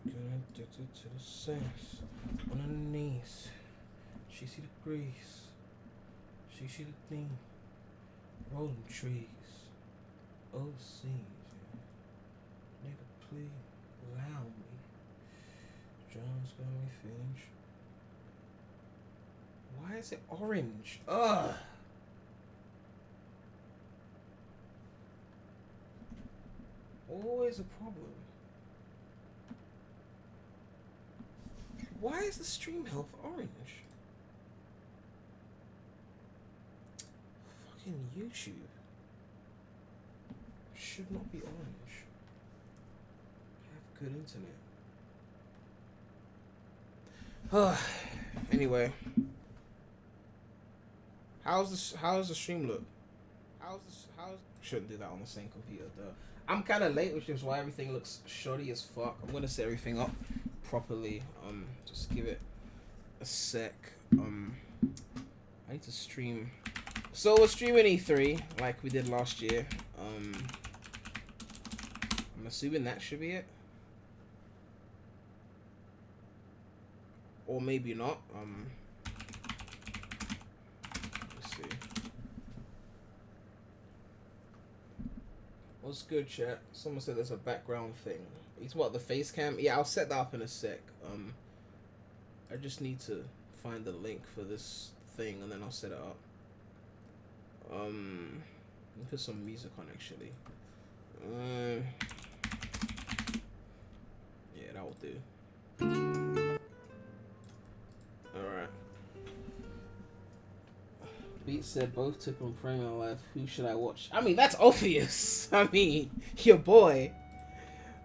She got addicted to the sex. On her knees. She see the grease. She see the thing. Rolling trees. Overseas. Nigga, please allow me. John's got me feeling. Why is it orange? Ugh. Always a problem. Why is the stream health orange? Fucking YouTube. Should not be orange. Have good internet. Anyway. How's the stream look? How's shouldn't do that on the same computer though. I'm kinda late, which is why everything looks shoddy as fuck. I'm gonna set everything up properly. Just give it a sec. I need to stream. So we're streaming E3 like we did last year. I'm assuming that should be it. Or maybe not. Let's see. What's good, chat? Someone said there's a background thing. He's what, the face cam? Yeah, I'll set that up in a sec. I just need to find the link for this thing and then I'll set it up. Let me put some music on actually. Yeah, that will do. Alright. Beat said both took on Premier Life. Who should I watch? I mean, that's obvious. I mean, your boy.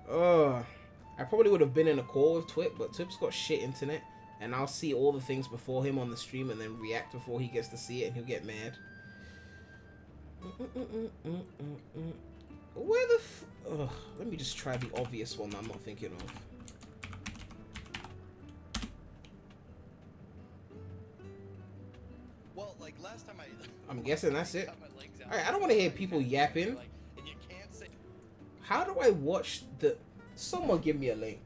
I probably would have been in a call with Twip, but Twip's got shit internet, and I'll see all the things before him on the stream and then react before he gets to see it, and he'll get mad. Where the let me just try the obvious one that I'm not thinking of. Well, like last time I'm guessing that's it. Alright, I don't want to hear people yapping. How do I watch the... Someone give me a link.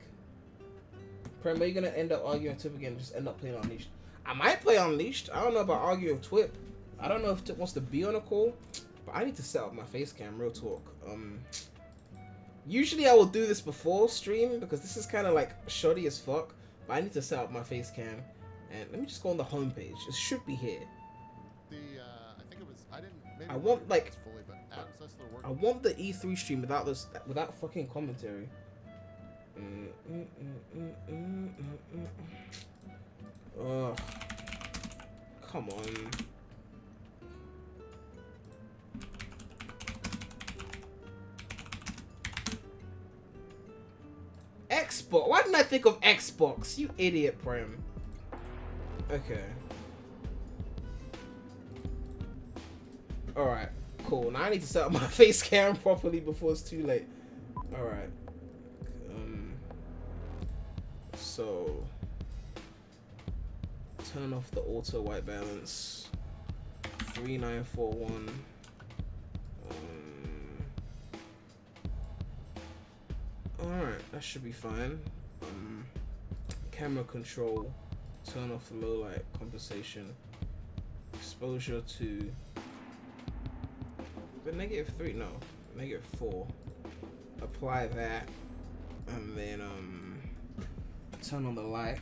Prem, are you gonna end up arguing with Twip again and just end up playing Unleashed? I might play Unleashed. I don't know about arguing with Twip. I don't know if Twip wants to be on a call, but I need to set up my face cam, real talk. Usually I will do this before stream because this is kind of like shoddy as fuck, but I need to set up my face cam. And let me just go on the homepage. It should be here. I think it was. I didn't. Maybe I want like. fully, but Adam Sessler worked. I want the E3 stream without fucking commentary. Ugh. Come on. Xbox. Why didn't I think of Xbox? You idiot, Prem. Okay. Alright, cool. Now I need to set up my face cam properly before it's too late. Alright. So turn off the auto white balance. 3941. Alright, that should be fine. Camera control. Turn off the low light compensation. Exposure to the -3, no, -4. Apply that, and then turn on the light,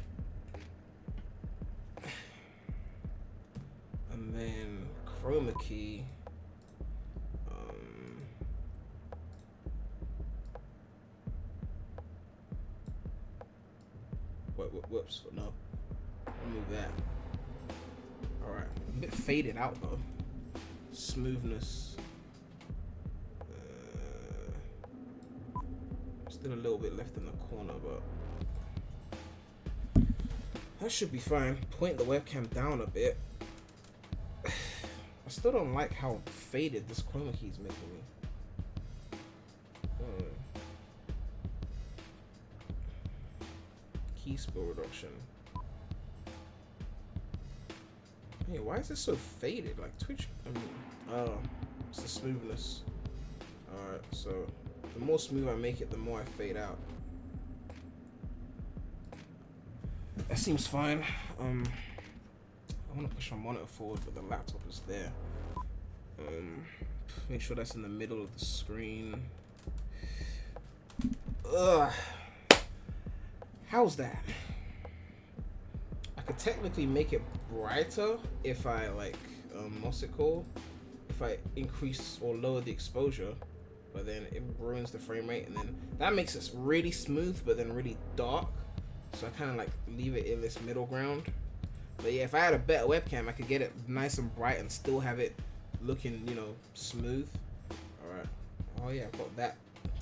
and then chroma key. Whoops, no. Remove that. Alright, a bit faded out though. Smoothness. Still a little bit left in the corner, but that should be fine. Point the webcam down a bit. I still don't like how faded this chroma key is making me. Key spill reduction. Hey, why is this so faded? Like Twitch, it's the smoothness. Alright, so the more smooth I make it, the more I fade out. That seems fine. I want to push my monitor forward, but the laptop is there. Make sure that's in the middle of the screen. Ugh. How's that? I could technically make it brighter if I like, what's it called? If I increase or lower the exposure, but then it ruins the frame rate, and then that makes it really smooth, but then really dark. So I kind of like leave it in this middle ground. But yeah, if I had a better webcam, I could get it nice and bright and still have it looking, you know, smooth. Alright. Oh yeah, I've got that.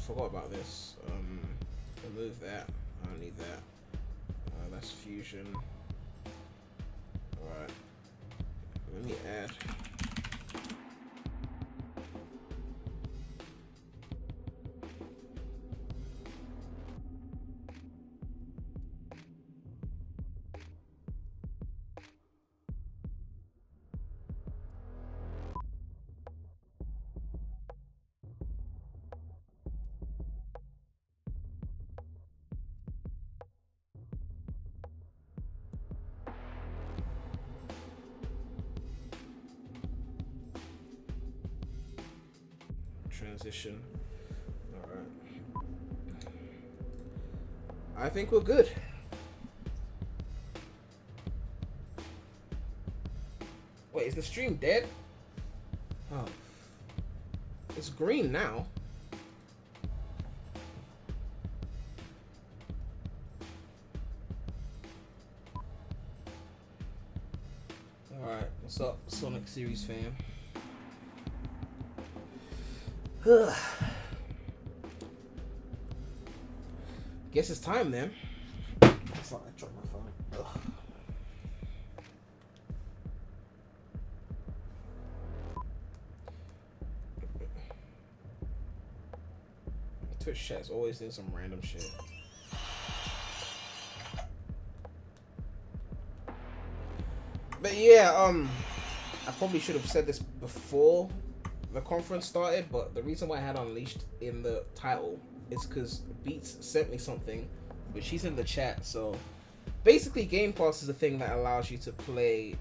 Forgot about this. Remove that. I don't need that. That's Fusion. Alright. Let me add. Transition. Alright. I think we're good. Wait, is the stream dead? Oh. It's green now. Alright, what's up, Sonic Series fam? Guess it's time then. Sorry, I dropped my phone. Ugh. Twitch chat's always doing some random shit. But yeah, I probably should have said this before the conference started, but the reason why I had Unleashed in the title is because Beats sent me something, but she's in the chat. So basically, Game Pass is a thing that allows you to play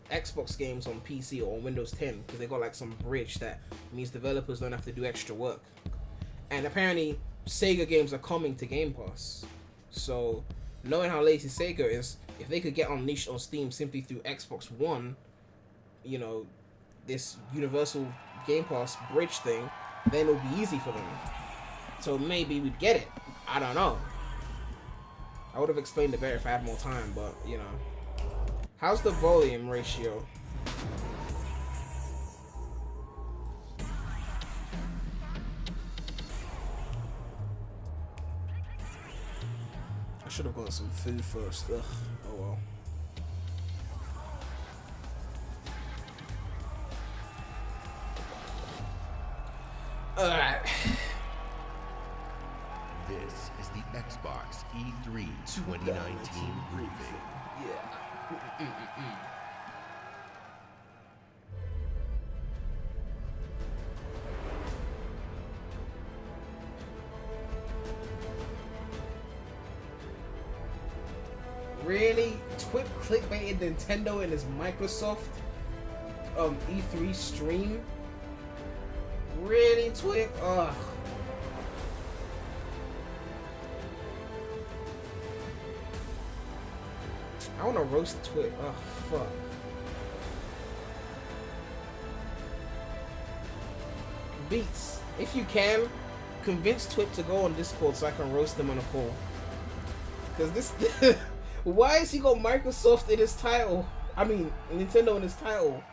Xbox games on PC or on Windows 10, because they got like some bridge that means developers don't have to do extra work. And apparently, Sega games are coming to Game Pass. So knowing how lazy Sega is, if they could get Unleashed on Steam simply through Xbox One, you know, this universal Game Pass bridge thing, then it'll be easy for them. So maybe we'd get it. I don't know. I would have explained it better if I had more time, but you know. How's the volume ratio? I should have got some food first. Ugh. Oh well. Alright. This is the Xbox E3 2019 briefing. Yeah. Really? Twip clickbaited Nintendo in his Microsoft E3 stream? Really, Twip? Ugh. I wanna roast Twip. Oh, fuck. Beats, if you can, convince Twip to go on Discord so I can roast him on a poll. Cause this, why has he got Microsoft in his title? I mean, Nintendo in his title.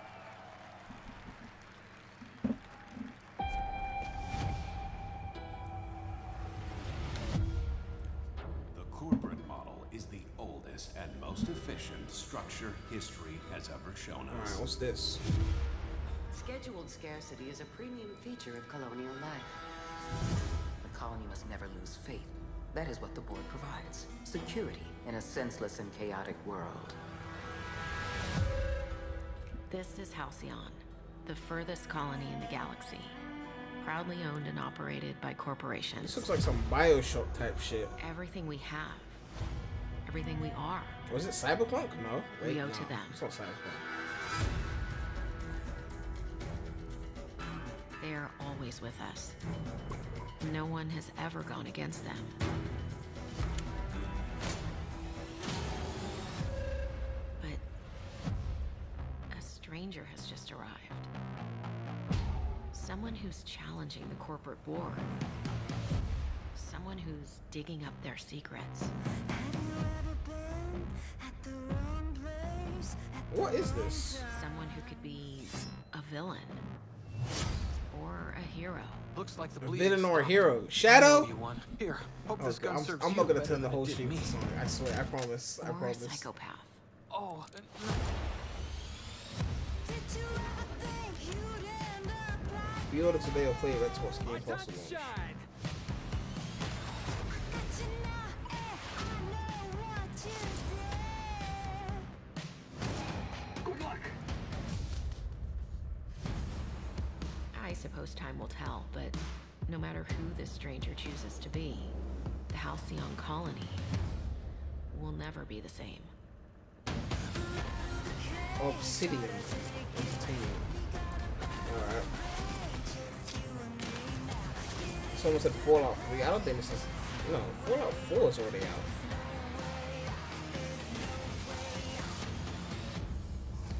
The corporate model is the oldest and most efficient structure history has ever shown us. Alright, what's this? Scheduled scarcity is a premium feature of colonial life. The colony must never lose faith. That is what the board provides. Security in a senseless and chaotic world. This is Halcyon, the furthest colony in the galaxy. Proudly owned and operated by corporations. This looks like some Bioshock type shit. Everything we have, everything we are. Was it Cyberpunk? No. We owe no, to them. It's not Cyberpunk. They are always with us. No one has ever gone against them. But a stranger has just arrived. Someone who's challenging the corporate board. Someone who's digging up their secrets. What is this? Someone who could be a villain. Or a hero. Looks like the A bleeding villain or a stopped. hero? I Shadow? know you won. Here, hope Oh, this gun God, serves I'm you not gonna better turn the than whole it did stream me. to Sonic. I swear. I promise. I Or a promise. psychopath. Oh, Pre-order today or play Xbox Game Pass will launch. I suppose time will tell, but no matter who this stranger chooses to be, the Halcyon colony will never be the same. Obsidian Entertainment. Alright. Someone said Fallout 3. I don't think this is. No, Fallout 4 is already out.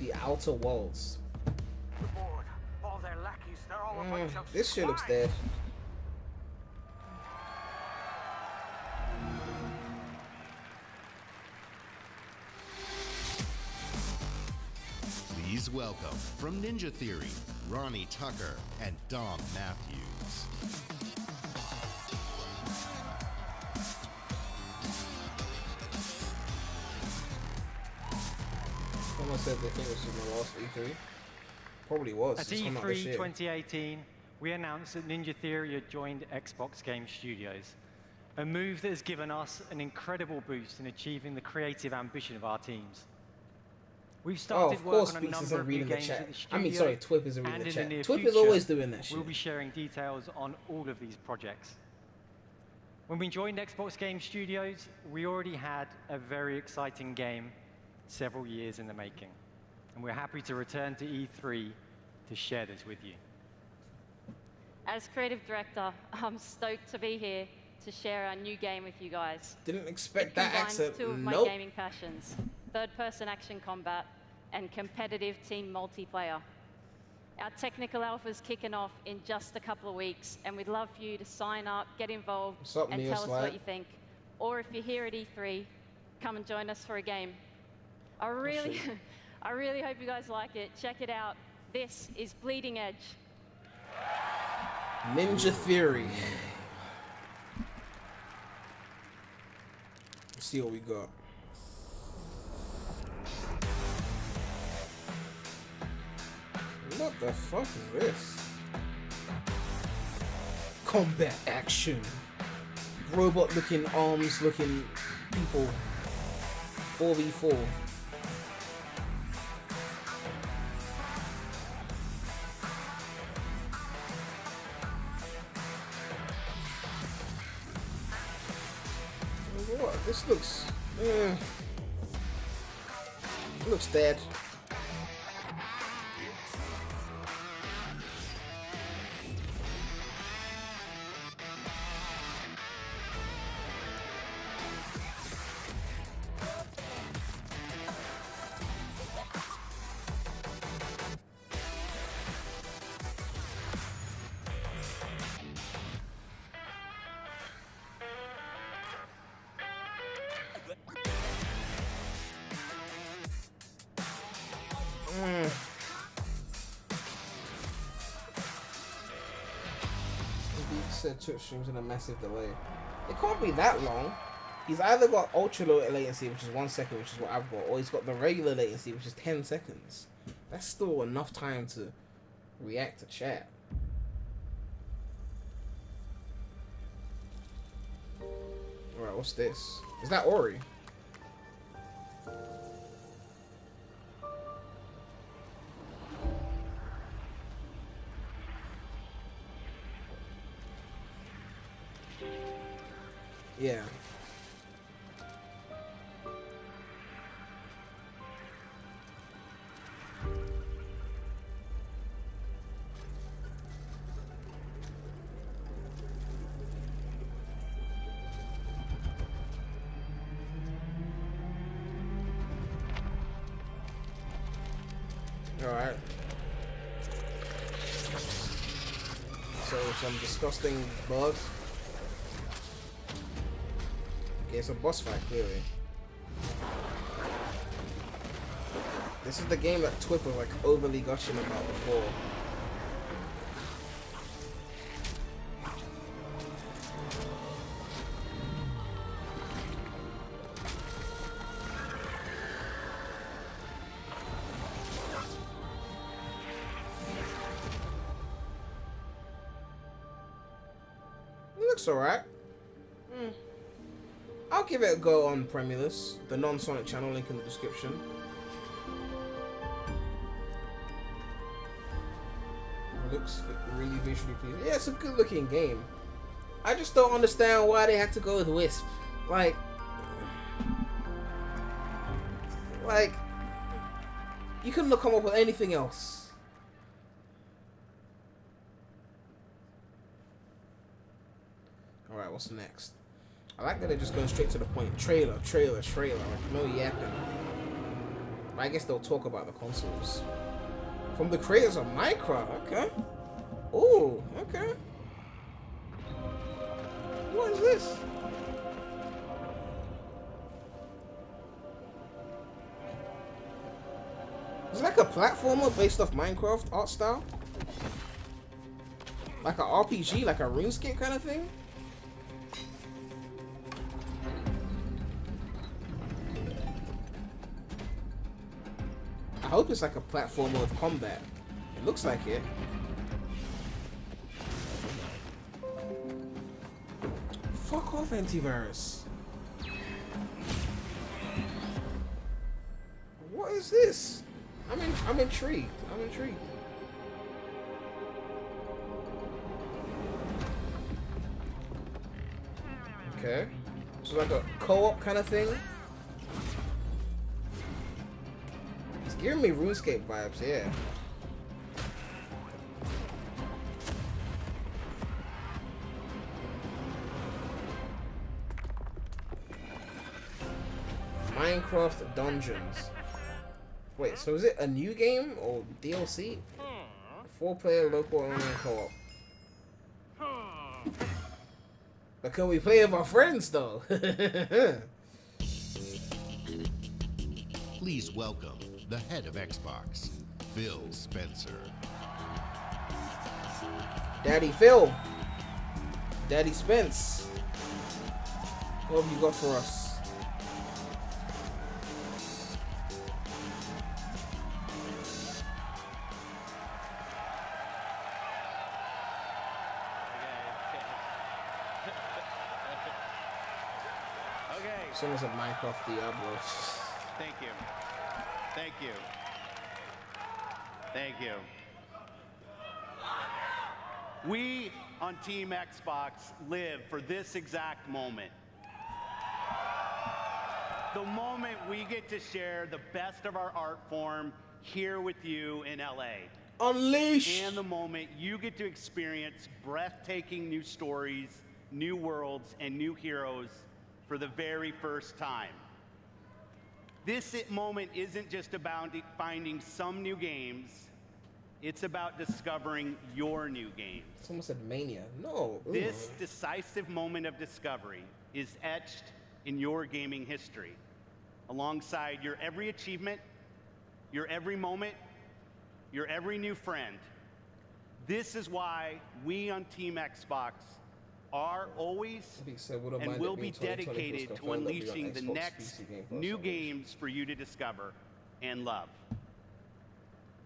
The Outer Worlds. All their lackeys, they're all a bunch of This shit looks spies. dead. Please welcome, from Ninja Theory, Ronnie Tucker and Dom Matthews. Someone said they think this was my last E3. Probably was. At It's come out this E3 year. 2018, we announced that Ninja Theory had joined Xbox Game Studios, a move that has given us an incredible boost in achieving the creative ambition of our teams. We've Oh, started of work course, on a Beats number isn't of new reading the games chat. at the I mean, studio, sorry, Twip isn't reading and the in the chat. near Twip is future, always doing that shit. We'll be sharing details on all of these projects. When we joined Xbox Game Studios, we already had a very exciting game several years in the making. And we're happy to return to E3 to share this with you. As creative director, I'm stoked to be here to share our new game with you guys. Didn't expect It that combines accent. two of my Nope. gaming passions, third-person action combat and competitive team multiplayer. Our technical alpha is kicking off in just a couple of weeks, and we'd love for you to sign up, get involved, What's up, and Neo tell us Slide? what you think. Or if you're here at E3, come and join us for a game. I really, shit. I really hope you guys like it. Check it out. This is Bleeding Edge. Ninja Theory. Let's see what we got. What the fuck is this? Combat action. Robot looking arms looking people. 4v4. What? This looks. Looks dead. Said Twitch streams in a massive delay. It can't be that long. He's either got ultra low latency, which is 1 second, which is what I've got, or he's got the regular latency, which is 10 seconds. That's still enough time to react to chat. Alright, what's this? Is that Ori? Yeah. Alright. So, some disgusting bug. Okay, it's a boss fight, clearly. This is the game that Twip was like overly gushing about before. It looks alright. I'll give it a go on Premiless, the non-Sonic channel, link in the description. Looks really visually pleasing. Yeah, it's a good looking game. I just don't understand why they had to go with Wisp. Like, you couldn't have come up with anything else. Alright, what's next? I like that they're just going straight to the point. Trailer. Like, no yapping. I guess they'll talk about the consoles. From the creators of Minecraft, okay. Ooh, okay. What is this? It's like a platformer based off Minecraft art style. Like a RPG, like a RuneScape kind of thing. I hope it's like a platformer with combat. It looks like it. Fuck off, antivirus. What is this? I'm intrigued. Okay. So like a co-op kind of thing. It's giving me RuneScape vibes, yeah. Minecraft Dungeons. Wait, so is it a new game or DLC? 4-player local online co-op. But can we play with our friends though? Please welcome the head of Xbox, Phil Spencer. Daddy Phil. Daddy Spence. What have you got for us? Someone's at Minecraft Diablo. Thank you. Thank you. Thank you. We on Team Xbox live for this exact moment. The moment we get to share the best of our art form here with you in LA. Unleash! And the moment you get to experience breathtaking new stories, new worlds, and new heroes for the very first time. This moment isn't just about finding some new games, it's about discovering your new games. Someone said Mania. No. Ooh. This decisive moment of discovery is etched in your gaming history, alongside your every achievement, your every moment, your every new friend. This is why we on Team Xbox are always and will be dedicated to unleashing the next new games for you to discover and love.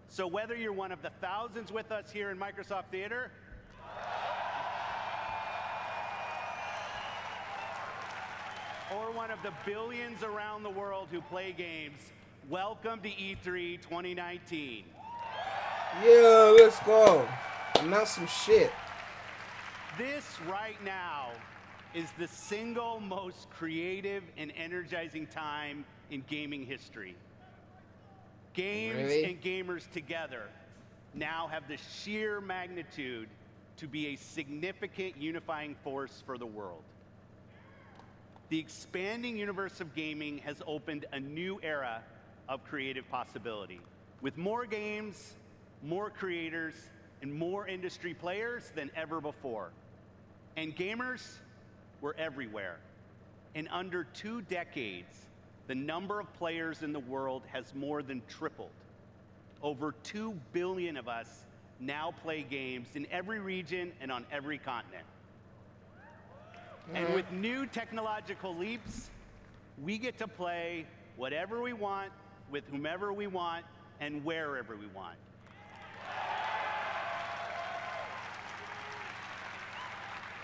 So whether you're one of the thousands with us here in Microsoft Theater, or one of the billions around the world who play games, welcome to E3 2019. Yeah, let's go. Announce some shit. This right now is the single most creative and energizing time in gaming history. Games and gamers together now have the sheer magnitude to be a significant unifying force for the world. The expanding universe of gaming has opened a new era of creative possibility. with more games, more creators, and more industry players than ever before. And gamers, we're everywhere. In under 2 decades, the number of players in the world has more than tripled. Over 2 billion of us now play games in every region and on every continent. And with new technological leaps, we get to play whatever we want, with whomever we want, and wherever we want.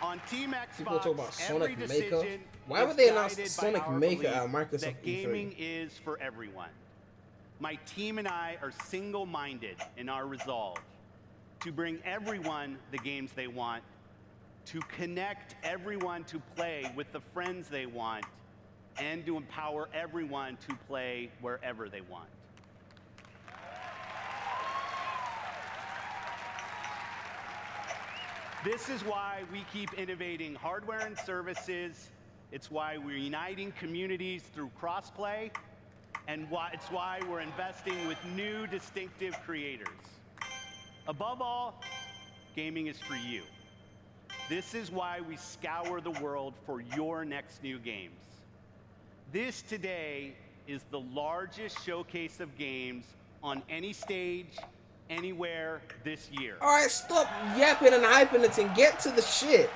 On Team People talk Xbox, about every Sonic Maker. decision Why is would they announce guided by Sonic our Maker belief at Microsoft that E3? gaming is for everyone. My team and I are single-minded in our resolve to bring everyone the games they want, to connect everyone to play with the friends they want, and to empower everyone to play wherever they want. This is why we keep innovating hardware and services. It's why we're uniting communities through crossplay, and it's why we're investing with new distinctive creators. Above all, gaming is for you. This is why we scour the world for your next new games. This today is the largest showcase of games on any stage, anywhere this year. All right, stop yapping and hyping it and get to the shit.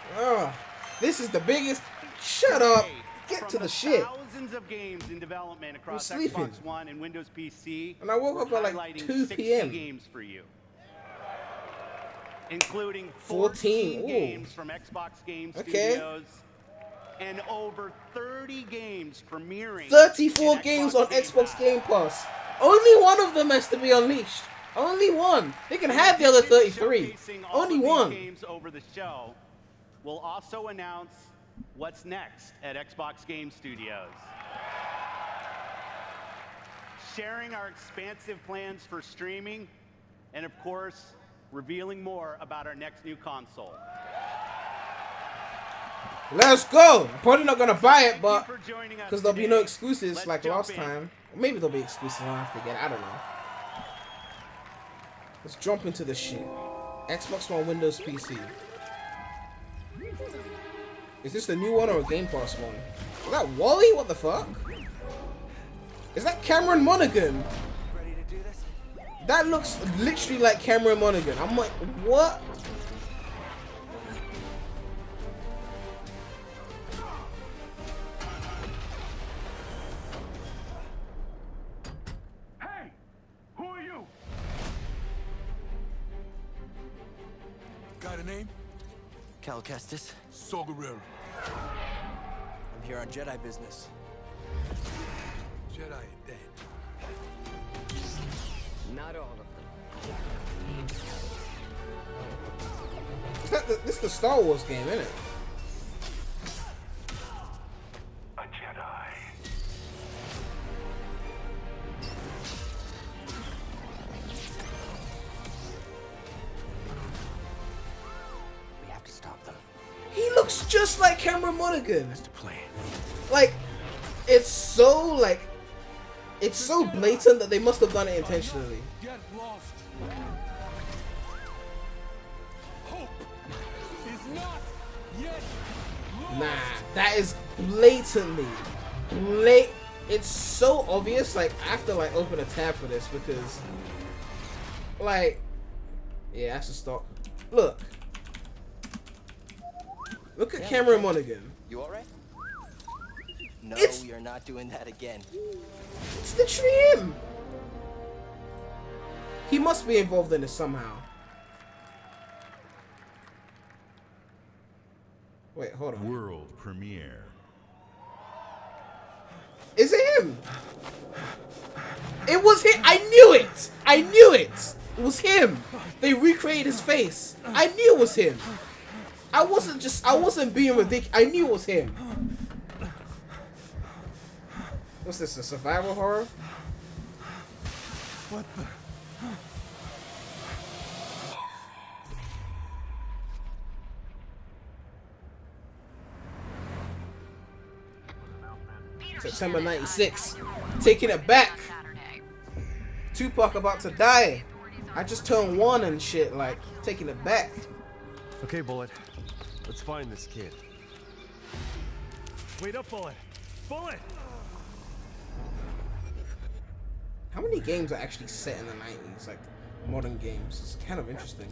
This is the biggest. Shut up. Get to the shit. Thousands of games in development across I'm sleeping. Xbox One and Windows PC. And I woke up at like highlighting 2 60 p.m. games for you, including 14. 14 Ooh. games from Xbox Game Studios and over 30 games premiering. 34 in games Xbox on Game Xbox Pass. Game Pass. Only one of them has to be unleashed. Only one. They can have the other 33. Showcasing all Only of these one. games over the show. We'll also announce what's next at Xbox Game Studios. Sharing our expansive plans for streaming, and of course, revealing more about our next new console. Let's go. I'm probably not gonna buy it, Thank but you for joining us because there'll be today. no exclusives Let's like jump last in. time. Or maybe there'll be exclusives. I'll have to get it. I don't know. Let's jump into this shit. Xbox One, Windows PC. Is this the new one or a Game Pass one? Is that Wally? What the fuck? Is that Cameron Monaghan? Ready to do this? That looks literally like Cameron Monaghan. I'm like, what? Hey! Who are you? Got a name? Cal Kestis. Saw Gerrera. I'm here on Jedi business. Jedi are dead. Not all of them. Is that this is the Star Wars game, isn't it? A Jedi. We have to stop them. He looks just like Cameron Monaghan. That's the plan. Like, it's so blatant that they must have done it intentionally. Get lost. Hope is not yet lost. Nah, that is blatantly it's so obvious. Like, I have to like open a tab for this because like, yeah, I have to stop. Look at Cameron Monaghan. You alright? No, It's- we are not doing that again. It's literally him. He must be involved in this somehow. Wait, hold on. World premiere. Is it him? It was him. I knew it. I knew it. It was him. They recreated his face. I knew it was him. I wasn't being ridiculous. I knew it was him. What's this, a survival horror? What the? September 96. Taking it back. Tupac about to die. I just turned 1 and shit, like, taking it back. Okay, Bullet. Let's find this kid. Wait up, Bullet! Bullet! How many games are actually set in the 90s? Like, modern games. It's kind of interesting.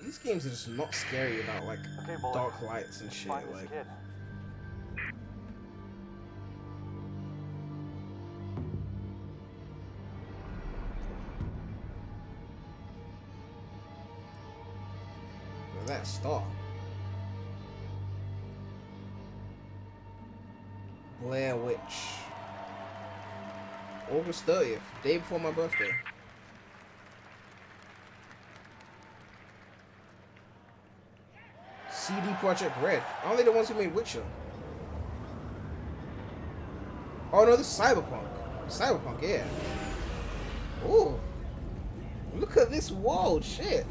These games are just not scary about like dark lights and shit. Like, that star. Blair Witch. August 30th, day before my birthday. CD Projekt Red. Aren't they the ones who made Witcher? Oh no, this is Cyberpunk. Cyberpunk, yeah. Ooh. Look at this world, shit.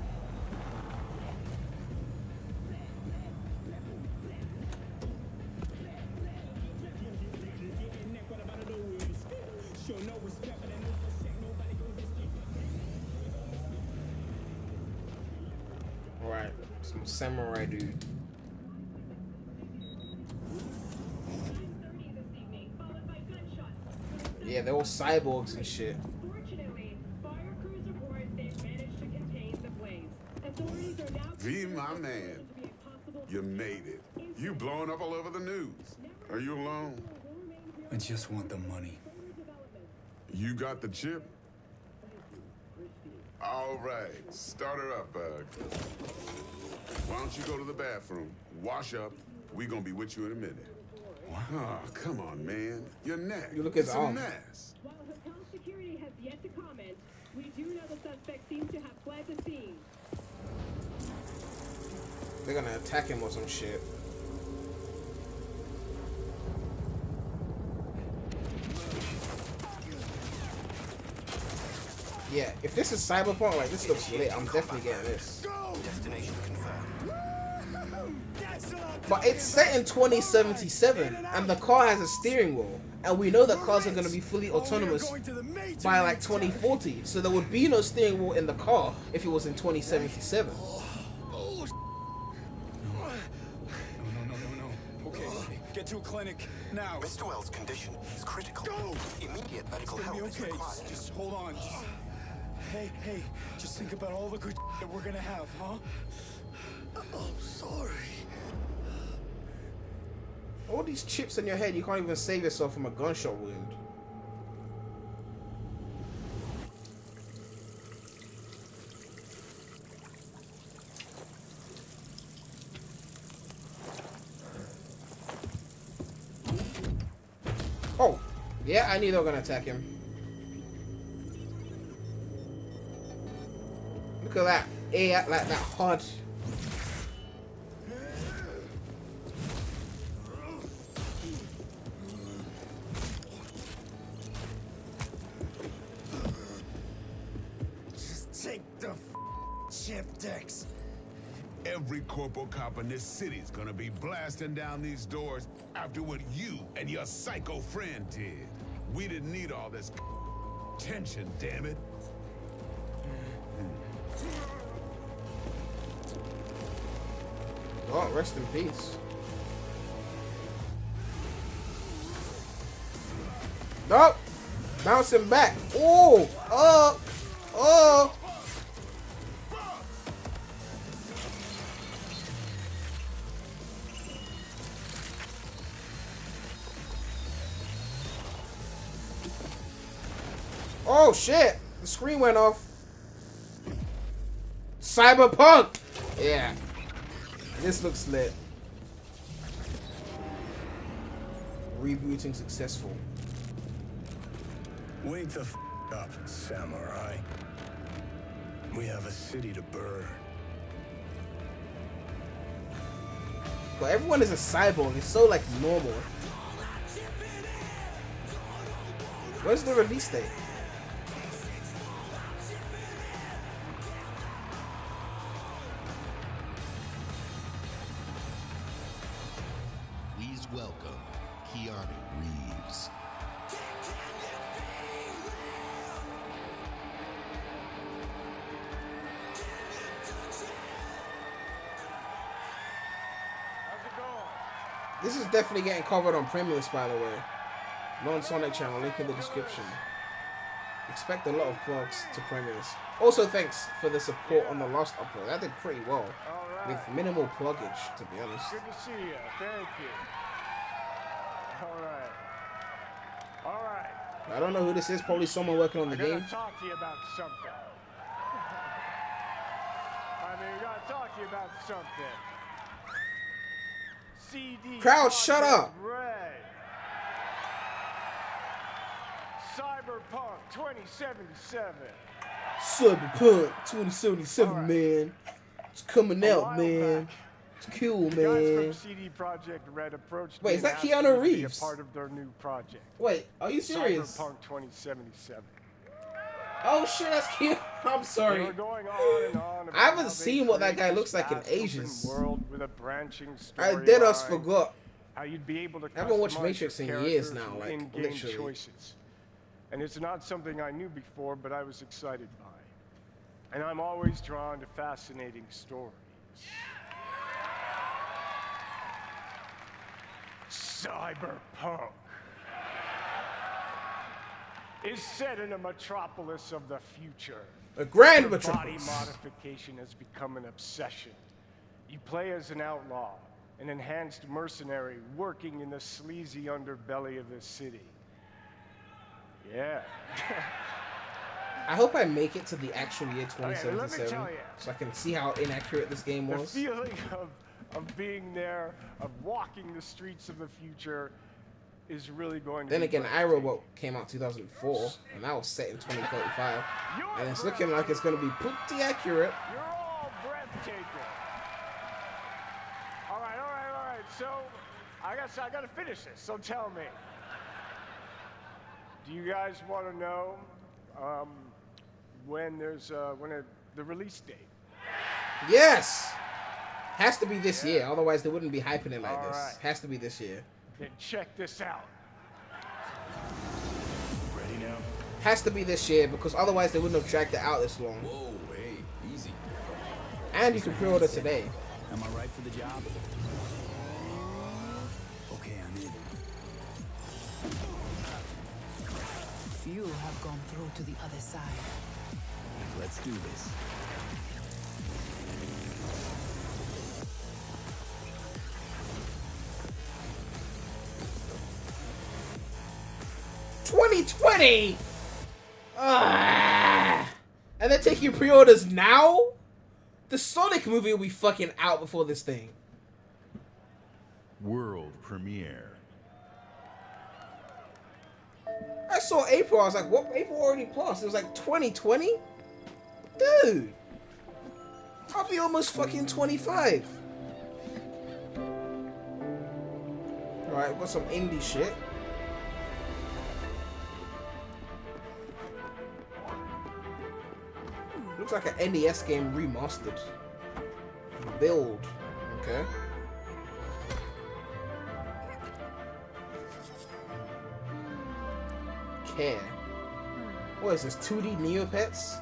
Alright, some samurai dude. Yeah, they're all cyborgs and shit. V, my man, you made it. You blowing up all over the news. Are you alone? I just want the money. You got the chip? All right, start her up, Bug. Why don't you go to the bathroom, wash up? We gonna be with you in a minute. What? Oh, come on, man. Your neck. You look at it's the a arm. mess. While hotel security has yet to comment, we do know the suspect seems to have fled the scene. They're gonna attack him or some shit. Yeah, if this is Cyberpunk, like, this looks lit. I'm definitely getting this. Destination confirmed. But it's set in 2077, and the car has a steering wheel, and we know that cars are going to be fully autonomous by like 2040. So there would be no steering wheel in the car if it was in 2077. No. Okay, get to a clinic now. Mr. Wells' condition is critical. Go! Immediate medical It's gonna help be is okay. required. Just hold on. Hey, just think about all the good that we're gonna have, huh? I'm sorry. All these chips in your head, you can't even save yourself from a gunshot wound. Oh, yeah, I knew they were gonna attack him. Look at that, like that hard. Take the chip decks. Every corporal cop in this city's gonna be blasting down these doors after what you and your psycho friend did. We didn't need all this tension, damn it. Oh, rest in peace. Nope. Bouncing back. Oh, oh. Oh shit! The screen went off. Cyberpunk! Yeah. This looks lit. rebooting successful. Wake the up, samurai. We have a city to burn. But everyone is a cyborg. It's so like normal. Where's the release date? Please welcome Keanu Reeves. This is definitely getting covered on Premius, by the way. Non-Sonic channel, link in the description. Expect a lot of plugs to Premius. Also, thanks for the support on the last upload. That did pretty well. With minimal pluggage, to be honest. Good to see you. Thank you. All right. I don't know who this is. Probably someone working on the game. I gotta talk to you about something. We gotta talk to you about something. CD. Crowd, shut up. Red. Cyberpunk 2077. Cyberpunk 2077, man. It's coming out, man. It's cool, man. Guys from CD Projekt Red approached me. Wait, is that and asked Keanu me to be Reeves? A part of their new project. Wait, are you serious? Cyberpunk 2077. Oh shit, that's Keanu. I'm sorry. They were going on and on I haven't seen what that guy looks like in ages. World with a branching I dead us storyline. forgot. How you'd be able to I haven't watched customize Matrix in your years characters now, with like in-game literally. choices. And it's not something I knew before, but I was excited by. And I'm always drawn to fascinating stories. Cyberpunk is set in a metropolis of the future. A grand where metropolis. Body modification has become an obsession. You play as an outlaw, an enhanced mercenary working in the sleazy underbelly of the city. Yeah. I hope I make it to the actual year Okay, let me 2077 tell you. so I can see how inaccurate this game The was. feeling of being there, of walking the streets of the future, is really going to Then be again, breathtaking. iRobot came out 2004, and that was set in 2035, and it's looking like it's going to be pretty accurate. You're all breathtaking. All right. So, I gotta finish this. So tell me, do you guys want to know when there's the release date? Yes! Has to be this year, otherwise they wouldn't be hyping it like this. Alright. Has to be this year. Then check this out. Ready now? Has to be this year, because otherwise they wouldn't have dragged it out this long. Whoa, hey, easy. And you can pre-order today. Am I right for the job? Okay, I'm in. Few have gone through to the other side. Let's do this. $2020! And they're taking pre-orders now? The Sonic movie will be fucking out before this thing. World premiere. I saw April, I was like, what? April already passed. It was like 2020? Dude! I'll be almost fucking 25. Alright, we've got some indie shit. Looks like an NES game remastered. Build. Okay. Care. What is this? 2D Neopets?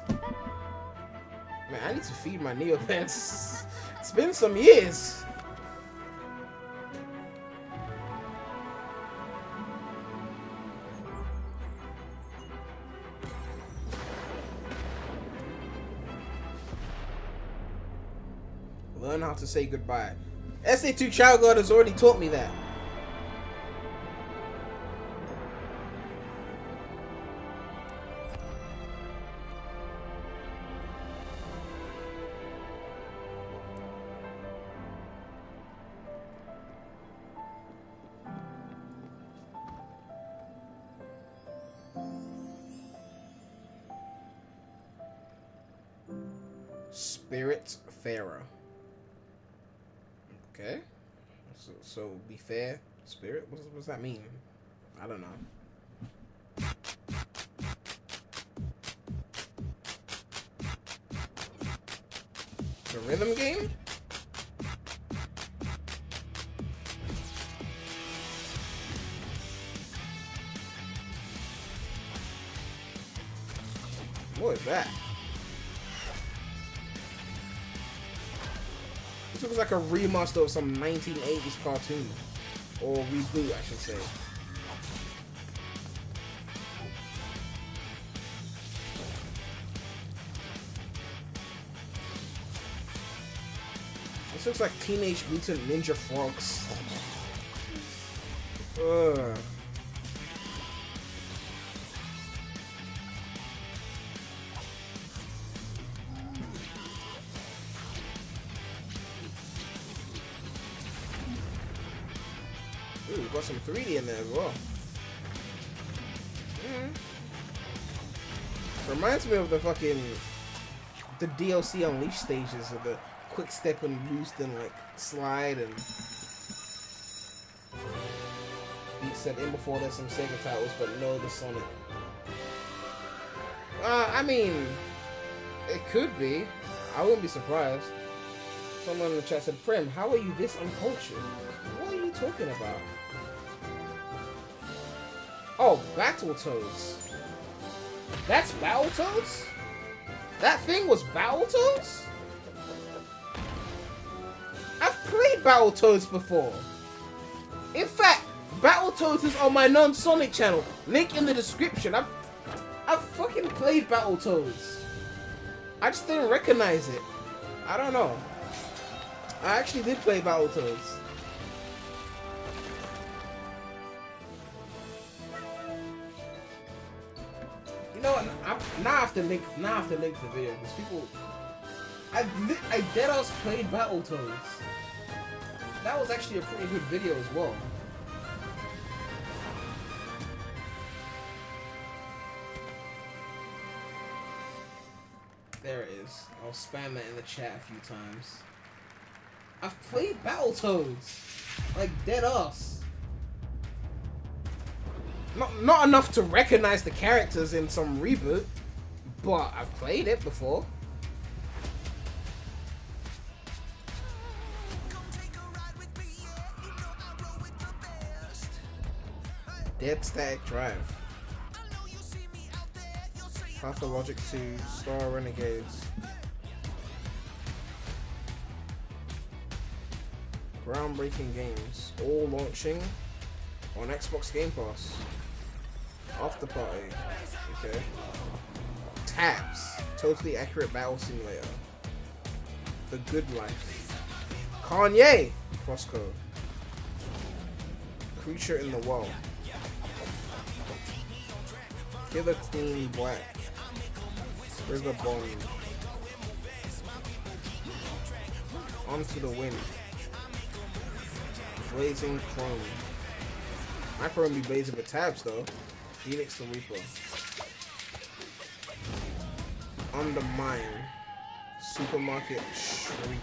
Man, I need to feed my Neopets. It's been some years. Learn how to say goodbye. SA2 Child God has already taught me that. Spirit Pharaoh. Okay. So be fair, spirit? What does that mean? I don't know. The rhythm game? What is that? This looks like a remaster of some 1980s cartoon. Or reboot, I should say. This looks like Teenage Mutant Ninja Frogs. Ugh. Ooh, got some 3D in there as well. Reminds me of the DLC Unleashed stages of the quick step and boost and like slide and beat set in before there's some Sega titles, but no the Sonic. I mean, it could be. I wouldn't be surprised. Someone in the chat said, Prim, how are you this uncultured? What are you talking about? Oh, Battletoads. That's Battletoads? That thing was Battletoads? I've played Battletoads before. In fact, Battletoads is on my non-Sonic channel. Link in the description. I've fucking played Battletoads. I just didn't recognize it. I don't know. I actually did play Battletoads. You know what? Now I have to link the video because people. I deadass played Battletoads. That was actually a pretty good video as well. There it is. I'll spam that in the chat a few times. I've played Battletoads. Like, deadass. Not enough to recognize the characters in some reboot, but I've played it before. Dead Static Drive. Pathologic 2, Star Renegades. Groundbreaking games, all launching on Xbox Game Pass. After Party, okay. Tabs, totally accurate battle simulator. The Good Life. Kanye, crosscode. Creature in the Well. Killer Queen Black. River Bond. Onto the Wind. Blazing Chrome. My Chrome be blazing with tabs though. Felix the Reaper. Undermine. Supermarket Shriek.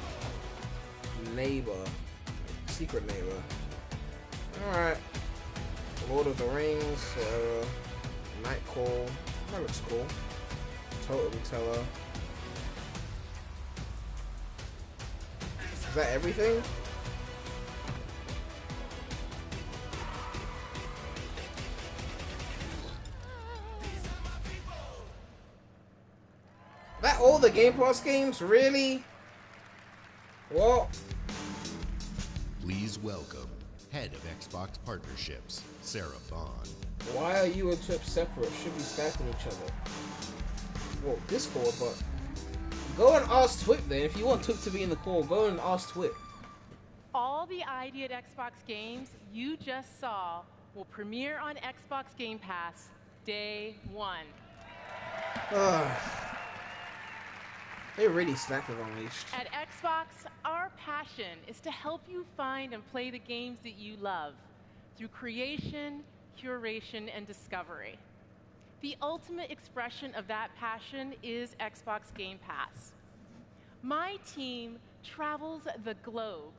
Neighbor. Secret Neighbor. Alright. Lord of the Rings. Night Call. That looks cool. Totem Teller. Is that everything? That all the Game Pass games? Really? Well, Please welcome Head of Xbox Partnerships, Sarah Bond. why are you and Twip separate? Should be stacking each other. Well, Discord, but go and ask Twip then. If you want Twip to be in the call, go and ask Twip. All the ID at Xbox games you just saw will premiere on Xbox Game Pass day 1. They really slacked with Unleashed. At Xbox, our passion is to help you find and play the games that you love through creation, curation, and discovery. The ultimate expression of that passion is Xbox Game Pass. My team travels the globe,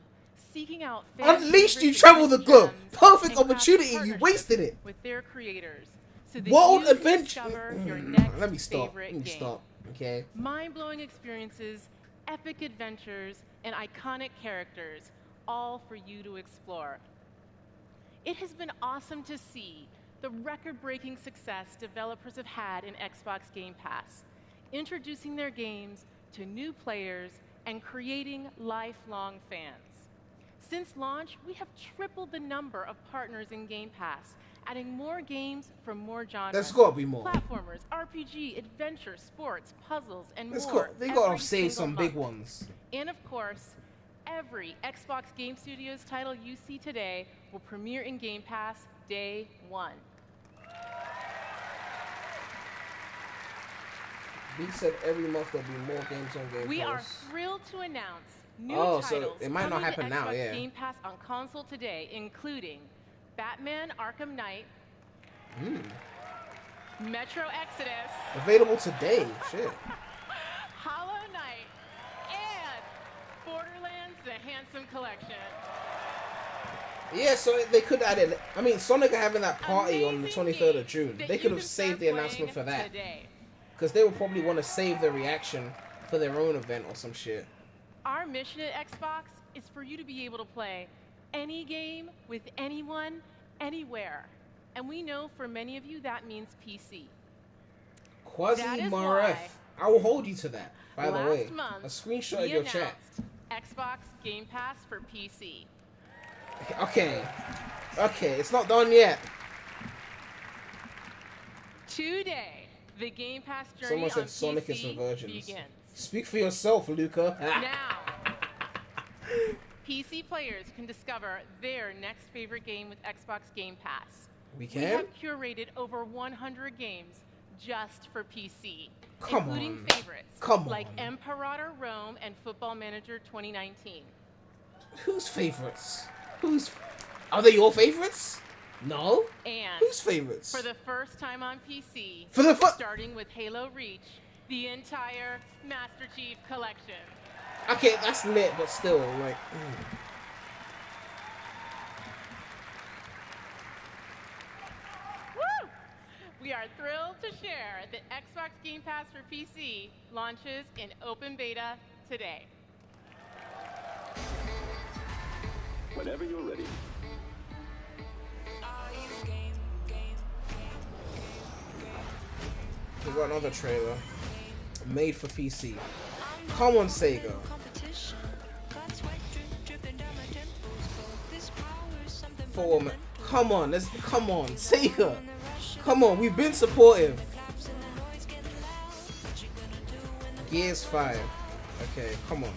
seeking out fan Unleashed, you favorites travel and the globe. gems Perfect and craft opportunity, you partnerships wasted it. with their creators, so that World you can adventure. discover your next Let me stop. favorite Let me game. stop. Okay. Mind-blowing experiences, epic adventures, and iconic characters, all for you to explore. It has been awesome to see the record-breaking success developers have had in Xbox Game Pass, introducing their games to new players and creating lifelong fans. Since launch, we have tripled the number of partners in Game Pass, adding more games from more genres. There's gotta be more. Platformers, RPG, adventure, sports, puzzles, and Let's more. go. They gotta every save single some big month. ones. And of course, every Xbox Game Studios title you see today will premiere in Game Pass day one. We said every month there'll be more games on Game We are Pass. thrilled to announce new Oh, so titles it might not coming to happen now, Xbox yeah. Game Pass on console today, including Batman Arkham Knight, Metro Exodus, Available today. Shit. Hollow Knight, and Borderlands: The Handsome Collection. Yeah, so they could add it. I mean, Sonic are having that party on the 23rd of June. that They you could have can saved start the announcement for playing that. today. Because they would probably want to save the reaction for their own event or some shit. Our mission at Xbox is for you to be able to play any game with anyone, anywhere. And we know for many of you that means PC. Quasi That is Maref. why I will hold you to that, by the last way. month, A screenshot we of your chat. announced Xbox Game Pass for PC. Okay. Okay, it's not done yet. Today, the Game Pass journey Someone on said Sonic is PC for virgins. begins. Speak for yourself, Luca. Now, PC players can discover their next favorite game with Xbox Game Pass. We We can? have curated over 100 games just for PC, Come including on. favorites Come like on. Imperator Rome and Football Manager 2019. Whose favorites? Are they your favorites? No. And Whose favorites? for the first time on PC, For the starting with Halo Reach, the entire Master Chief Collection. Okay, that's lit, but still, like. Woo! We are thrilled to share that Xbox Game Pass for PC launches in open beta today. Whenever you're ready. We got another trailer. Made for PC. Come on, Sega. Come on, Sega. Come on, we've been supportive. Gears 5. Okay, come on.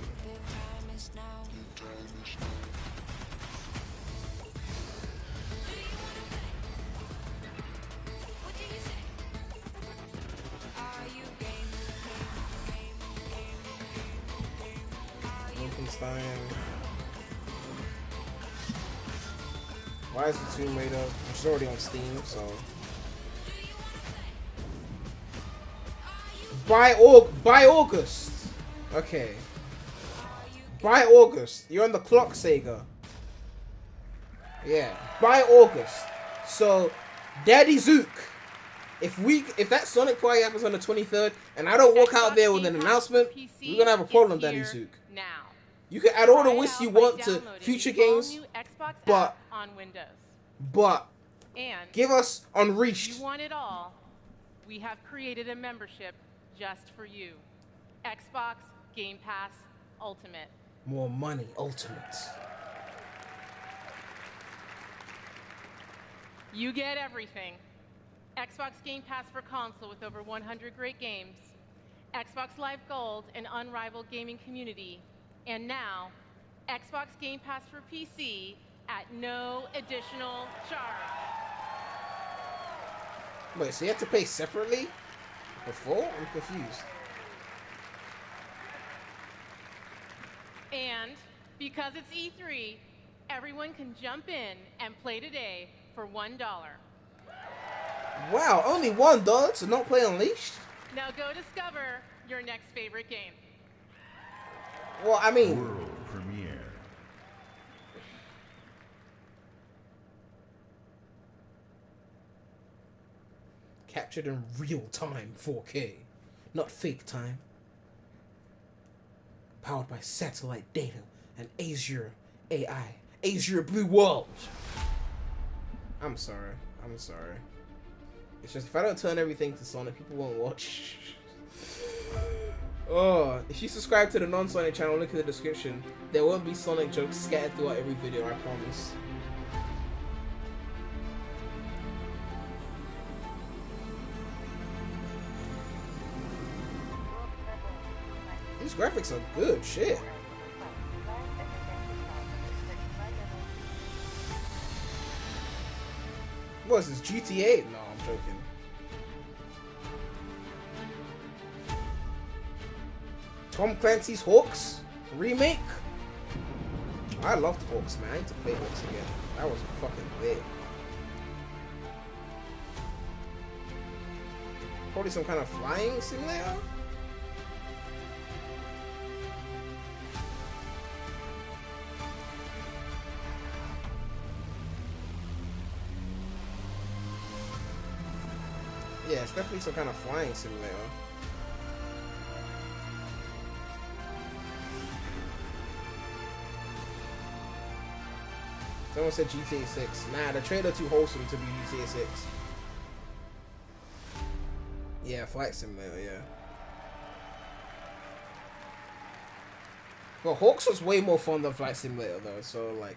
Wolfenstein. Why is the Tomb Raider? It's already on Steam, so. By August. Okay. By August. You're on the clock, Sega. Yeah. By August. So, Daddy Zook. If that Sonic party happens on the 23rd, and I don't walk out there with an announcement, we're gonna have a problem, Daddy Zook. Now. You can add all the wishes you want to future games, but on Windows. And give us if Unreached. you want it all, we have created a membership just for you. Xbox Game Pass Ultimate. More money, Ultimate. You get everything. Xbox Game Pass for console with over 100 great games. Xbox Live Gold, an unrivaled gaming community. And now, Xbox Game Pass for PC at no additional charge. Wait, so you have to pay separately? Before? I'm confused. And because it's E3, everyone can jump in and play today for $1. Wow, only $1 to not play Unleashed? Now go discover your next favorite game. Well, I mean, World premiere. captured in real time 4K, not fake time. Powered by satellite data and Azure AI. Azure Blue World. I'm sorry. It's just if I don't turn everything to Sonic, people won't watch. Oh, if you subscribe to the non-Sonic channel, look in the description. There won't be Sonic jokes scattered throughout every video, I promise. These graphics are good, shit. What is this, GTA? No, I'm joking. Tom Clancy's Hawks remake? I loved Hawks, man. I need to play Hawks again. That was fucking lit. Probably some kind of flying simulator? Yeah, it's definitely some kind of flying simulator. Someone said GTA 6. Nah, the trailer too wholesome to be GTA 6. Yeah, flight simulator, yeah. Well, Hawks was way more fun than Flight Simulator though, so like...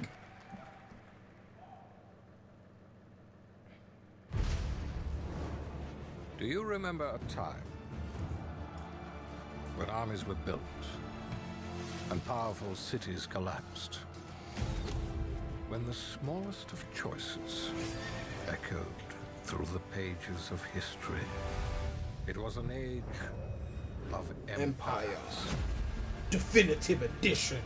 Do you remember a time when armies were built and powerful cities collapsed? When the smallest of choices echoed through the pages of history. It was an age of empires. Definitive Edition.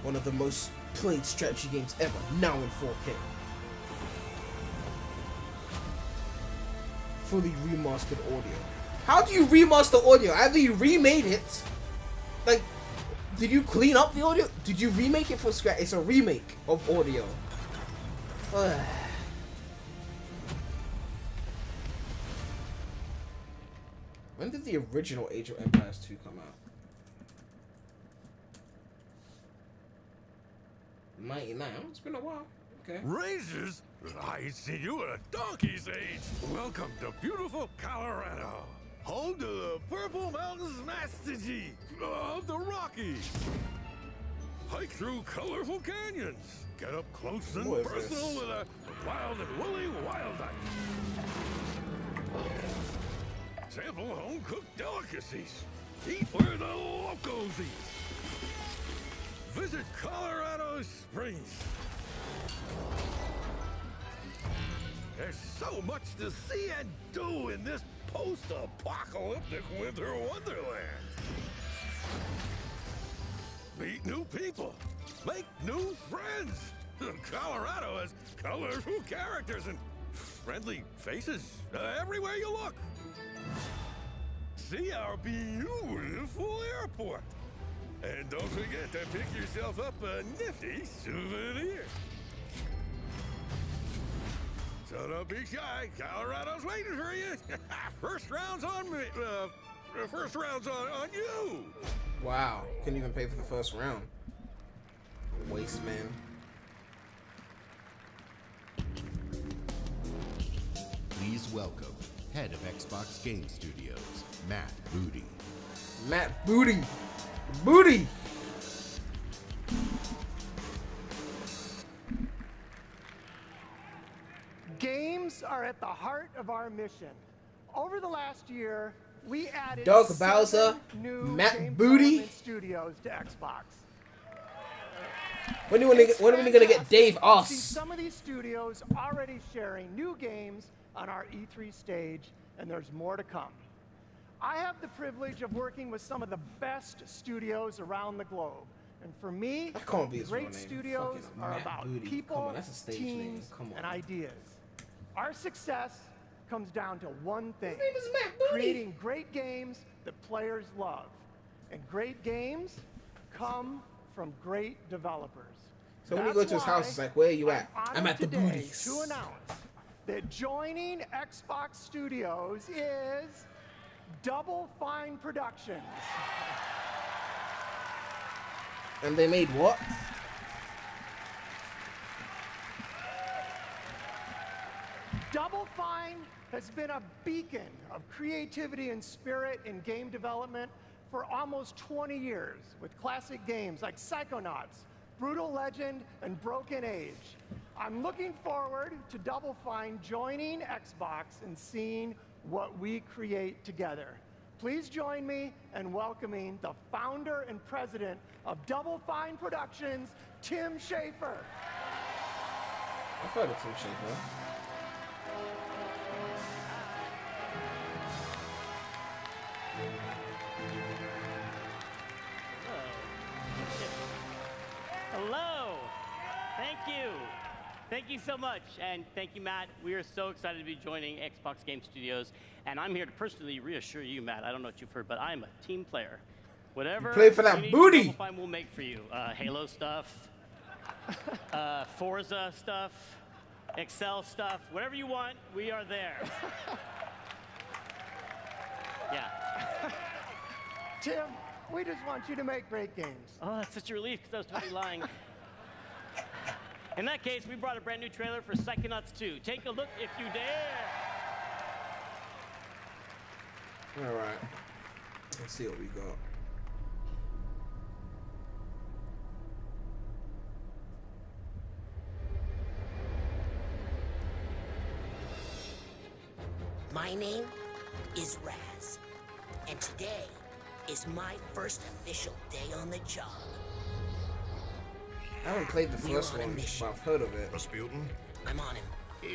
One of the most played strategy games ever, now in 4K. Fully remastered audio. How do you remaster audio? Either you remade it, like, did you clean up the audio? Did you remake it from scratch? It's a remake of audio. Ugh. When did the original Age of Empires 2 come out? 99? It's been a while. Okay. Razors? I ain't seen you in a donkey's age. Welcome to beautiful Colorado. Home to the Purple Mountains Mastigy of the Rockies. Hike through colorful canyons. Get up close and personal with a wild and woolly wildlife. Sample home-cooked delicacies. Eat where the locals eat. Visit Colorado Springs. There's so much to see and do in this post-apocalyptic winter wonderland. Meet new people. Make new friends. Colorado has colorful characters and friendly faces everywhere you look. See our beautiful airport. And don't forget to pick yourself up a nifty souvenir. So don't be shy. Colorado's waiting for you. First round's on me. First round's on you. Wow. Couldn't even pay for the first round. Waste man. Please welcome head of Xbox Game Studios, Matt Booty. Matt Booty. Booty. Games are at the heart of our mission. Over the last year, we added Doug 7 Bowser, new Matt game Booty. development studios to Xbox. When are we gonna get Dave See Oss? some of these studios already sharing new games on our E3 stage, and there's more to come. I have the privilege of working with some of the best studios around the globe. And for me, That can't be his real great name. studios Fucking are Matt about Booty. Come people, on, that's a stage name. teams, Come on. and ideas. Our success comes down to one thing. His name is Matt Booty. Creating great games that players love. And great games come from great developers. So when you go to his house, it's like, where are you at? I'm at the booties. To announce that joining Xbox Studios is Double Fine Productions. And they made what? Double Fine has been a beacon of creativity and spirit in game development for almost 20 years with classic games like Psychonauts, Brutal Legend, and Broken Age. I'm looking forward to Double Fine joining Xbox and seeing what we create together. Please join me in welcoming the founder and president of Double Fine Productions, Tim Schafer. I've heard of Tim Schafer. Hello. Thank you. Thank you so much. And thank you, Matt. We are so excited to be joining Xbox Game Studios. And I'm here to personally reassure you, Matt, I don't know what you've heard, but I'm a team player. Whatever you play for that booty. Double Fine will make for you. Halo stuff, Forza stuff, Excel stuff, whatever you want, we are there. Yeah. Tim, we just want you to make great games. Oh, that's such a relief because I was totally lying. In that case, we brought a brand new trailer for Psychonauts 2. Take a look if you dare. All right. Let's see what we got. My name is Raz, and today is my first official day on the job. I haven't played the first one, but I've heard of it. Rasputin? I'm on him.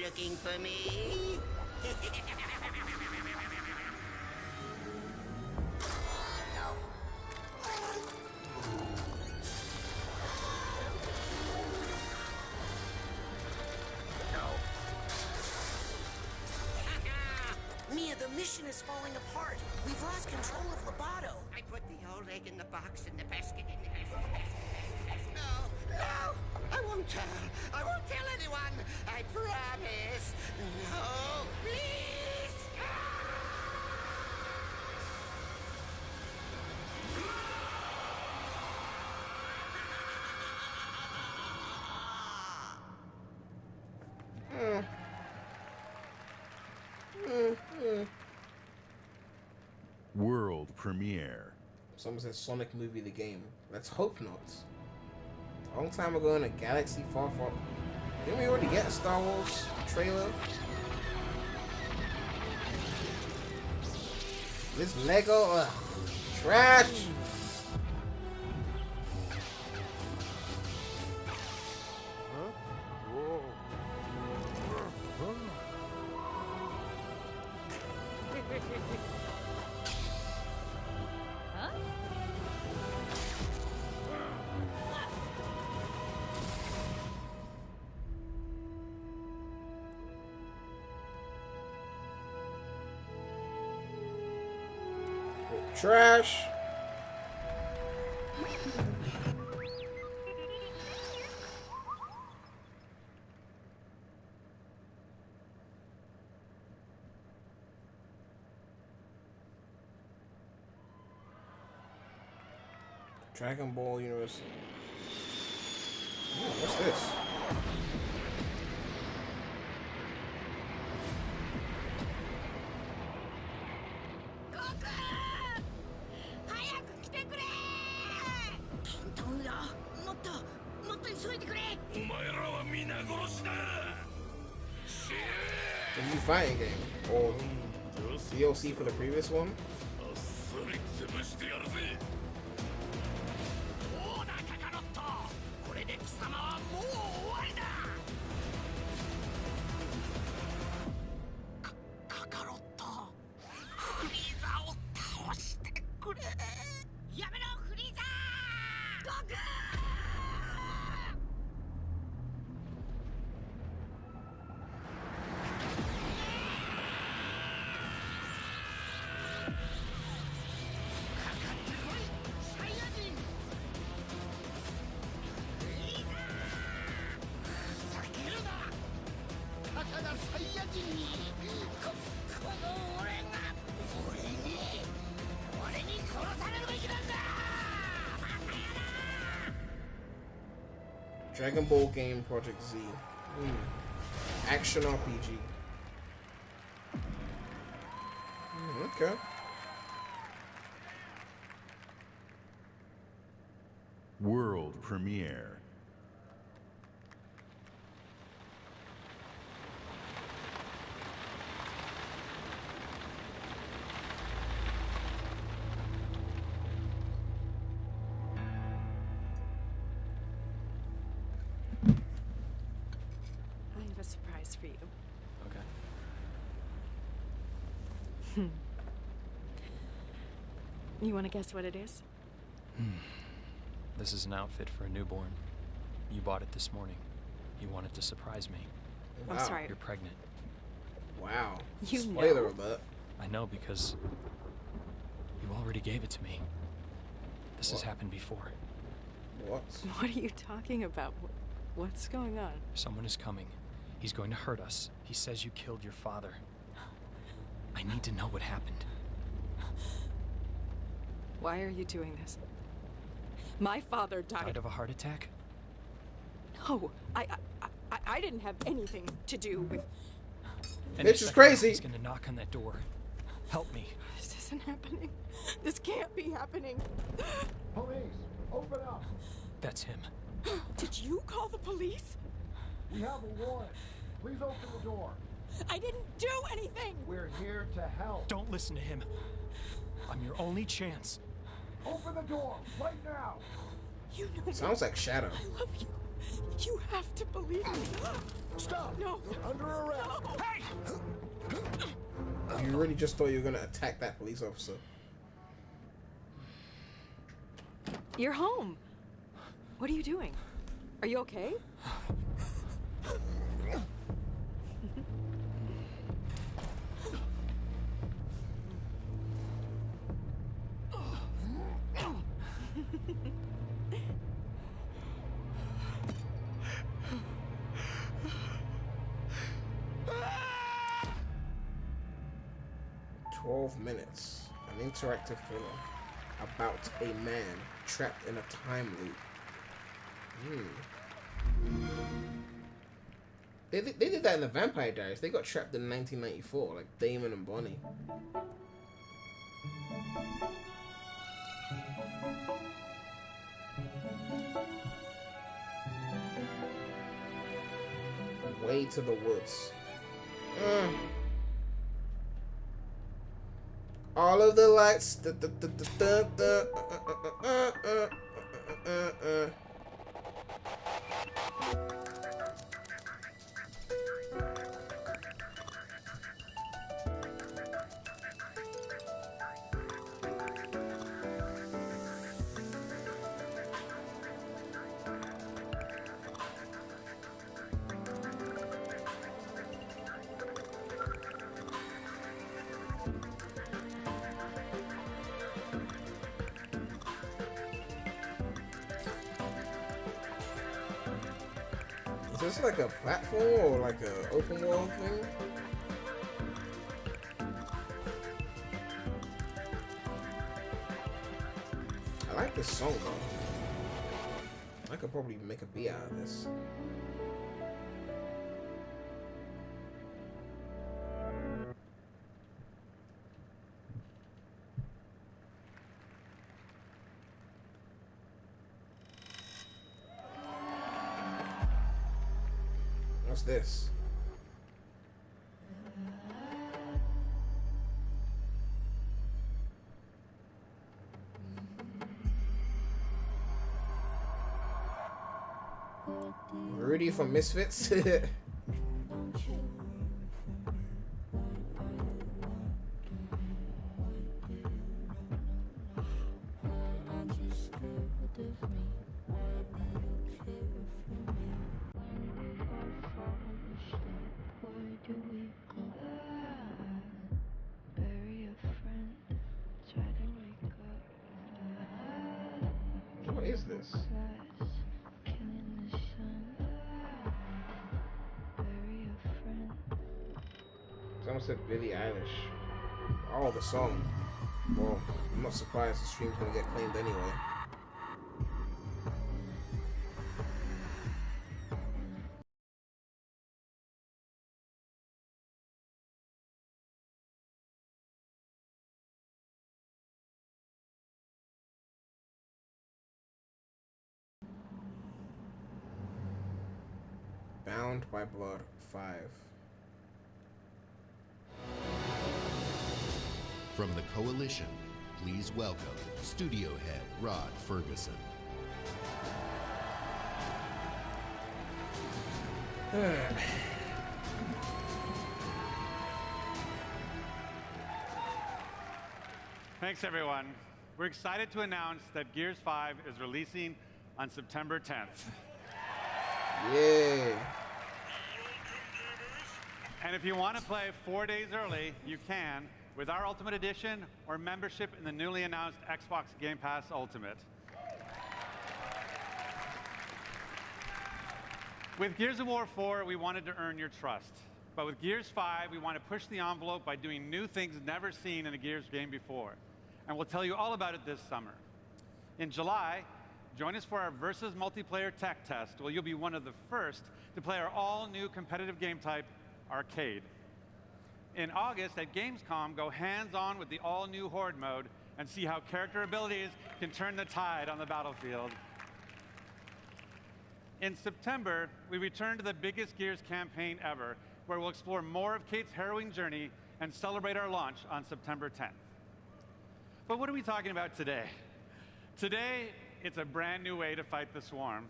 Looking for me? Mia, the mission is falling apart. We've lost control of Lobato. I put the old egg in the box and the basket in the No, no, I won't tell. I won't tell anyone. I promise. No, please. World premiere. Someone said Sonic movie the game. Let's hope not. A long time ago in a galaxy far, far. Didn't we already get a Star Wars trailer? This Lego, trash. Trash. Dragon Ball Universe. Ooh, what's this? The new fighting game or DLC for the previous one. Dragon Ball Game Project Z. Action RPG. Okay. World premiere. I have a surprise for you. Okay. You want to guess what it is? This is an outfit for a newborn. You bought it this morning. You wanted to surprise me. I'm sorry. You're pregnant. Wow. You Spoiler know. alert. I know because you already gave it to me. This has What? happened before. What? What are you talking about? What's going on? Someone is coming. He's going to hurt us. He says you killed your father. I need to know what happened. Why are you doing this? My father died. Died of a heart attack? No, I didn't have anything to do with. And Bitch is crazy. He's gonna knock on that door. Help me. This isn't happening. This can't be happening. Police, open up. That's him. Did you call the police? We have a warrant. Please open the door. I didn't do anything. We're here to help. Don't listen to him. I'm your only chance. Open the door right now. You know. Sounds like Shadow. I love you. You have to believe me. Stop. No. You're under arrest. No. Hey! You really just thought you were gonna attack that police officer. You're home. What are you doing? Are you okay? Minutes. An interactive thriller about a man trapped in a time loop. They did that in the Vampire Diaries. They got trapped in 1994, like Damon and Bonnie. Way to the woods. All of the lights. 'Is this like a platform or like a open world thing? I like this song though. I could probably make a beat out of this. What's this? Rudy from Misfits? What is this? Someone said Billie Eilish. Oh, the song. Well, I'm not surprised the stream's gonna get claimed anyway. Bound by Blood 5. From the Coalition, please welcome studio head Rod Ferguson. Thanks, everyone. We're excited to announce that Gears 5 is releasing on September 10th. Yeah. And if you want to play 4 days early, you can with our Ultimate Edition or membership in the newly announced Xbox Game Pass Ultimate. With Gears of War 4, we wanted to earn your trust. But with Gears 5, we want to push the envelope by doing new things never seen in a Gears game before. And we'll tell you all about it this summer. In July, join us for our Versus multiplayer tech test, where you'll be one of the first to play our all-new competitive game type, Arcade. In August at Gamescom, go hands-on with the all-new Horde mode and see how character abilities can turn the tide on the battlefield. In September, we return to the biggest Gears campaign ever, where we'll explore more of Kate's harrowing journey and celebrate our launch on September 10th. But what are we talking about today? Today, it's a brand new way to fight the Swarm.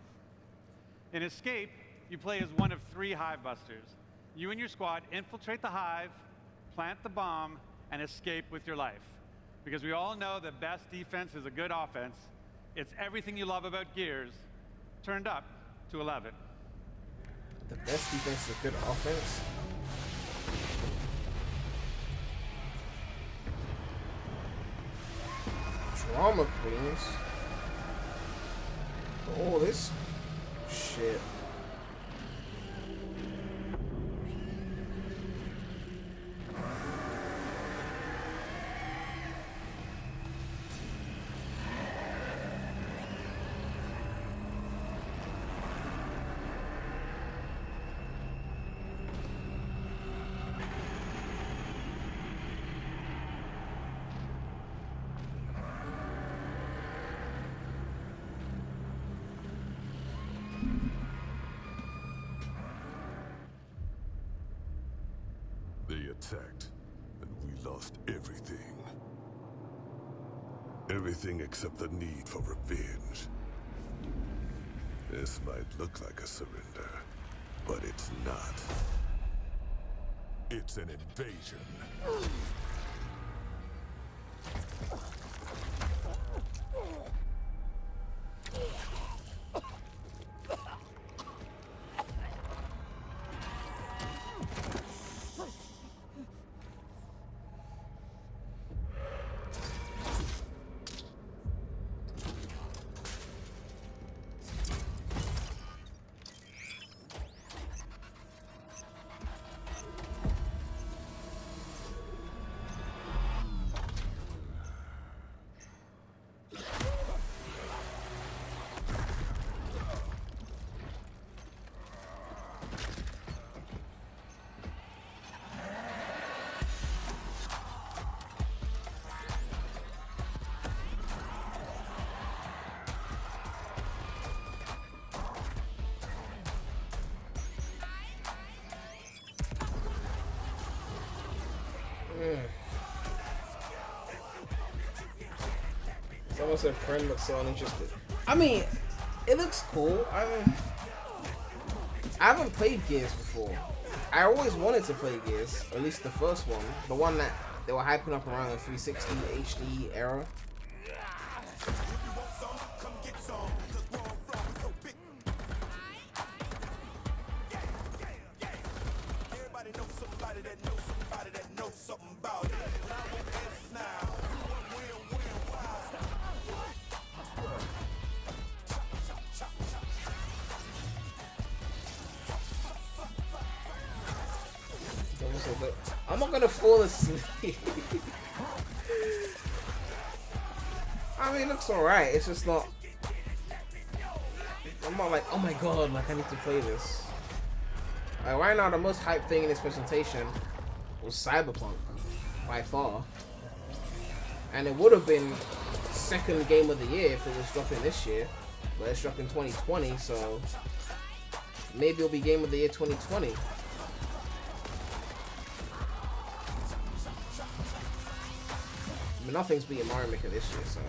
In Escape, you play as one of 3 Hive Busters. You and your squad infiltrate the Hive, plant the bomb, and escape with your life. Because we all know the best defense is a good offense. It's everything you love about Gears, turned up to 11. The best defense is a good offense. Drama Queens. Oh, this shit. They attacked, and we lost everything. Everything except the need for revenge. This might look like a surrender, but it's not. It's an invasion. Someone said friend looks so uninterested. I mean, it looks cool. I haven't played Gears before. I always wanted to play Gears, or at least the first one, the one that they were hyping up around the 360 HD era. I'm not gonna fall asleep. I mean, it looks alright. It's just not. I'm not like, oh my god, like I need to play this. Like right now, the most hyped thing in this presentation was Cyberpunk, by far. And it would have been second game of the year if it was dropping this year, but it's dropping 2020, so Maybe it'll be Game of the Year 2020. But nothing's beating Mario Maker this year, so.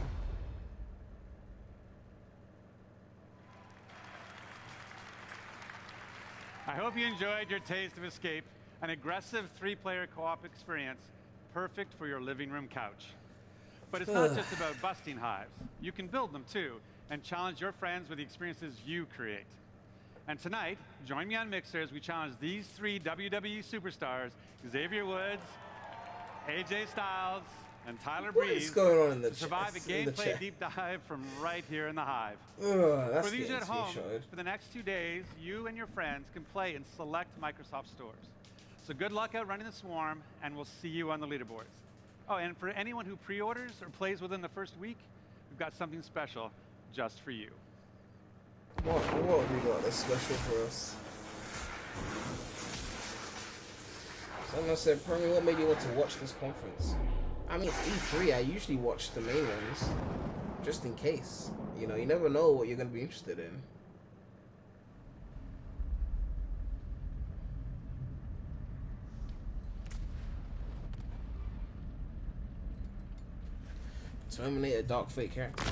I hope you enjoyed your taste of Escape, an aggressive 3-player co-op experience perfect for your living room couch. But it's not just about busting hives. You can build them too, and challenge your friends with the experiences you create. And tonight, join me on Mixer as we challenge these 3 WWE superstars, Xavier Woods, AJ Styles, and Tyler Breeze, What's going on in the to survive a gameplay deep dive from right here in the Hive. That's For these at home, showed. for the next 2 days, you and your friends can play in select Microsoft stores. So good luck out running the swarm, and we'll see you on the leaderboards. Oh, and for anyone who pre-orders or plays within the first week, we've got something special just for you. What have we got that's special for us? Someone said, Permy, what made you want to watch this conference? I mean, it's E3. I usually watch the main ones, just in case. You know, you never know what you're going to be interested in. Terminator Dark Fate character.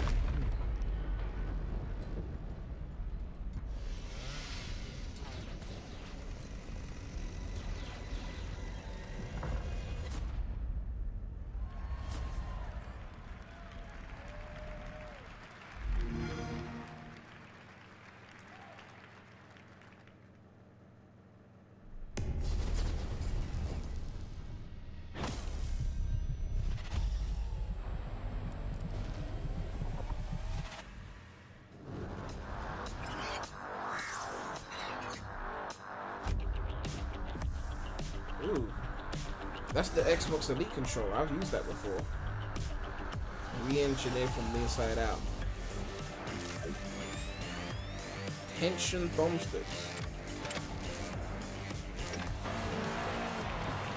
Ooh, that's the Xbox Elite controller. I've used that before. Re-engineered from the inside out. Tension thumbsticks.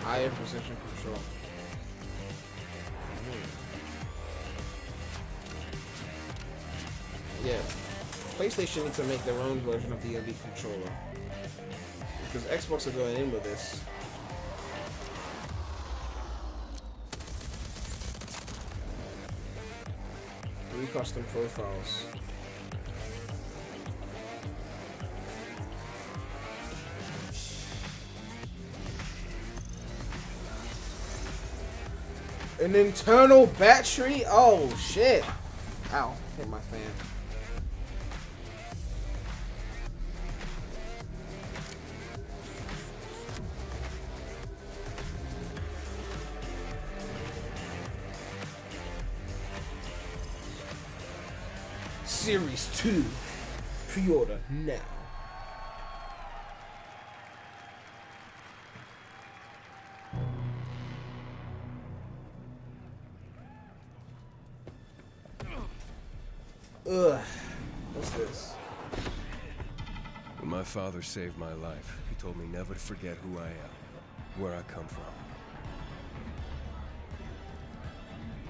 Higher precision control. Yeah. PlayStation needs to make their own version of the Elite controller. Because Xbox are going in with this. 3 custom profiles. An internal battery? Oh shit. Ow, hit my fan. Series 2. Pre-order now. Ugh. What's this? When my father saved my life, he told me never to forget who I am, where I come from.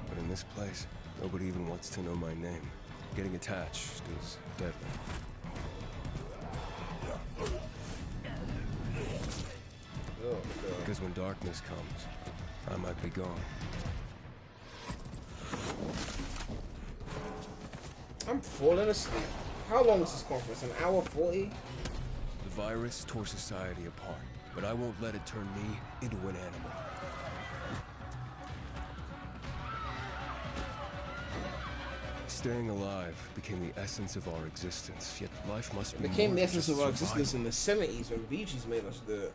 But in this place, nobody even wants to know my name. Getting attached is deadly. Because when darkness comes, I might be gone. I'm falling asleep. How long is this conference? An hour 40? The virus tore society apart, but I won't let it turn me into an animal. Staying alive became the essence of our existence, yet life must be It became more the than essence just of our survival. existence in the 70s when Bee Gees made us do it.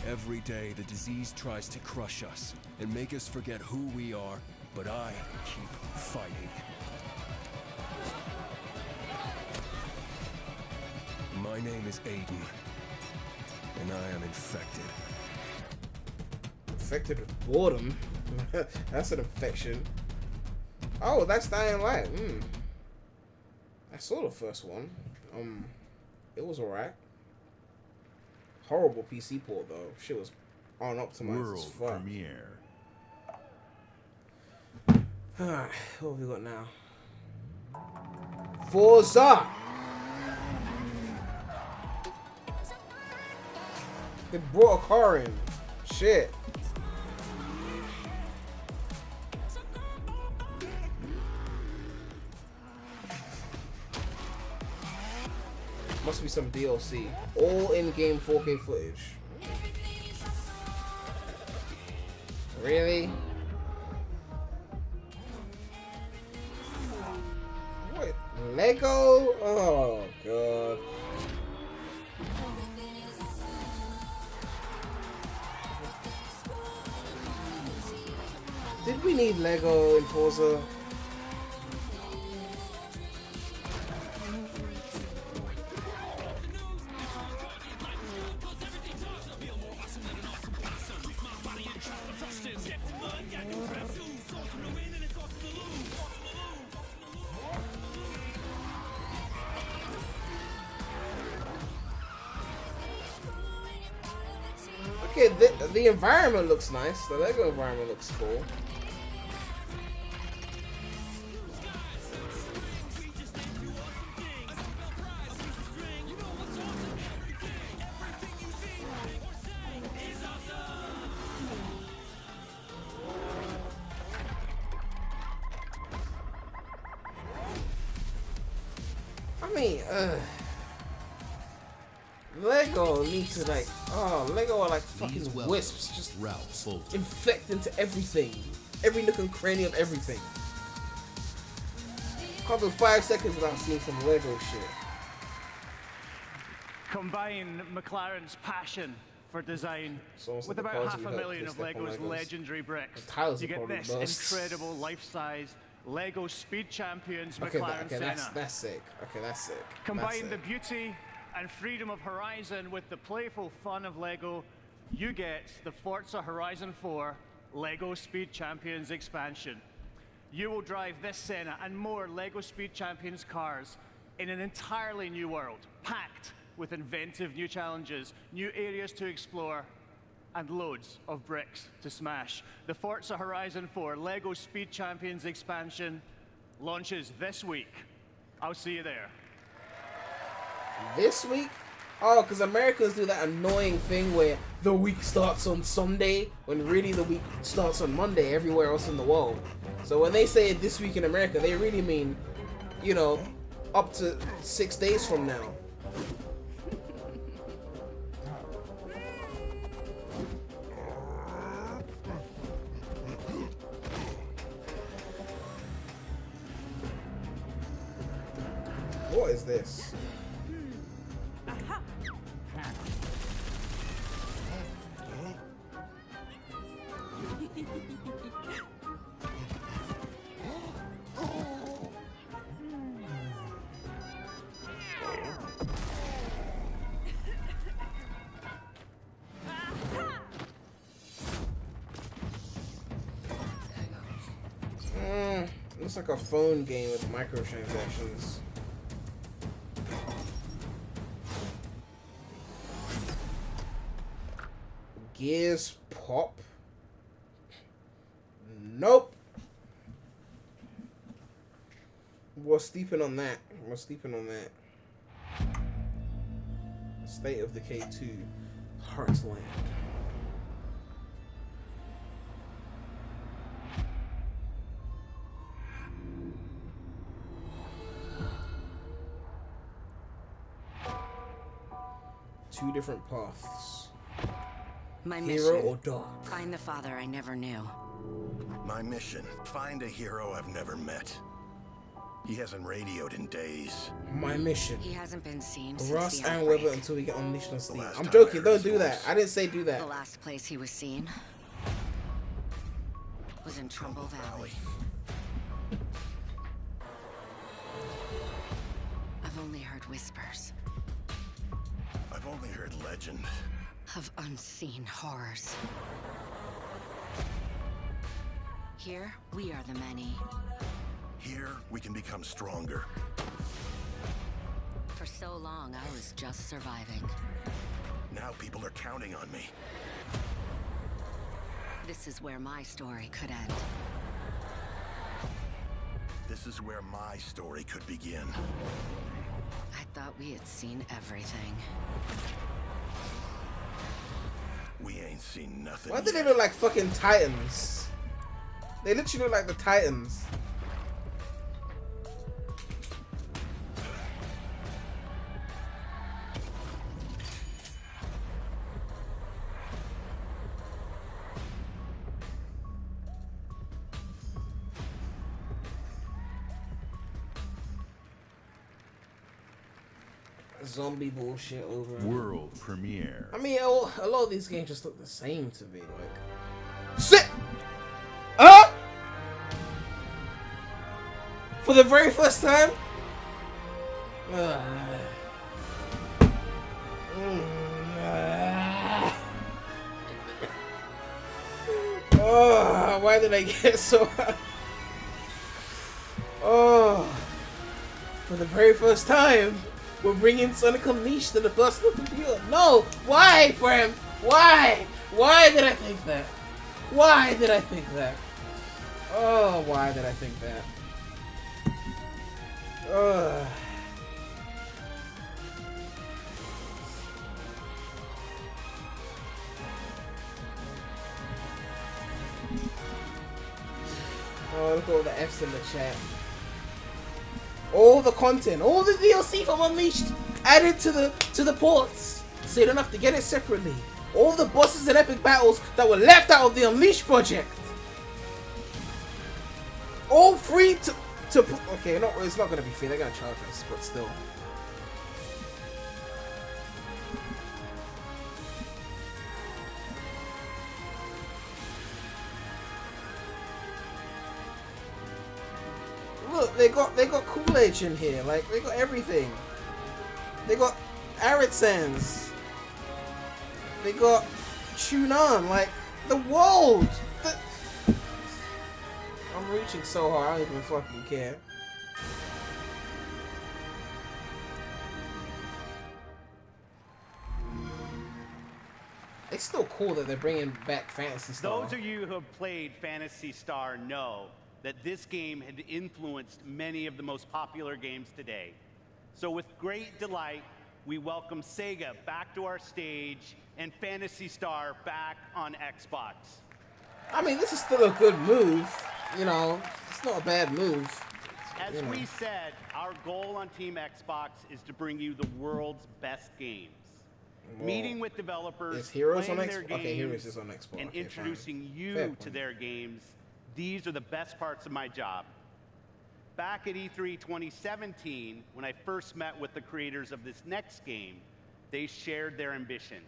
Every day, the disease tries to crush us and make us forget who we are, but I keep fighting. My name is Aiden, and I am infected. Infected with boredom? That's an infection. Oh, that's Dying Light. I saw the first one. It was alright. Horrible PC port though. Shit was unoptimized as fuck. World premiere. What have we got now? Forza! They brought a car in. Shit. Must be some DLC. All in-game 4K footage. Really? What? Lego? Oh god. Did we need Lego in Forza? Okay, the environment looks nice. The Lego environment looks cool. I mean, Lego needs to like, Lego are like fucking wisps, just infect into everything, every nook and cranny of everything. Can't go 5 seconds without seeing some Lego shit. Combine McLaren's passion for design with about 500,000 of Lego's legendary bricks. You get this incredible life-size Lego Speed Champions McLaren Senna. That's sick. Okay, that's sick. Combine the beauty and freedom of Horizon with the playful fun of Lego, you get the Forza Horizon 4 Lego Speed Champions expansion. You will drive this Senna and more Lego Speed Champions cars in an entirely new world, packed with inventive new challenges, new areas to explore, and loads of bricks to smash. The Forza Horizon 4 Lego Speed Champions expansion launches this week. I'll see you there. This week? Oh, because Americans do that annoying thing where the week starts on Sunday, when really the week starts on Monday everywhere else in the world. So when they say this week in America, they really mean, you know, up to 6 days from now. What is this? Looks like a phone game with microtransactions. Gears Pop? Nope. We're sleeping on that. We're sleeping on that. State of Decay 2. Heartland. Two different paths. My Hero mission, or dark? find the father I never knew. My mission, find a hero I've never met. He hasn't radioed in days. My mission. He hasn't been seen Ross since the and outbreak. Weber until we get unleashed on Steam. I'm joking, don't do that. I didn't say do that. The last place he was seen was in Trumbull Valley. I've only heard whispers I've only heard legend. of unseen horrors. Here, we are the many. Here, we can become stronger. For so long, I was just surviving. Now people are counting on me. This is where my story could end. This is where my story could begin. I thought we had seen everything. We ain't seen nothing. Why do they look like fucking Titans? They literally look like the Titans. Zombie bullshit over. World premiere. I mean, a lot of these games just look the same to me. Like, sit. Huh? For the very first time. Oh, why did I get so? Oh, for the very first time. We're bringing Sonic Unleashed to the personal computer. No! Why, Prem? Why? Why did I think that? Why did I think that? Oh, why did I think that? Ugh. Oh, look at all the F's in the chat. All the content, all the DLC from Unleashed added to the ports, so you don't have to get it separately. All the bosses and epic battles that were left out of the Unleashed project, all free to okay, it's not gonna be free. They're gonna charge us, but still. Look, they got Kool-Aid in here. Like, they got everything. They got Arid Sands. They got Chunan. Like, the world. I'm reaching so hard, I don't even fucking care. It's still cool that they're bringing back Phantasy Star. Those of you who have played Phantasy Star know that this game had influenced many of the most popular games today. So with great delight, we welcome Sega back to our stage and Phantasy Star back on Xbox. I mean, this is still a good move. You know, it's not a bad move. As we said, our goal on Team Xbox is to bring you the world's best games. Whoa. Meeting with developers, Heroes playing on their Xbox? games, Okay, Heroes is on Xbox. and Okay, introducing fine. you to their games. These are the best parts of my job. Back at E3 2017, when I first met with the creators of this next game, they shared their ambition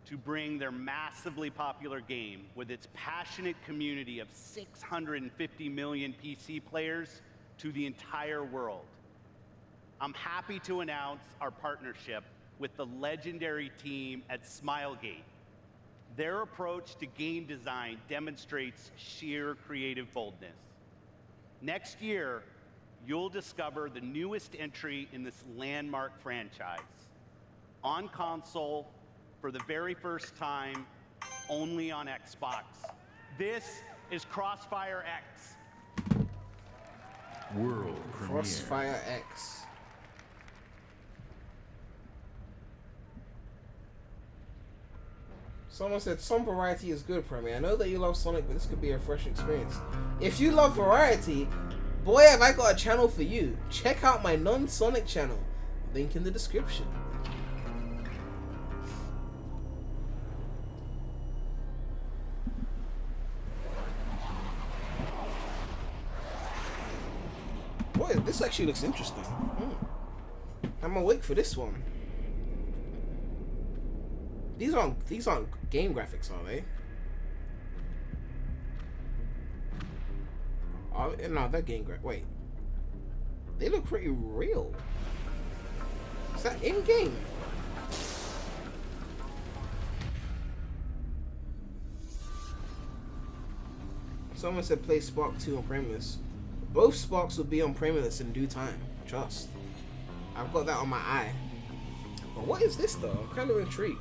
to bring their massively popular game with its passionate community of 650 million PC players to the entire world. I'm happy to announce our partnership with the legendary team at Smilegate. Their approach to game design demonstrates sheer creative boldness. Next year, you'll discover the newest entry in this landmark franchise. On console, for the very first time, only on Xbox. This is Crossfire X. World premiere. Crossfire X. Someone said some variety is good, Premier. I know that you love Sonic, but this could be a fresh experience. If you love variety, boy, have I got a channel for you. Check out my non-Sonic channel. Link in the description. Boy, this actually looks interesting. I'm awake for this one. These aren't game graphics, are they? No, they're game graphics. Wait, they look pretty real. Is that in game? Someone said play Spark 2 on Premise. Both Sparks will be on Premise in due time. Trust. I've got that on my eye. But what is this though? I'm kind of intrigued.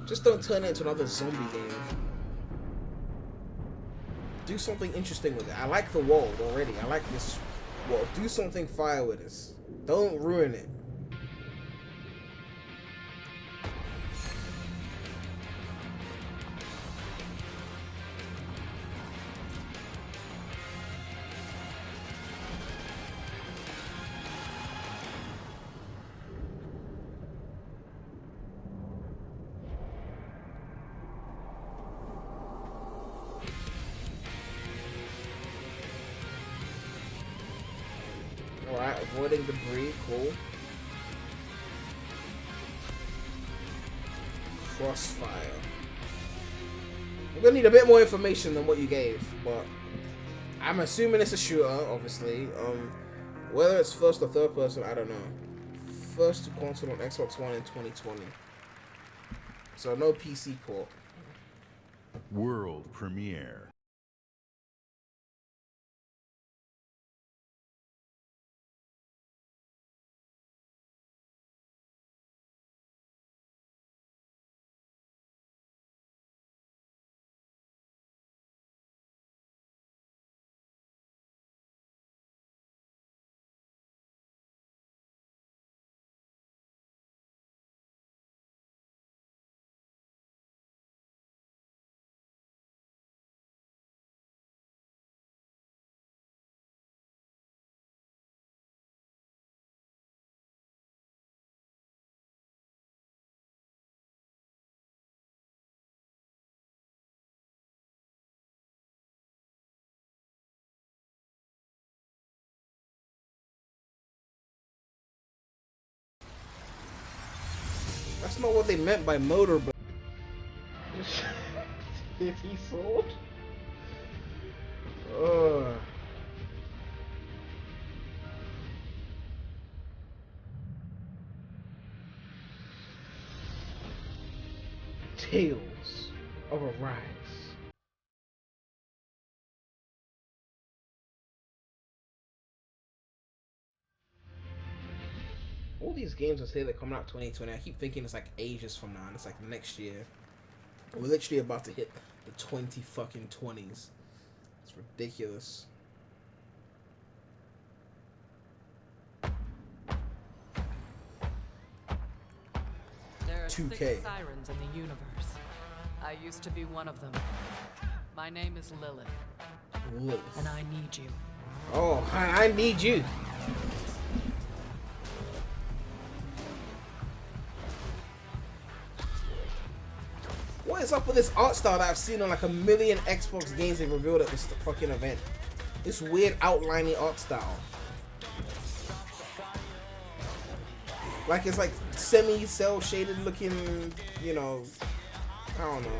Just don't turn it into another zombie game. Do something interesting with it. I like the world already. I like this world. Do something fire with this. Don't ruin it. Alright, avoiding debris, cool. Crossfire. I'm gonna need a bit more information than what you gave, but I'm assuming it's a shooter, obviously. Whether it's first or third person, I don't know. First to console on Xbox One in 2020. So no PC port. World premiere. That's not what they meant by motor, but if he sold? Tales of Arise. All these games that say they're coming out 2020, I keep thinking it's like ages from now, and it's like next year. We're literally about to hit the 20 fucking 20s. It's ridiculous. There are 2K. 6 sirens in the universe. I used to be one of them. My name is Lilith. Lilith. And I need you. Oh, I need you. What is up with this art style that I've seen on like a million Xbox games they've revealed at this fucking event? This weird outlining art style. Like it's like semi-cell shaded looking, you know, I don't know.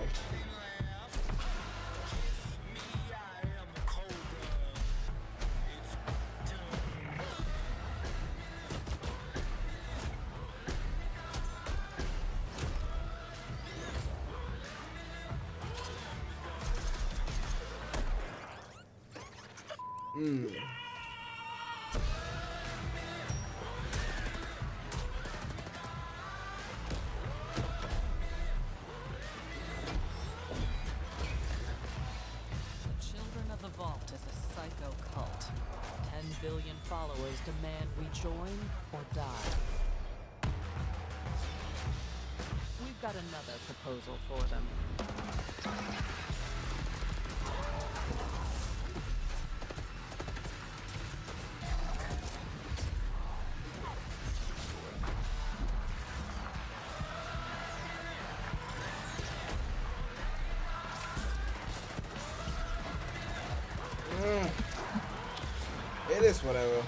Followers demand we join or die. We've got another proposal for them. It is whatever.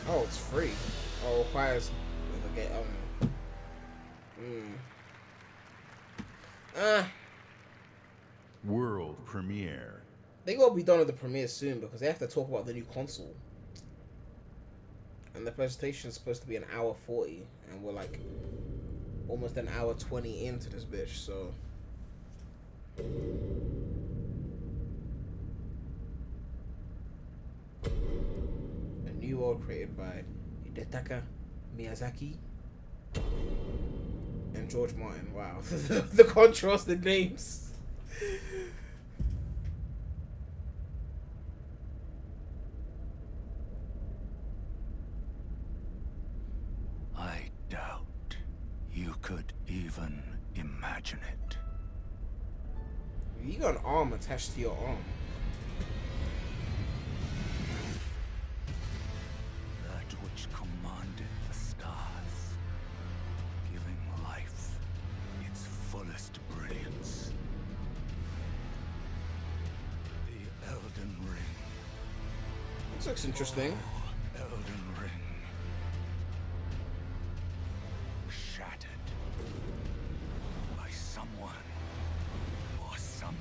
Oh, it's free. Oh, requires World premiere. They gotta be done with the premiere soon because they have to talk about the new console. And the presentation is supposed to be an hour 40, and we're like almost an hour 20 into this bitch, so. A new world created by Hidetaka Miyazaki and George Martin. Wow. The contrasted names. imagine it. You got an arm attached to your arm. That which commanded the stars, giving life its fullest brilliance. The Elden Ring. This looks interesting. Oh, Elden Ring. Shattered by someone or something.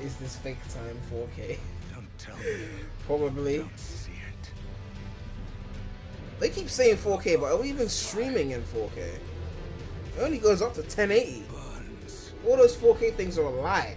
Is this fake time 4K? Don't tell me. Probably. Don't see it. They keep saying 4K, but are we even streaming in 4K? It only goes up to 1080. All those 4K things are a lie.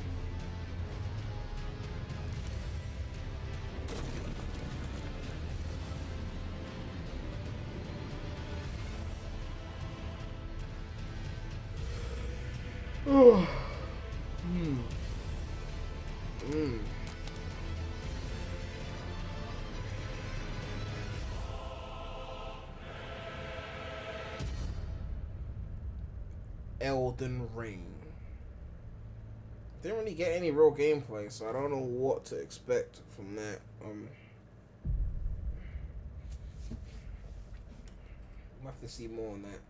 Elden Ring. Didn't really get any real gameplay, so I don't know what to expect from that. We'll have to see more on that.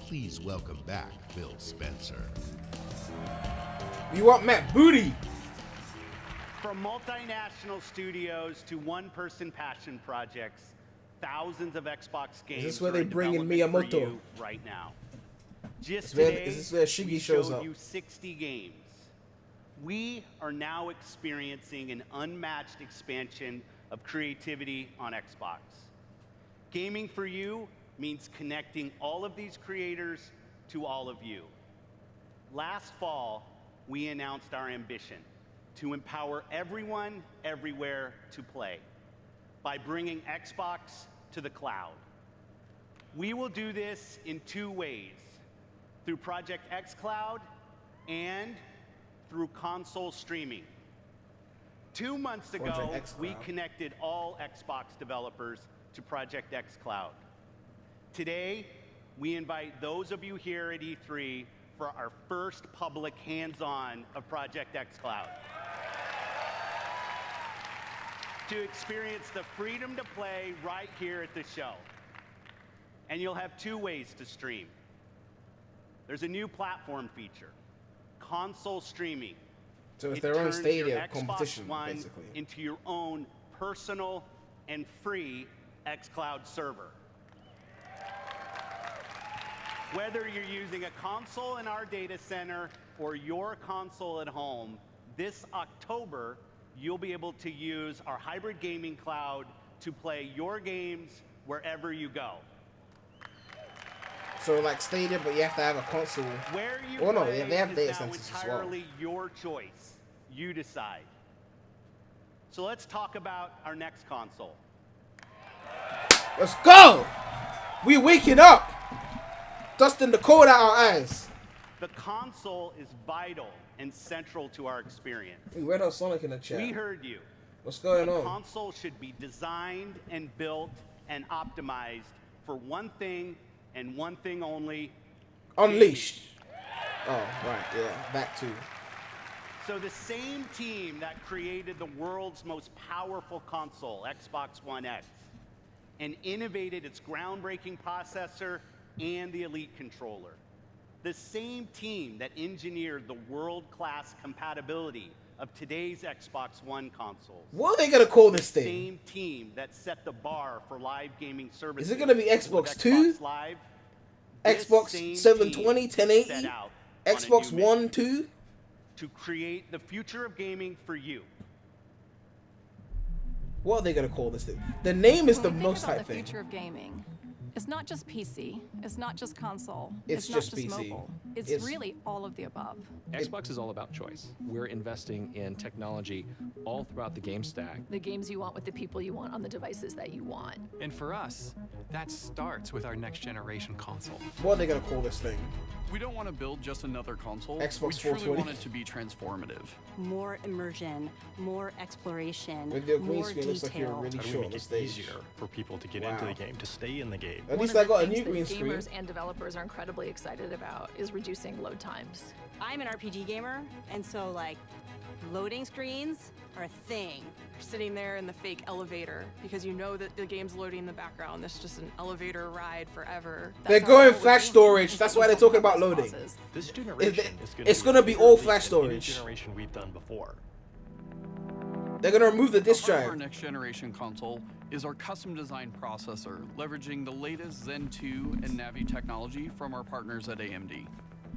Please welcome back Phil Spencer. You want Matt Booty? From multinational studios to one-person passion projects, thousands of Xbox games. Is this where are they in bring in development for Miyamoto? you right now? Just Is today, this where Shiggy we shows showed up? you 60 games. We are now experiencing an unmatched expansion of creativity on Xbox. Gaming for you means connecting all of these creators to all of you. Last fall, we announced our ambition to empower everyone, everywhere to play by bringing Xbox to the cloud. We will do this in two ways, through Project xCloud and through console streaming. 2 months ago, we connected all Xbox developers to Project xCloud. Today, we invite those of you here at E3 for our first public hands-on of Project xCloud. To experience the freedom to play right here at the show. And you'll have two ways to stream. There's a new platform feature, console streaming. So it's It their own turns Stadia your Xbox competition, One basically. into your own personal and free xCloud server. Whether you're using a console in our data center or your console at home, this October, you'll be able to use our hybrid gaming cloud to play your games wherever you go. So like Stadia, but you have to have a console. Where you Oh no, play they have is data now centers as well. entirely your choice. You decide. So let's talk about our next console. Let's go! We waking up! Dusting the cold out our eyes. The console is vital and central to our experience. We read out Sonic in the chat. We heard you. What's going the on? console should be designed and built and optimized for one thing and one thing only. Unleashed. Oh, right, yeah, that too. So the same team that created the world's most powerful console, Xbox One X, and innovated its groundbreaking processor and the Elite controller. The same team that engineered the world-class compatibility of today's Xbox One consoles. What are they gonna call this The thing? same team that set the bar for live gaming services. Is it gonna be Xbox 2? Xbox Live? Xbox This same 720, team set 1080? out on a Xbox new One, mission 2? to create the future of gaming for you. What are they gonna call this thing? The name is When the we think most about hype the thing. future of gaming, it's not just PC, it's not just console, It's not just just PC. mobile. It's really all of the above. Xbox is all about choice. We're investing in technology all throughout the game stack. The games you want with the people you want on the devices that you want. And for us, that starts with our next generation console. What are they gonna call this thing? We don't want to build just another console. Xbox we truly 420? want it to be transformative. More immersion, more exploration, With your green more screen, it looks like you're detail. really How do we short make on the it stage. easier for people to get Wow. into the game, to stay in the game? At least One I of got the a new things green that screen. gamers and developers are incredibly excited about is reducing load times. I'm an RPG gamer, and so like loading screens are a thing. You're sitting there in the fake elevator because you know that the game's loading in the background. This is just an elevator ride forever. They're going flash storage. That's why they're talking about loading. This generation It's gonna be all flash any storage. generation we've done before. They're gonna remove the disk Part of drive. our next generation console is our custom designed processor, leveraging the latest Zen 2 and Navi technology from our partners at AMD.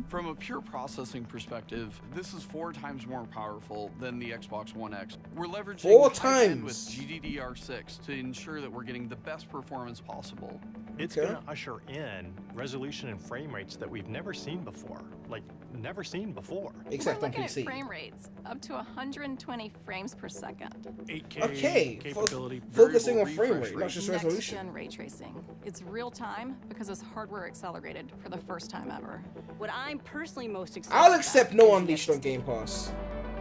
From a pure processing perspective, this is 4 times more powerful than the Xbox One X. We're leveraging 4 high bandwidth times. GDDR6 to ensure that we're getting the best performance possible. It's going to usher in resolution and frame rates that we've never seen before. Like, never seen before. Except We're on looking PC. at frame rates up to 120 frames per second. 8K Okay, capability. focusing on frame refresh rate, not just Next resolution. gen ray tracing. It's real time because it's hardware accelerated for the first time ever. What I'm personally most excited I'll about accept is no the Unleashed on Game Pass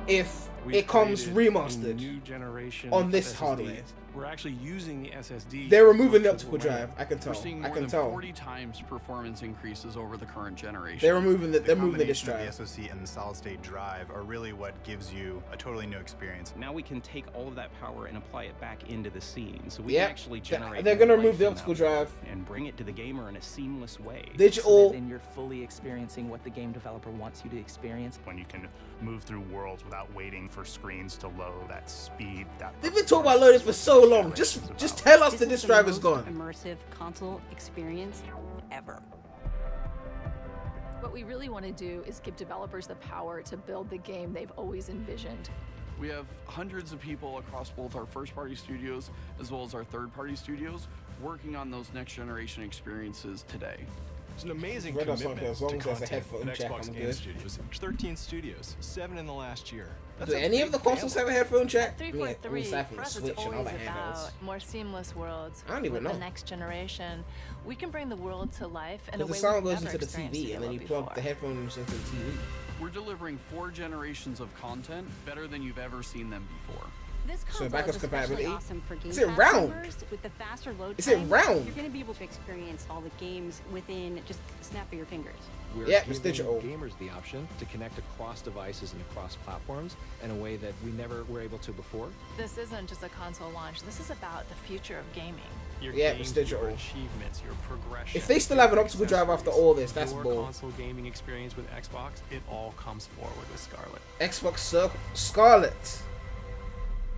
if We've it comes created a remastered new generation on of this SSDs. hardware. We're actually using the SSD. They're removing the for optical RAM. drive. I can tell. We're seeing I more can than tell. 40 times performance increases over the current generation. They're removing the disk combination of drive. the SoC and the solid-state drive are really what gives you a totally new experience. Now we can take all of that power and apply it back into the scene, so we Yep. can actually generate. They're gonna more remove the life optical from that drive. and bring it to the gamer in a seamless way. Digital. So that then you're fully experiencing what the game developer wants you to experience. When you can move through worlds without waiting for screens to load, that speed, that They've been talking about loading for so long. Just tell us the This disk is drive the is most gone. immersive console experience ever. What we really want to do is give developers the power to build the game they've always envisioned. We have hundreds of people across both our first-party studios as well as our third-party studios working on those next-generation experiences today. It's an amazing Red Dot's commitment okay, as long to as there's a content headphone at jack, Xbox I'm Game good. Studios. 13 studios, 7 in the last year. Do any of the consoles have a headphone jack? 343, aside from for the us, Switch it's and always other handhelds. about more seamless worlds. I don't even with know. the next generation. We can bring the world to life in a Because way the sound we've goes never into the experienced TV, and then you before. plug the headphones into the TV. We're delivering 4 generations of content better than you've ever seen them before. This So console backwards is especially compatibility? awesome for Game Is it Pass round? members. With the faster load Is it time, round? you're going to be able to experience all the games within just a snap of your fingers. We're Yeah, it's giving digital. gamers the option to connect across devices and across platforms in a way that we never were able to before. This isn't just a console launch. This is about the future of gaming. Your Yeah, games, it's digital. your achievements, your progression. If they still have an optical drive after all this, that's your bull. console gaming experience with Xbox, it all comes forward with Scarlett. Xbox Scarlett.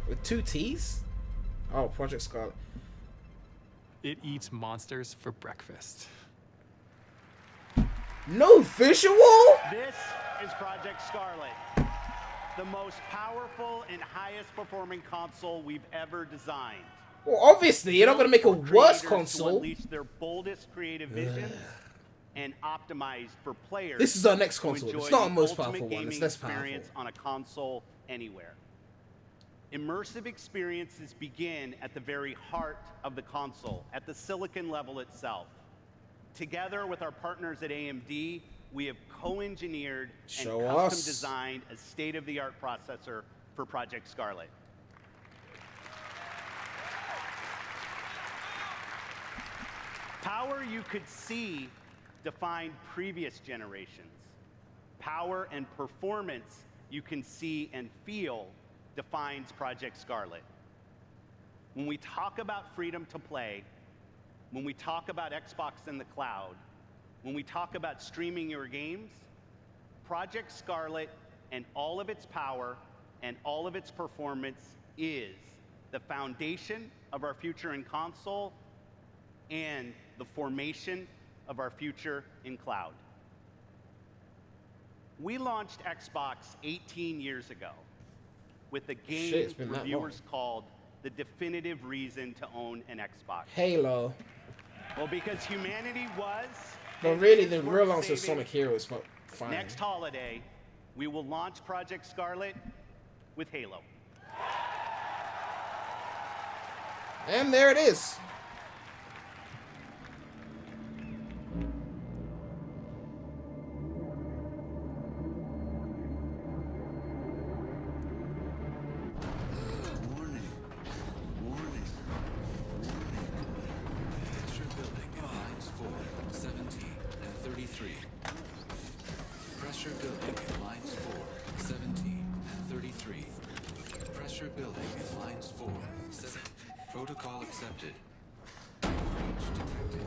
With 2 T's? Oh, Project Scarlett. It eats monsters for breakfast. No visual? This is Project Scarlett, the most powerful and highest performing console we've ever designed. Well, obviously, you're not going to make a worse Creators to console. unleash their boldest creative visions and optimized for players. This is our next to console. It's enjoy not our the most ultimate powerful one. It's gaming less powerful. experience on a console anywhere. Immersive experiences begin at the very heart of the console, at the silicon level itself. Together with our partners at AMD, we have co-engineered and Show custom us. designed a state-of-the-art processor for Project Scarlett. Power you could see defined previous generations. Power and performance you can see and feel defines Project Scarlett. When we talk about freedom to play, when we talk about Xbox in the cloud, when we talk about streaming your games, Project Scarlett and all of its power and all of its performance is the foundation of our future in console and the formation of our future in cloud. We launched Xbox 18 years ago with a game Shit, it's been that long. reviewers called the definitive reason to own an Xbox. Halo. Well, because humanity was. But and really, is the worth real answer is saving Sonic Heroes. But Fine. Next holiday, we will launch Project Scarlett with Halo. And there it is. Pressure building in lines 4, 17, and 33. Pressure building in lines 4, 7. Protocol accepted. Breach detected.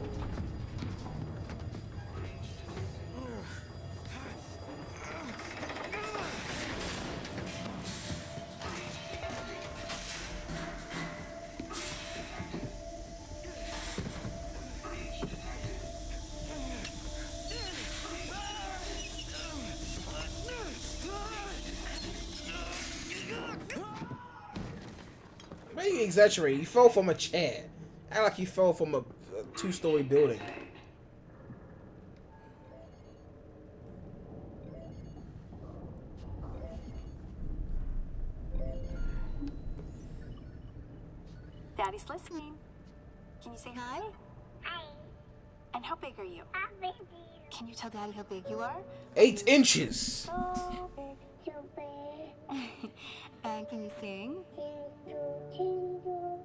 Why you exaggerate? You fell from a chair. Act like you fell from a two-story building. Daddy's listening. Can you say hi? Hi. And how big are you? I'm big. Can you tell Daddy how big you are? 8 inches. So big, so big. And can you sing?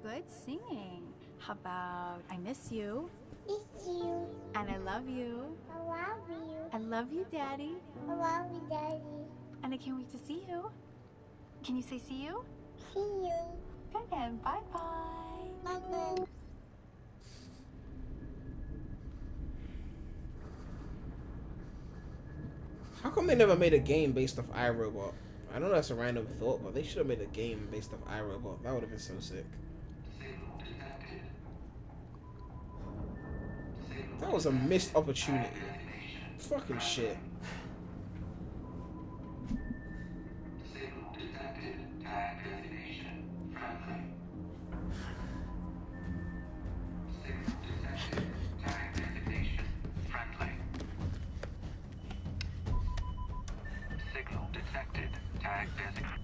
Good singing. How about I miss you? Miss you. And I love you. I love you. I love you, Daddy. I love you, Daddy. And I can't wait to see you. Can you say see you? See you. Good, and bye-bye. Bye-bye. How come they never made a game based off iRobot? I know that's a random thought, but they should have made a game based off iRobot. That would have been so sick. That was a missed opportunity. Fucking shit.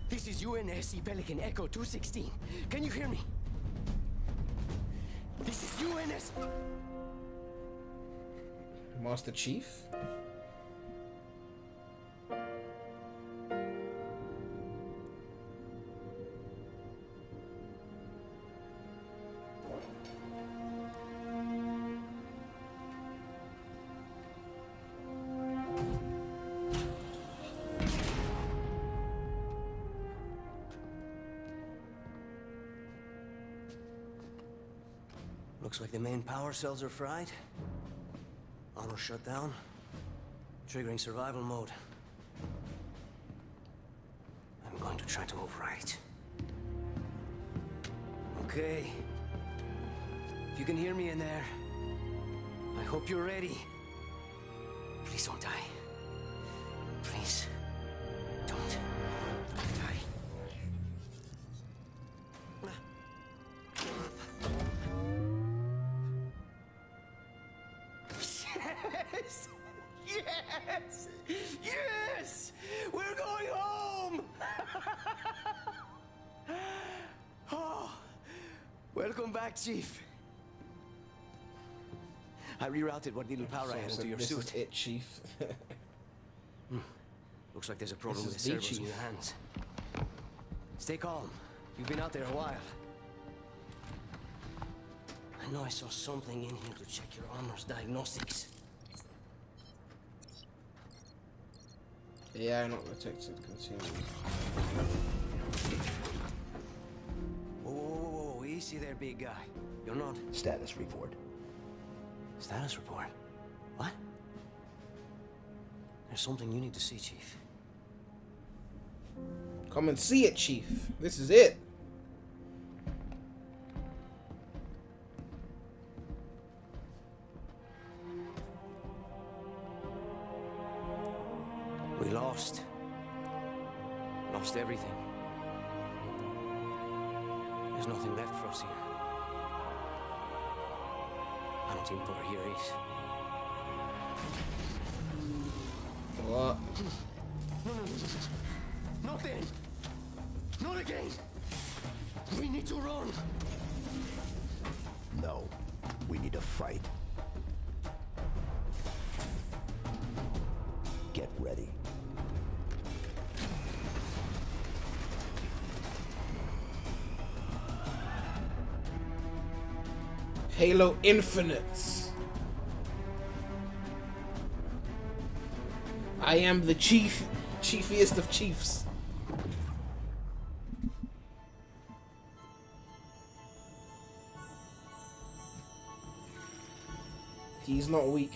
This is UNSC Pelican Echo 216. Can you hear me? This is UNS. Master Chief? Looks like the main power cells are fried. Armor shut down. Triggering survival mode. I'm going to try to overwrite. Okay. If you can hear me in there, I hope you're ready. Please don't die. Please. Don't die. Yes! Yes! Yes! We're going home! Oh, welcome back, Chief. I rerouted what little power I had into your suit. This is it, Chief. Looks like there's a problem This with is the the servos in Chief. your hands. Stay calm. You've been out there a while. I know I saw something in here to check your armor's diagnostics. Yeah, not protected. Continue. Whoa, whoa, whoa, whoa, easy there, big guy. You're not... Status report. Status report? What? There's something you need to see, Chief. Come and see it, Chief. This is it. We lost. Lost everything. There's nothing left for us here. I don't think power here is. What? Not then. Not again. We need to run. No, we need to fight. Get ready. Halo Infinite. I am the chiefiest of chiefs. He's not weak.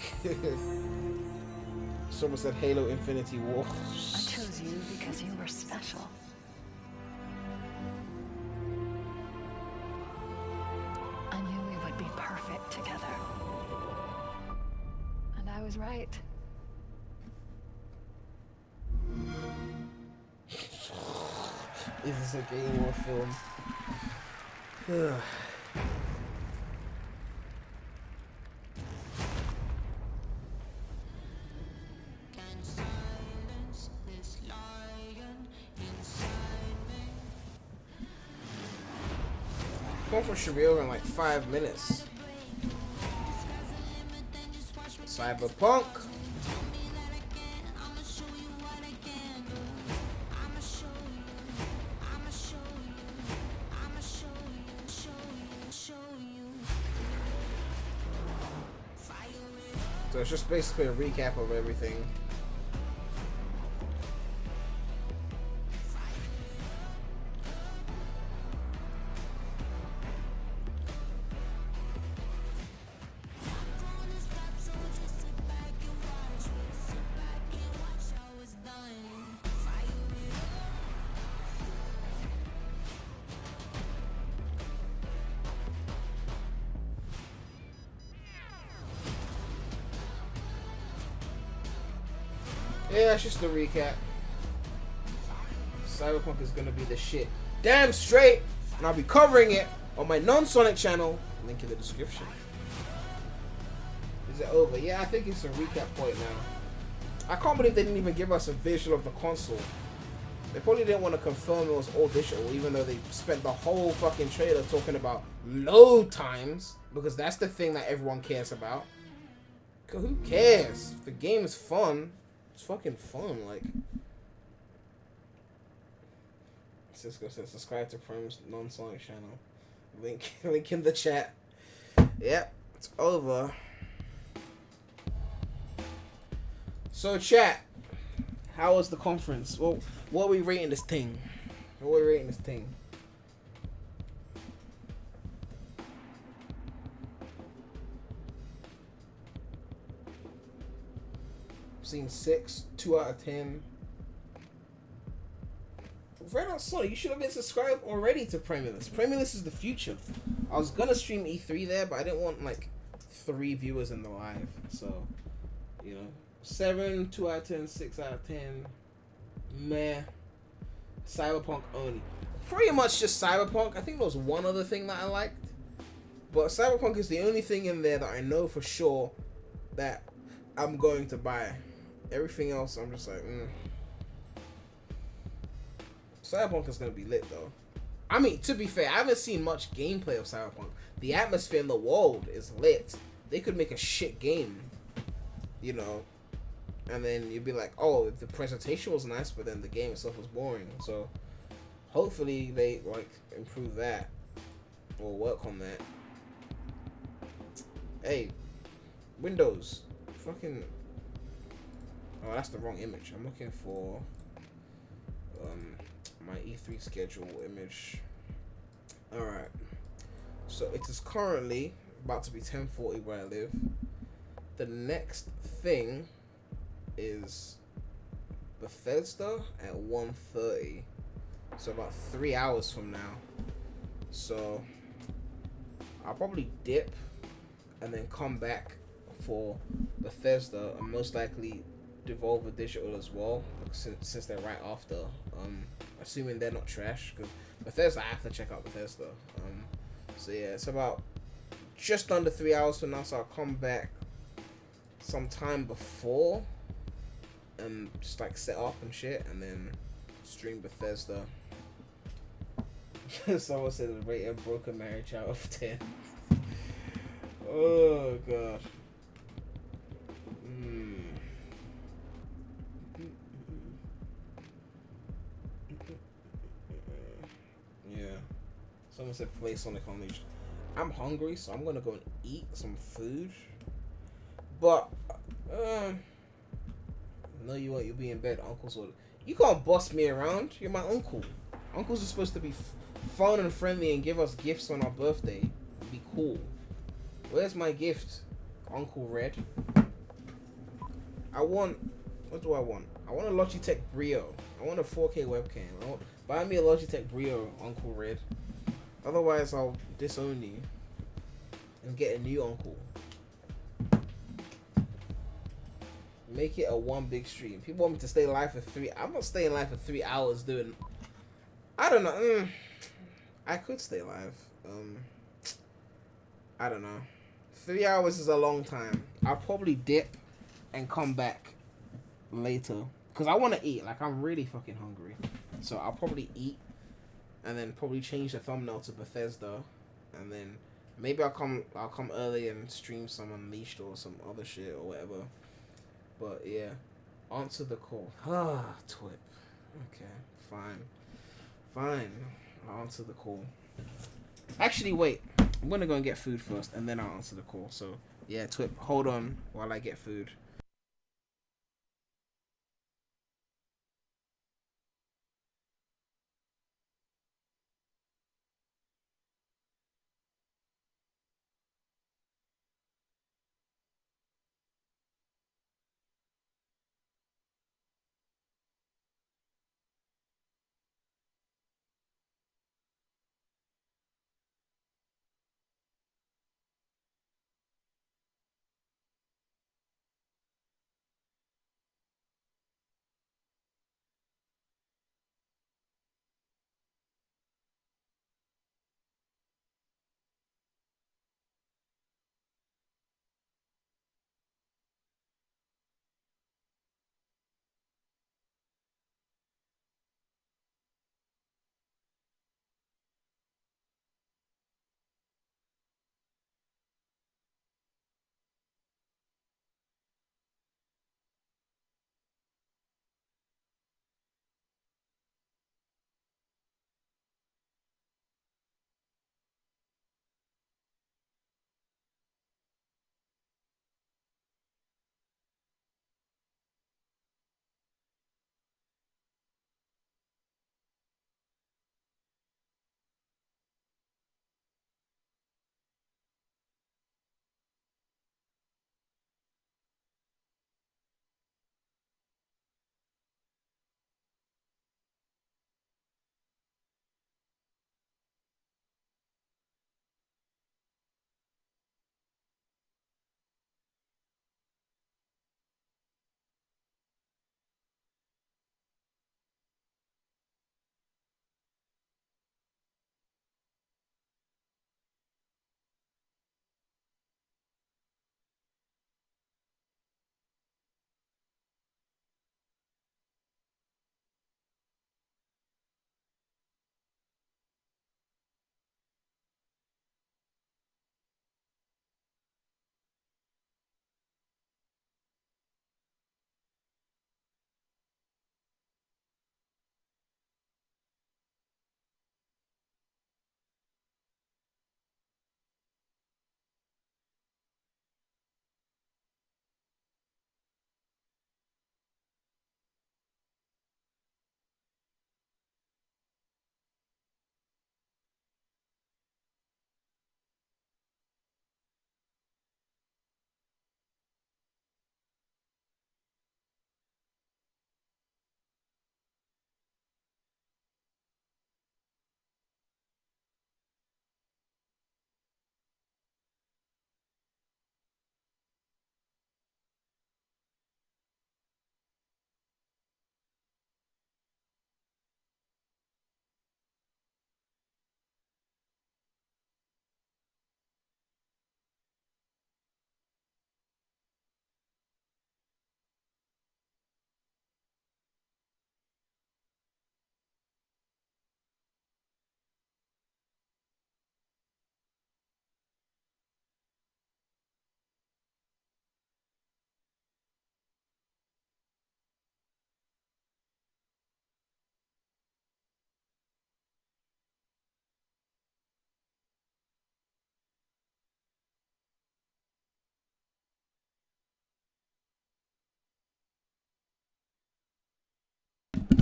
Someone said Halo Infinity War. I chose you because you were special. I knew we would be perfect together. And I was right. Is this a game or a film? Conference should be over in like 5 minutes. Cyberpunk. So it's just basically a recap of everything. Yeah, it's just a recap. Cyberpunk is gonna be the shit. Damn straight! And I'll be covering it on my non-Sonic channel. Link in the description. Is it over? Yeah, I think it's a recap point now. I can't believe they didn't even give us a visual of the console. They probably didn't want to confirm it was all digital, even though they spent the whole fucking trailer talking about load times, because that's the thing that everyone cares about. Who cares? If the game is fun, it's fucking fun. Like, Cisco says subscribe to Prime's non-Sonic channel. Link in the chat. Yep, it's over. So chat, how was the conference? Well, what are we rating this thing? What are we rating this thing? Seen 6, 2 out of 10. Right on Sony, you should have been subscribed already to Premiless. Premiless is the future. I was gonna stream E3 there, but I didn't want like 3 viewers in the live. So, you know, 7, 2 out of 10, 6 out of 10. Meh. Cyberpunk only. Pretty much just Cyberpunk. I think there was one other thing that I liked, but Cyberpunk is the only thing in there that I know for sure that I'm going to buy. Everything else, I'm just like, Cyberpunk is gonna be lit though. I mean, to be fair, I haven't seen much gameplay of Cyberpunk. The atmosphere in the world is lit. They could make a shit game, you know, and then you'd be like, oh, the presentation was nice, but then the game itself was boring. So hopefully they like improve that or work on that. Hey, Windows, fucking. Oh, that's the wrong image. I'm looking for my E3 schedule image. Alright. So it is currently about to be 10:40 where I live. The next thing is Bethesda at 1:30. So about 3 hours from now. So I'll probably dip and then come back for Bethesda and most likely Devolver Digital as well, since they're right after. Assuming they're not trash, because Bethesda, I have to check out Bethesda. So yeah, it's about just under 3 hours from now, so I'll come back sometime before, and just like set up and shit, and then stream Bethesda. Someone said rate a broken marriage out of 10. Oh god. Yeah. Someone said play Sonic Unleashed. I'm hungry, so I'm gonna go and eat some food. But no, you won't. You'll be in bed. Uncle's order. You can't boss me around. You're my uncle. Uncles are supposed to be fun and friendly and give us gifts on our birthday. Be cool. Where's my gift, Uncle Red? I want. What do I want? I want a Logitech Brio. I want a 4K webcam. Buy me a Logitech Brio, Uncle Red. Otherwise, I'll disown you and get a new uncle. Make it a one big stream. People want me to stay live for 3. I'm not staying live for 3 hours doing. I don't know. I could stay live. I don't know. 3 hours is a long time. I'll probably dip and come back later because I want to eat. Like, I'm really fucking hungry, so I'll probably eat and then probably change the thumbnail to Bethesda, and then maybe I'll come early and stream some Unleashed or some other shit or whatever. But yeah, answer the call. Twip. Okay, fine. I'll answer the call. Actually, wait. I'm gonna go and get food first, and then I'll answer the call. So yeah, Twip, hold on while I get food.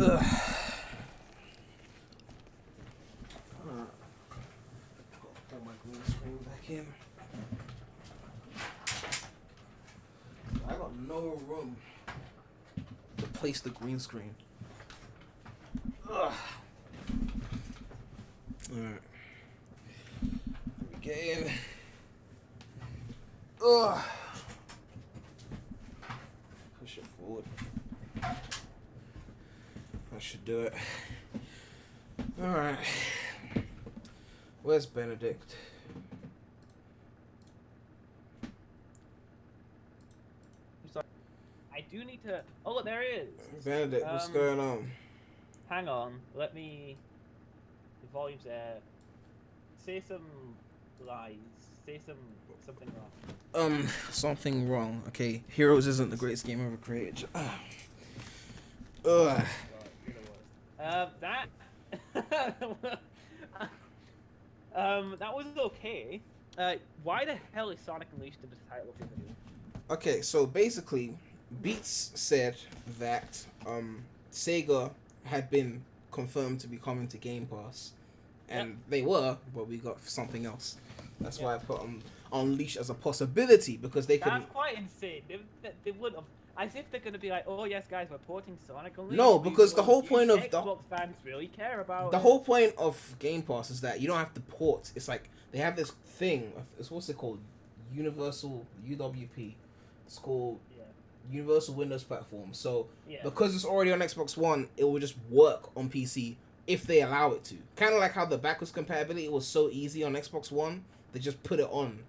Ugh. Put my green screen back in. I got no room to place the green screen. Ugh. Alright. Get in. Ugh. Push it forward. I should do it. Alright. Where's Benedict? I do need to. Oh, look, there he is. Benedict, what's going on? Hang on. Let me. The volume's there. Say some lies. Say something wrong. Something wrong. Okay, Heroes isn't the greatest game ever created. Ugh. That. That was okay. Why the hell is Sonic Unleashed in the title of your video? Okay, so basically, Beats said that Sega had been confirmed to be coming to Game Pass, and they were, but we got something else. That's why I put Unleashed as a possibility, because they could. That's quite insane. They would have, as if they're gonna be like, oh yes, guys, we're porting Sonic Unleashed. No, because the whole point of Xbox fans really care about the whole point of Game Pass is that you don't have to port. It's like they have this thing. It's what's it called? Universal UWP. It's called Universal Windows Platform. So because it's already on Xbox One, it will just work on PC if they allow it to. Kind of like how the backwards compatibility was so easy on Xbox One. They just put it on,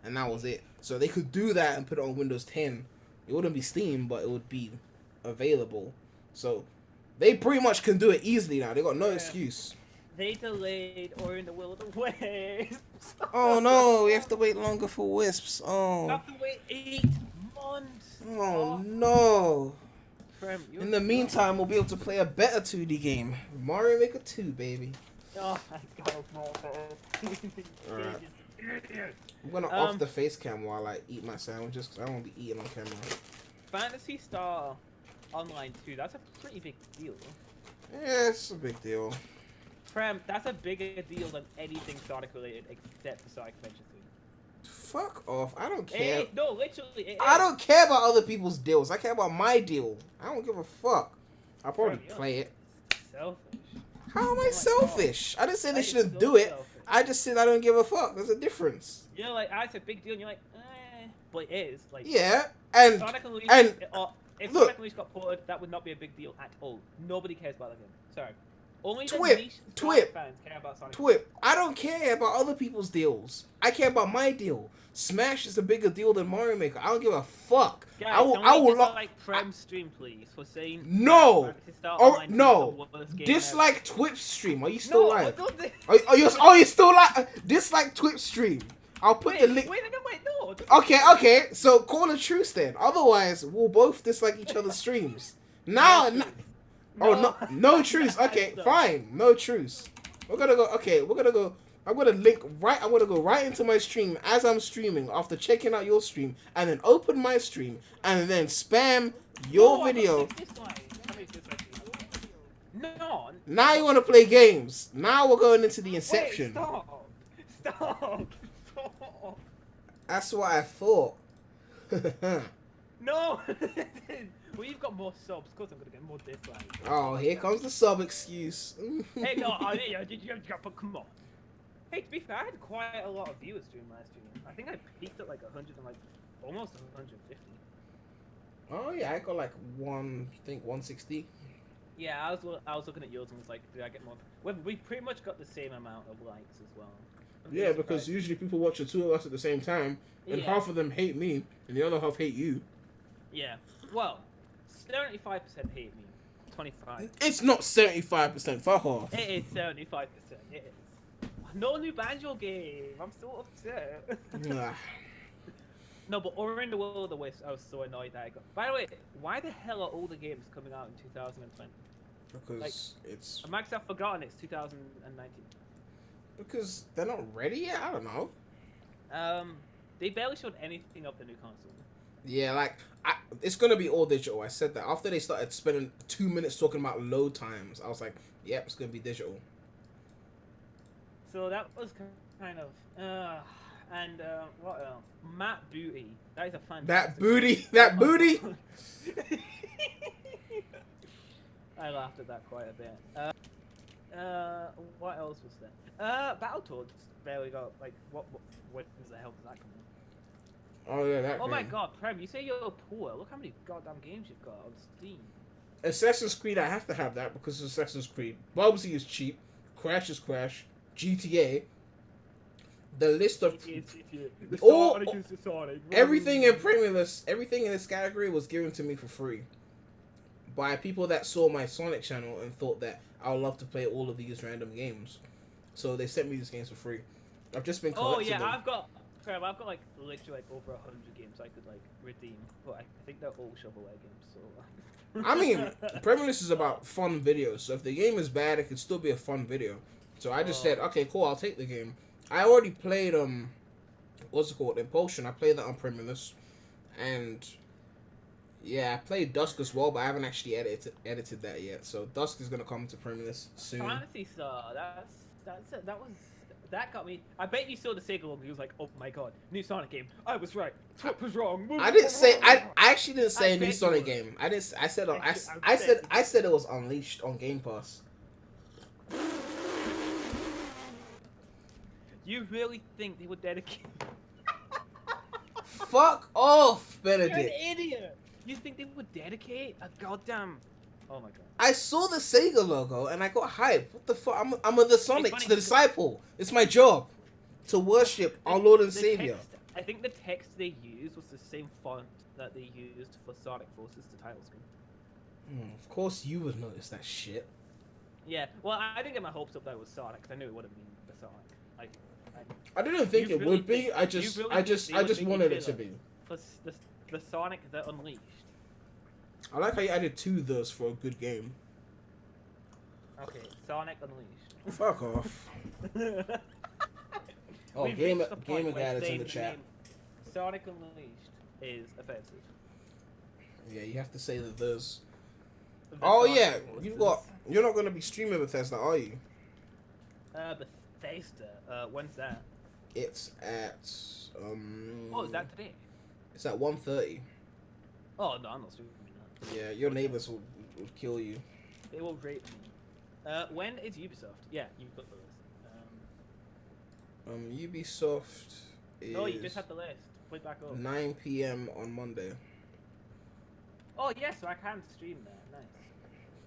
and that was it. So they could do that and put it on Windows 10. It wouldn't be Steam, but it would be available. So they pretty much can do it easily now. They got no excuse. They delayed Ori and the Will of the Wisps. Oh no, we have to wait longer for Wisps. Oh. We have to wait 8 months. Oh no. Prem, in the meantime, we'll be able to play a better 2D game. Mario Maker 2, baby. Oh my god, Alright. I'm gonna off the face cam while I eat my sandwiches, because I won't be eating on camera. Phantasy Star Online 2, that's a pretty big deal. Yeah, it's a big deal. Prem, that's a bigger deal than anything Sonic related except for Sonic Adventure 3. Fuck off. I don't care. No, literally. I don't care about other people's deals. I care about my deal. I don't give a fuck. I'll probably play it. Selfish. How am I selfish? I didn't say they shouldn't do it. I just said I don't give a fuck. There's a difference. You're like, it's a big deal, and you're like, but it is. Like, yeah, and Sonic Unleashed, if look, Sonic Unleashed got ported, that would not be a big deal at all. Nobody cares about that game. Sorry. Only the niche Sonic fans care about Sonic. I don't care about other people's deals. I care about my deal. Smash is a bigger deal than Mario Maker. I don't give a fuck. Guys, I will like Prem stream, please, for saying no. No. Dislike Twitch stream. Are you still live? Are you still live? Dislike Twitch stream. I'll put the link. Wait, no. Okay. So call a truce then. Otherwise, we'll both dislike each other's streams. No. No truce. Okay, fine. No truce. We're gonna go. Okay, we're gonna go. I'm gonna go right into my stream as I'm streaming after checking out your stream, and then open my stream, and then spam your video. No. Now you want to play games. Now we're going into the Inception. Wait, stop. That's what I thought. No. Well, you've got more subs. Of course, I'm gonna get more dislikes. Oh, here comes the sub excuse. Hey, no, come on. Hey, to be fair, I had quite a lot of viewers during my stream. I think I peaked at like 100 and like almost 150. Oh yeah, I got like 160. Yeah, I was looking at yours and was like, did I get more? Well, we pretty much got the same amount of likes as well. Yeah, because usually people watch the two of us at the same time, and half of them hate me, and the other half hate you. Yeah. Well, 75% hate me. 25. It's not 75%. Fuck off. It is 75%. It is. No new Banjo game. I'm so upset. No, but Ori and the Will of the Wisps, I was so annoyed that I got. By the way, why the hell are all the games coming out in 2020? Because it's. Max, I've forgotten it's 2019. Because they're not ready yet. I don't know. They barely showed anything of the new console. Yeah, like it's gonna be all digital. I said that after they started spending 2 minutes talking about load times. I was like, yep, it's gonna be digital. So that was kind of, and what else? Matt Booty. That is a fantastic. That booty, that booty. I laughed at that quite a bit. What else was there? Battletoads barely got like what the hell does that come in? Oh yeah, that. Oh my game. God, Prem, you say you're poor. Look how many goddamn games you've got on Steam. Assassin's Creed, I have to have that because Assassin's Creed. Bubsy is cheap. Crash is Crash. GTA. The list of everything in everything in this category was given to me for free by people that saw my Sonic channel and thought that I would love to play all of these random games. So they sent me these games for free. I've just been collecting them. I've got like literally like over 100 games I could like redeem, but I think they're all shovelware games. So. I mean, Premise is about fun videos. So if the game is bad, it could still be a fun video. So I just said, okay, cool, I'll take the game. I already played what's it called? Impulsion. I played that on Primulus, and yeah, I played Dusk as well, but I haven't actually edited that yet. So Dusk is gonna come to Primulus soon. Fantasy Star. That got me. I bet you saw the Sega logo. He was like, "Oh my God, new Sonic game. I was right. Twip was wrong." I didn't say. I actually didn't say a new Sonic game. I didn't. I said. I said it was Unleashed on Game Pass. You really think they would dedicate? Fuck off, Benedict. You're an idiot. You think they would dedicate a goddamn? Oh my God. I saw the Sega logo and I got hyped. What the fuck? I'm a the Sonic, the disciple. It's my job to worship our Lord and Savior. I think the text they used was the same font that they used for Sonic Forces, the title screen. Of course you would notice that shit. Yeah, well, I didn't get my hopes up that it was Sonic, because I knew it would have been the Sonic. I didn't think it would be. I just wanted it to be. The Sonic the Unleashed. I like how you added two of those for a good game. Okay, Sonic Unleashed. Fuck off. Oh, Gamer Guy is in the chat. Sonic Unleashed is offensive. Yeah, you have to say that there's. Oh yeah, you're not gonna be streaming Bethesda, are you? Bethesda. When's that? It's at Oh, is that today? It's at 1:30. Oh no, I'm not streaming that. Yeah, your neighbors will kill you. They will rape me. When is Ubisoft? Yeah, you've got the list. Ubisoft is. Oh, you just had the list. Put it back up. 9 p.m. on Monday. Oh yes, so I can stream that. Nice.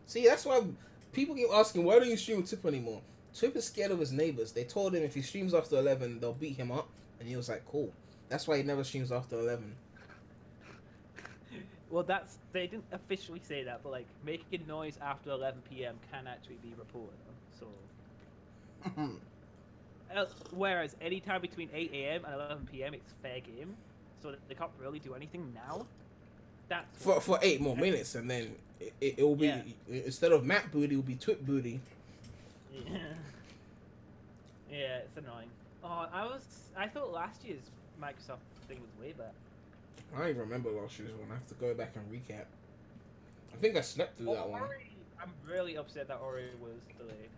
See, that's why people keep asking, why don't you stream with Tip anymore? Tip is scared of his neighbors. They told him if he streams after 11, they'll beat him up, and he was like, cool. That's why he never streams after 11. Well, they didn't officially say that, but like making noise after 11 p.m. can actually be reported. So, whereas any time between 8 a.m. and 11 p.m. it's fair game, so they can't really do anything now. That's for 8 more minutes, and then it will be instead of Matt Booty, it will be Twit Booty. Yeah. Yeah, it's annoying. Oh, I thought last year's Microsoft thing was way better. I don't even remember last year's one. I have to go back and recap. I think I slept through that one. I'm really upset that Ori was delayed.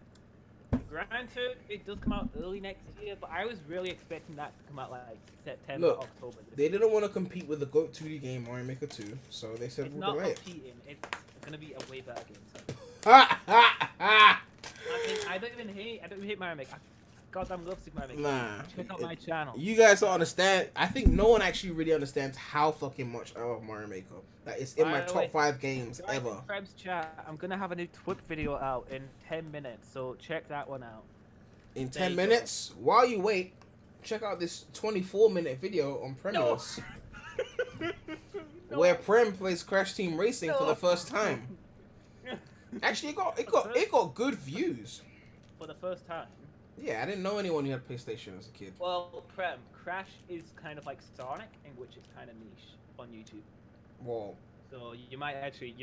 Granted, it does come out early next year, but I was really expecting that to come out like September, October. They didn't want to compete with the GOAT 2D game Mario Maker 2, so they said we'll delay it. It's not competing. It's gonna be a way better game. So. I don't even hate Mario Maker. I goddamn love Super Mario Maker. Nah. Check out my channel. You guys don't understand. I think no one actually really understands how fucking much I love Mario Maker. Like, it's in my top 5 games ever. Krebs chat, I'm gonna have a new Twip video out in 10 minutes, so check that one out. In 10 minutes? While you wait, check out this 24-minute video on Premierless. Where Prem plays Crash Team Racing for the first time. Actually, it got good views. For the first time? Yeah, I didn't know anyone who had PlayStation as a kid. Well, Prem, Crash is kind of like Sonic, in which it's kind of niche on YouTube. Well, so you might actually,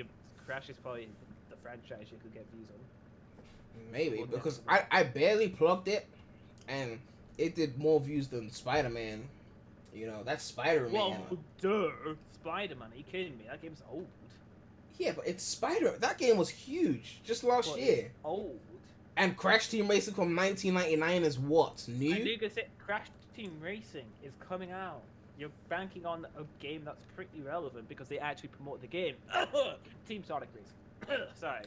Crash is probably the franchise you could get views on. Maybe, because I barely plugged it, and it did more views than Spider-Man You know, that's Spider-Man. Well, duh. Spider-Man, are you kidding me? That game's old. Yeah, but it's That game was huge just last year. It's old. And Crash Team Racing from 1999 is what? New? And you can say Crash Team Racing is coming out. You're banking on a game that's pretty relevant because they actually promote the game. Team Sonic Racing. Sorry.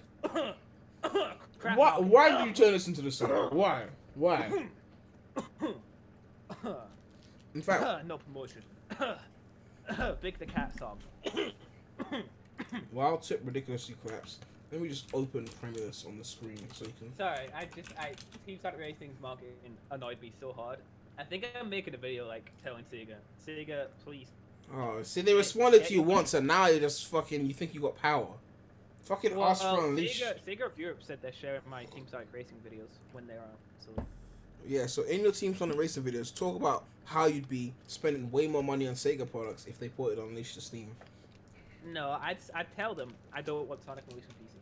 Why did you turn this into the song? Why? In fact, no promotion. Big the Cat song. Wild Tip ridiculously collapsed. Let me just open Premierless on the screen so you can. Sorry, Team Sonic Racing's marketing annoyed me so hard. I think I'm making a video like telling Sega, please. Oh, see, they responded to you once, and now you just fucking. You think you got power? Fucking ask for Unleash. Sega of Europe said they're sharing my Team Sonic Racing videos when they're out. So. Yeah, so in your Team Sonic Racing videos, talk about how you'd be spending way more money on Sega products if they ported Unleash to Steam. No, I'd tell them I don't want Sonic Unleashed on PC.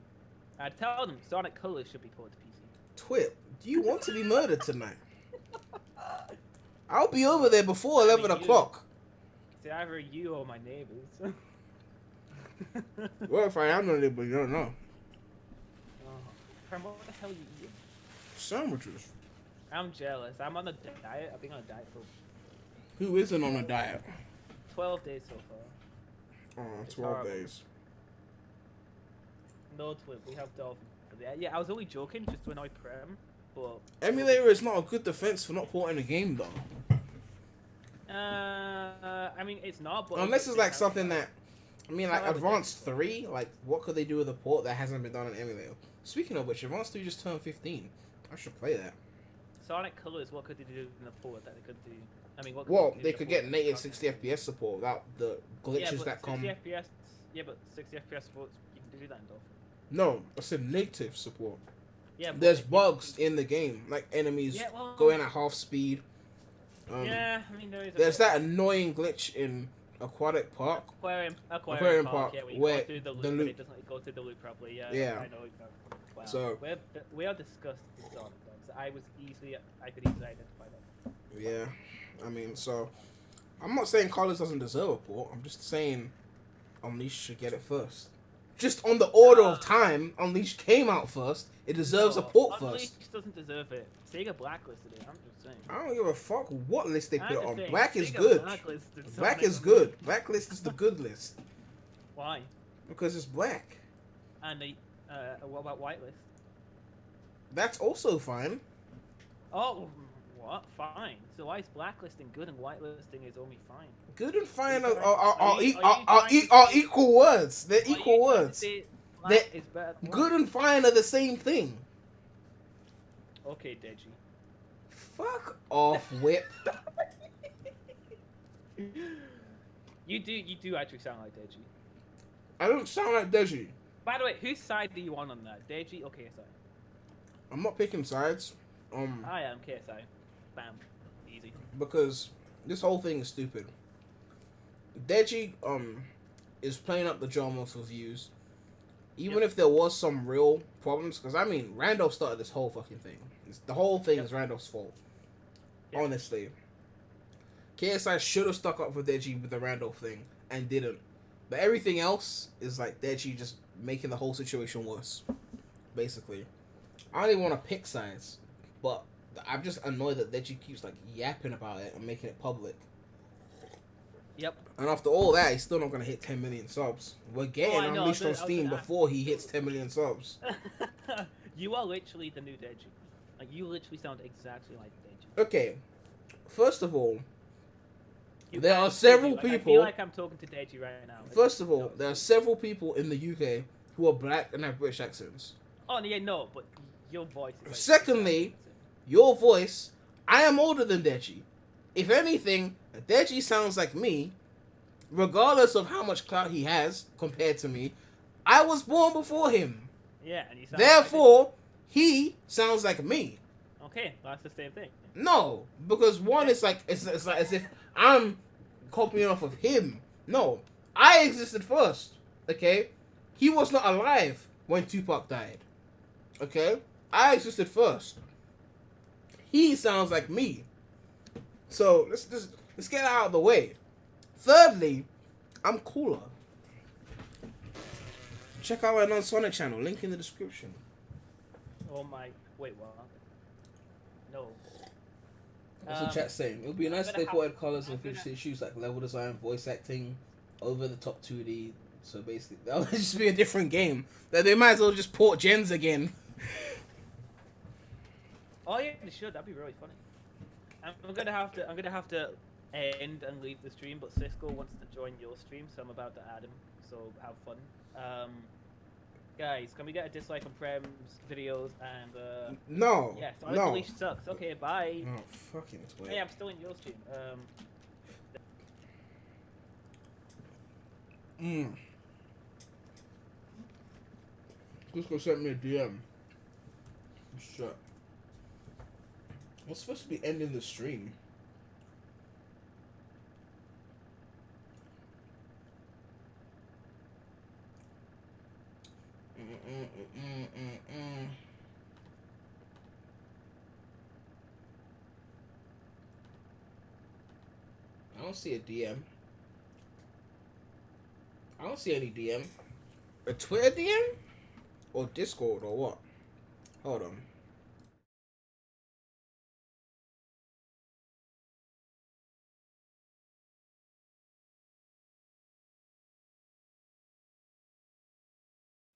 I'd tell them Sonic Colors should be ported to PC. Twip, do you want to be murdered tonight? I'll be over there before 11 o'clock. It's either you or my neighbors. Well, if I am your neighbor, you don't know. What the hell are you eating? Sandwiches. I'm jealous. I'm on a diet. I've been on a diet for... Who isn't on a diet? 12 days so far. Oh, 12 days. No, Twip, we have Dolphin for that. Yeah, I was only joking just to annoy Prem, but... Emulator is not a good defense for not porting a game, though. I mean, it's not, but... Unless it's like something that... I mean, like, Advanced 3, like, what could they do with a port that hasn't been done in Emulator? Speaking of which, Advanced 3 just turned 15. I should play that. Sonic Colors, what could they do in the port that they could do? I mean, what? Well, they could get native 60 FPS support without the glitches that come. 60 FPS. Yeah, but 60 FPS support, you can do that in Dolphin. No, I said native support. Yeah. There's bugs in the game, like enemies going at half speed. Yeah, I mean there's that annoying glitch in Aquatic Park. Aquarium Park. Yeah, where go through the loop, but it doesn't go through the loop properly. Yeah. I know exactly. Wow. So we are disgusted with Sonic. So I could easily identify that. Yeah, I mean, so I'm not saying Colors doesn't deserve a port. I'm just saying Unleash should get it first. Just on the order of time, Unleash came out first. It deserves a port Unleash first. Doesn't deserve it. Sega blacklisted it. I'm just saying. I don't give a fuck what list they put it on. Saying, Black is Sega good. Black is Sonic. good. Blacklist is the good list. Why? Because it's black. And what about whitelist? That's also fine. Oh, what? Fine. So why is blacklisting good and whitelisting is only fine? Good and fine are equal words. They're equal words. Good and fine are the same thing. Okay, Deji. Fuck off, Whip. You do actually sound like Deji. I don't sound like Deji. By the way, whose side do you want on that? Deji or KSI? I'm not picking sides. I am KSI. Bam. Easy. Because this whole thing is stupid. Deji is playing up the drama for views. Even if there was some real problems, because I mean Randolph started this whole fucking thing. The whole thing is Randolph's fault. Honestly. KSI should have stuck up for Deji with the Randolph thing and didn't. But everything else is like Deji just making the whole situation worse. Basically. I don't even want to pick sides, but I'm just annoyed that Deji keeps like yapping about it and making it public. Yep. And after all that, he's still not going to hit 10 million subs. We're getting Unleashed on Steam before he hits 10 million subs. You are literally the new Deji. Like, you literally sound exactly like Deji. Okay. First of all, there are several people... I feel like I'm talking to Deji right now. First of all, there are several people in the UK who are black and have British accents. Oh, yeah, no, but your voice is... Like, secondly, your voice... I am older than Deji. If anything, Deji sounds like me, regardless of how much clout he has compared to me. I was born before him. Yeah, and you sound therefore, he sounds like me. Okay, well, that's the same thing. No, because one is like it's like as if I'm copying off of him. No, I existed first. Okay, he was not alive when Tupac died. Okay, I existed first. He sounds like me. So let's just Let's get that out of the way. Thirdly, I'm cooler. Check out my non-Sonic channel, link in the description. Oh my, wait, what? No. What's the chat saying? It would be nice if they ported colors and featured issues like level design, voice acting, over the top 2D. So basically, that would just be a different game. That they might as well just port gens again. Oh yeah, they should. That'd be really funny. I'm gonna have to end and leave the stream, but Cisco wants to join your stream, so I'm about to add him. So have fun. Guys, can we get a dislike on Prem's videos and No. Yeah, so No. Leash sucks. Okay, bye. Oh fucking twit. Hey, I'm still in your stream. Cisco sent me a DM. Shut. What's supposed to be ending the stream? I don't see a DM. I don't see any DM. A Twitter DM? Or Discord or what? Hold on.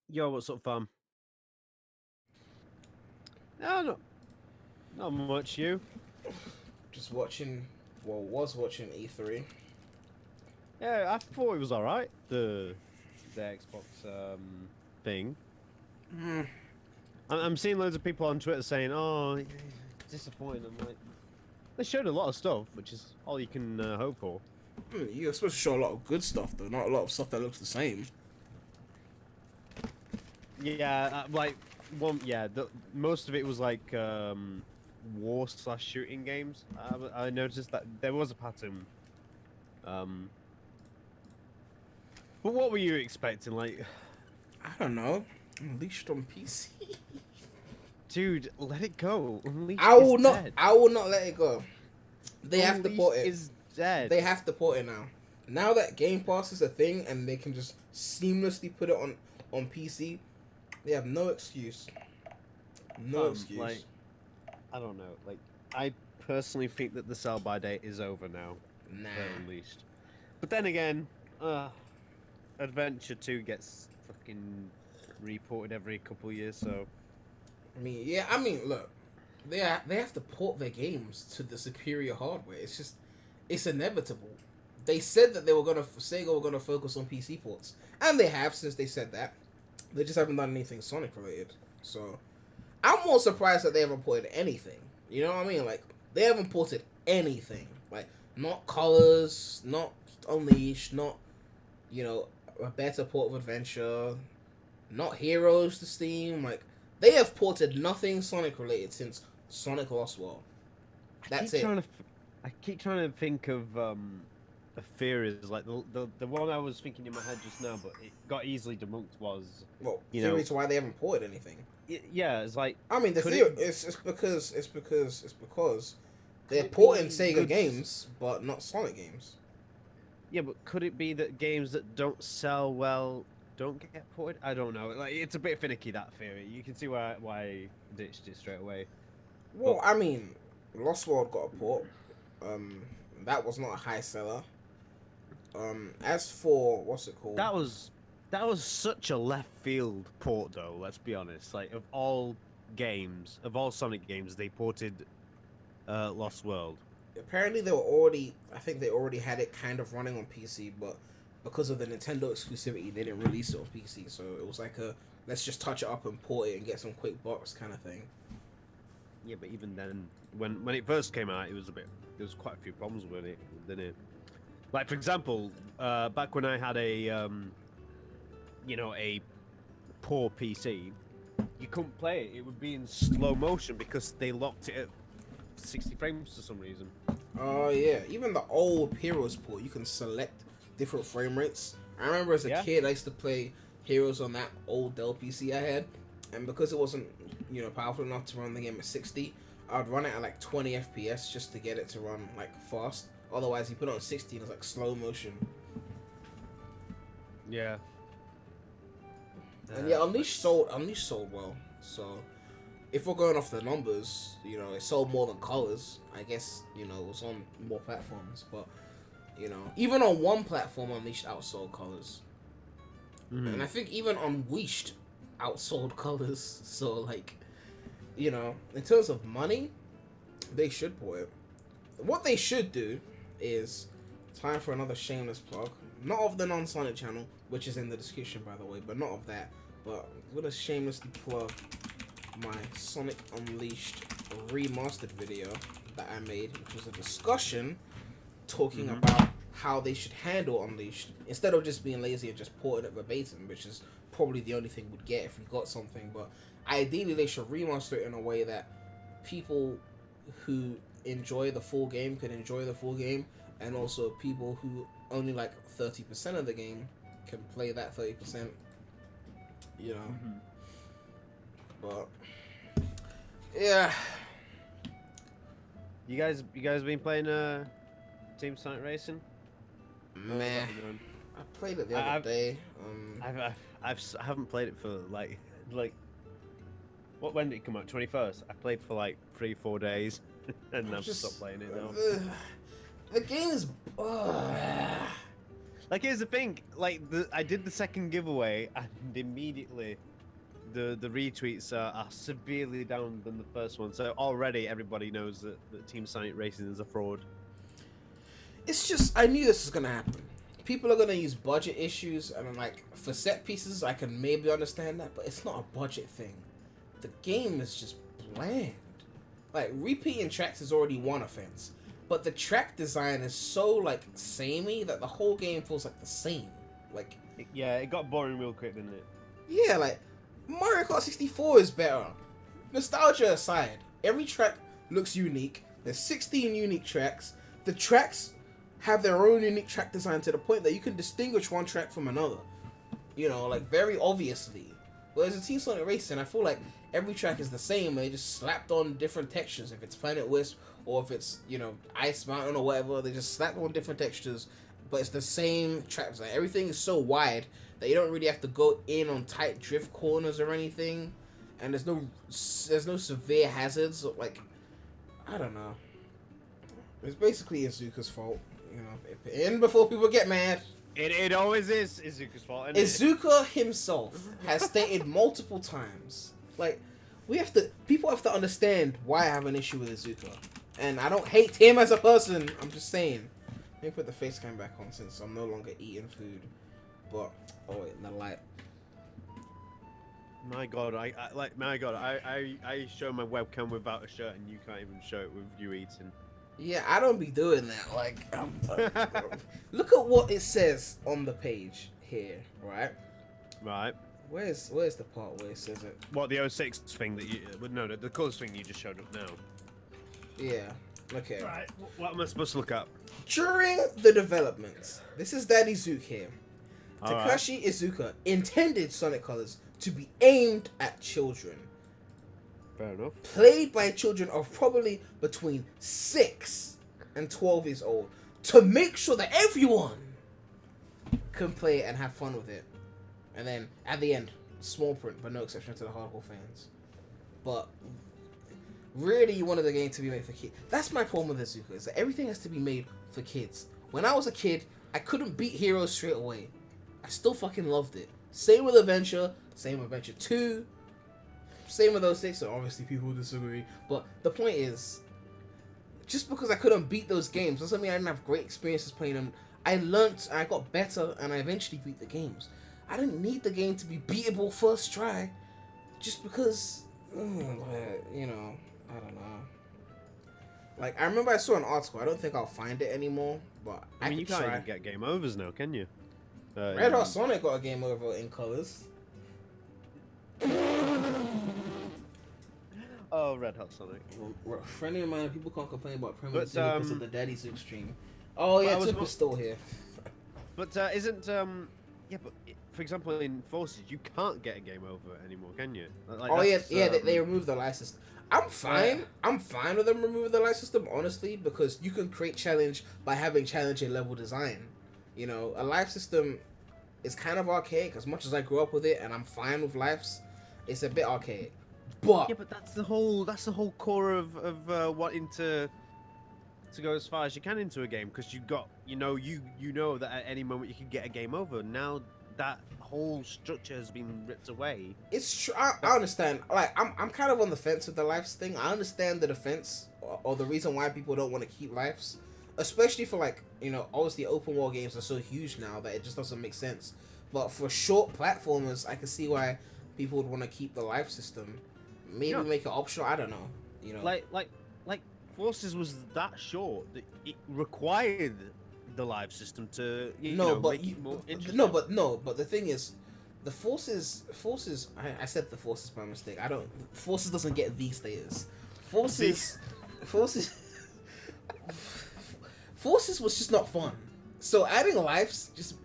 Yo, what's up, fam? No, not much. You? Just watching. Well, was watching E3. Yeah, I thought it was all right. The Xbox thing. I'm seeing loads of people on Twitter saying, "Oh, disappointed." I'm like, they showed a lot of stuff, which is all you can hope for. You're supposed to show a lot of good stuff, though, not a lot of stuff that looks the same. Yeah, like most of it was like war/shooting games. I noticed that there was a pattern. But what were you expecting? Like, I don't know. Unleashed on PC. Dude, let it go. Unleashed I will is not. dead. I will not let it go. They have to port it. Is dead. They have to port it now. Now that Game Pass is a thing and they can just seamlessly put it on PC, they have no excuse. No excuse. Like, I don't know. Like, I personally think that the sell-by date is over now. Nah. For Unleashed. But then again, Adventure 2 gets fucking reported every couple of years, so... I mean, yeah, I mean, look. They have to port their games to the superior hardware. It's just... It's inevitable. They said that Sega were gonna focus on PC ports. And they have, since they said that. They just haven't done anything Sonic related. So, I'm more surprised that they haven't ported anything. You know what I mean? Like, they haven't ported anything. Like, not Colors, not Unleashed, not, you know, a better port of Adventure, not Heroes to Steam. Like, they have ported nothing Sonic related since Sonic Lost World. That's it. I keep trying to think of a theories, like the one I was thinking in my head just now, but it got easily debunked was... Well, theory to why they haven't ported anything. Yeah, it's like... I mean, the theory, it's because they're porting Sega games, but not Sonic games. Yeah, but could it be that games that don't sell well don't get ported? I don't know. Like, it's a bit finicky, that theory. You can see why I ditched it straight away. Well, I mean, Lost World got a port. That was not a high seller. As for what's it called? That was such a left field port, though. Let's be honest. Like, of all games, of all Sonic games, they ported Lost World. Apparently, I think they already had it kind of running on PC, but because of the Nintendo exclusivity, they didn't release it on PC. So it was like let's just touch it up and port it and get some quick bucks kind of thing. Yeah, but even then, when it first came out, there was quite a few problems with it, didn't it? Like, for example, back when I had a poor PC, you couldn't play it. It would be in slow motion because they locked it at 60 frames for some reason. Oh yeah, even the old Heroes port, you can select different frame rates. I remember as a kid, I used to play Heroes on that old Dell PC I had, and because it wasn't, powerful enough to run the game at 60, I'd run it at like 20 FPS just to get it to run like fast Otherwise, you put it on 60 and it's like slow motion. Yeah. And yeah, Unleashed sold well. So if we're going off the numbers, you know, it sold more than Colors. I guess, you know, it was on more platforms, but you know, even on one platform, Unleashed outsold Colors. And I think even Unleashed outsold Colors. So like, you know, in terms of money, they should port it. What they should do is, time for another shameless plug. Not of the non-Sonic channel, which is in the description by the way, but not of that. But I'm gonna shamelessly plug my Sonic Unleashed remastered video that I made, which was a discussion talking about how they should handle Unleashed instead of just being lazy and just porting it verbatim, which is probably the only thing we'd get if we got something. But ideally, they should remaster it in a way that people who enjoy the full game can enjoy the full game, and also people who only like 30% of the game can play that 30%. You know, but yeah. You guys been playing Team Sonic Racing? Meh. I played it the other day. I haven't played it for like when did it come out? 21st. I played for like 3-4 days, and I've stopped playing it now. The game is. Like, here's the thing. Like, I did the second giveaway, and immediately the retweets are severely down than the first one. So already everybody knows that Team Sonic Racing is a fraud. It's just, I knew this was gonna happen. People are gonna use budget issues, and like for set pieces, I can maybe understand that, but it's not a budget thing. The game is just bland. Like, repeating tracks is already one offense, but the track design is so like samey that the whole game feels like the same. Like, yeah, it got boring real quick, didn't it? Yeah, like Mario Kart 64 is better. Nostalgia aside, every track looks unique. There's 16 unique tracks. The tracks have their own unique track design to the point that you can distinguish one track from another. You know, like very obviously. Whereas in Team Sonic Racing, I feel like every track is the same, and they just slapped on different textures. If it's Planet Wisp, or if it's, you know, Ice Mountain or whatever, they just slapped on different textures, but it's the same track design. Everything is so wide that you don't really have to go in on tight drift corners or anything, and there's no severe hazards. Like, I don't know. It's basically Izuka's fault, you know. And before people get mad, it always is Izuka's fault. Izuka himself has stated multiple times, like, people have to understand why I have an issue with Izuka, and I don't hate him as a person. I'm just saying. Let me put the face cam back on since I'm no longer eating food. But oh wait, in the light. My God, I show my webcam without a shirt, and you can't even show it with you eating. Yeah, I don't be doing that. Like, look at what it says on the page here, right? Right. Where's the part where it says it? What, the 06 thing that you? No, the colours thing you just showed up now. Yeah. Okay. Right. What am I supposed to look up? During the development, this is Daddy Zook here. All Takashi Iizuka intended Sonic Colors to be aimed at children. Fair enough. Played by children of probably between 6 and 12 years old, to make sure that everyone can play it and have fun with it. And then at the end, small print, but no exception to the hardcore fans. But really, you wanted the game to be made for kids. That's my problem with Iizuka, is that everything has to be made for kids. When I was a kid, I couldn't beat Heroes straight away. I still fucking loved it. Same with Adventure, same with Adventure 2, same with 06, so obviously people disagree. But the point is, just because I couldn't beat those games doesn't mean I didn't have great experiences playing them. I learnt, I got better, and I eventually beat the games. I didn't need the game to be beatable first try, just because, you know, I don't know. Like, I remember I saw an article, I don't think I'll find it anymore, but I mean, could you can't try. even get game overs now, can you? Red Hot Sonic got a game over in Colors. Oh, Red Hot Sonic. Well, friendly reminder, people can't complain about primitive because of the Daddy Zook stream. Oh yeah, Tip is still here. But isn't yeah, but for example, in Forces, you can't get a game over anymore, can you? Like, Oh yeah, that's, they removed the life system. I'm fine. I'm fine with them removing the life system, honestly, because you can create challenge by having challenging level design. You know, a life system is kind of archaic. As much as I grew up with it, and I'm fine with lives, it's a bit archaic. But yeah, but that's the whole core of wanting to go as far as you can into a game, because you know that at any moment you can get a game over. Now that whole structure has been ripped away. It's true. I understand. Like, I'm kind of on the fence with the lives thing. I understand the defense or the reason why people don't want to keep lives, especially for, like, you know, obviously open world games are so huge now that it just doesn't make sense. But for short platformers, I can see why people would want to keep the life system. Maybe make it optional. I don't know. You know, like Forces was that short that it required the live system to make it more interesting. But the thing is, the Forces. I said the Forces by mistake. Forces doesn't get the status. Forces was just not fun. So adding lives just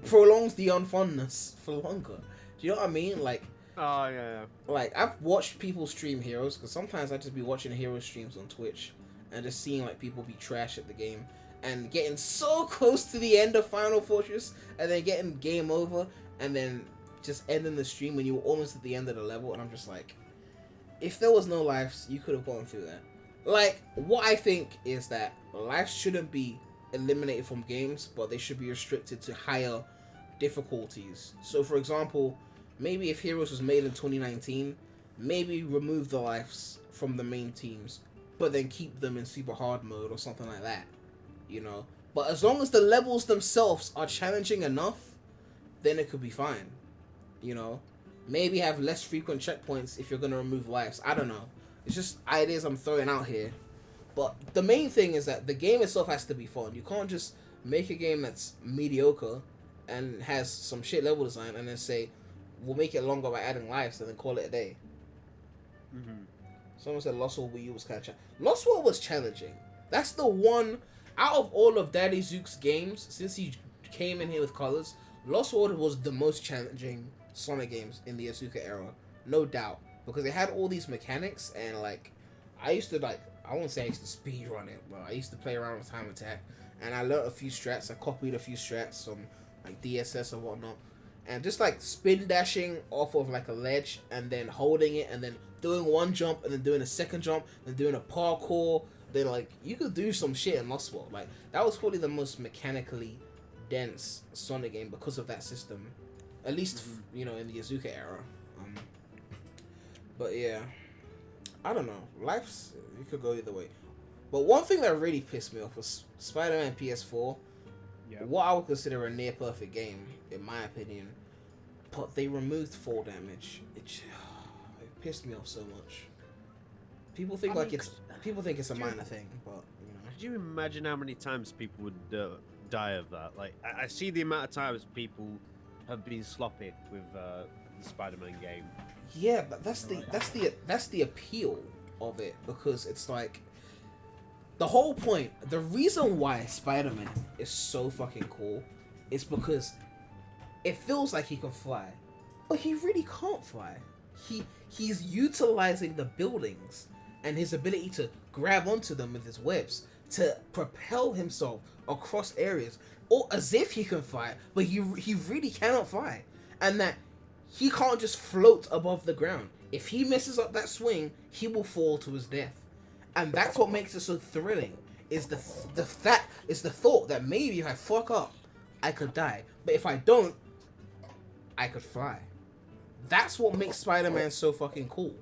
prolongs the unfunness for longer. Do you know what I mean? Like. Oh yeah. Like, I've watched people stream Heroes, because sometimes I just be watching Hero streams on Twitch and just seeing like people be trash at the game and getting so close to the end of Final Fortress and then getting game over and then just ending the stream when you were almost at the end of the level, and I'm just like, if there was no lives, you could have gone through that. Like, what I think is that lives shouldn't be eliminated from games, but they should be restricted to higher difficulties. So for example, maybe if Heroes was made in 2019, maybe remove the lives from the main teams, but then keep them in super hard mode or something like that, you know? But as long as the levels themselves are challenging enough, then it could be fine, you know? Maybe have less frequent checkpoints if you're going to remove lives. I don't know. It's just ideas I'm throwing out here. But the main thing is that the game itself has to be fun. You can't just make a game that's mediocre and has some shit level design and then say, we'll make it longer by adding lives and then call it a day. Someone said Lost World Wii U was kind of challenging. Lost World was challenging. That's the one, out of all of Daddy Zook's games, since he came in here with colors, Lost World was the most challenging Sonic games in the Asuka era. No doubt. Because it had all these mechanics, and like, I used to like, I won't say I used to speedrun it, but I used to play around with time attack. And I learned a few strats, I copied a few strats from like DSS and whatnot. And just like spin dashing off of like a ledge and then holding it and then doing one jump and then doing a second jump and doing a parkour, then like you could do some shit in Lost World. Like, that was probably the most mechanically dense Sonic game because of that system, at least you know, in the Azuka era. But yeah, I don't know. Life's, you could go either way. But one thing that really pissed me off was Spider-Man PS4. What I would consider a near perfect game, in my opinion, but they removed fall damage. It pissed me off so much. People think it's a minor thing, but you know. Could you imagine how many times people would die of that? Like, I see the amount of times people have been sloppy with the Spider-Man game. Yeah, but that's the appeal of it, because it's like, the whole point, the reason why Spider-Man is so fucking cool is because it feels like he can fly, but he really can't fly. He's utilizing the buildings and his ability to grab onto them with his webs to propel himself across areas, or as if he can fly, but he really cannot fly, and that he can't just float above the ground. If he messes up that swing, he will fall to his death. And that's what makes it so thrilling, is the thought that maybe if I fuck up, I could die. But if I don't, I could fly. That's what makes Spider-Man so fucking cool.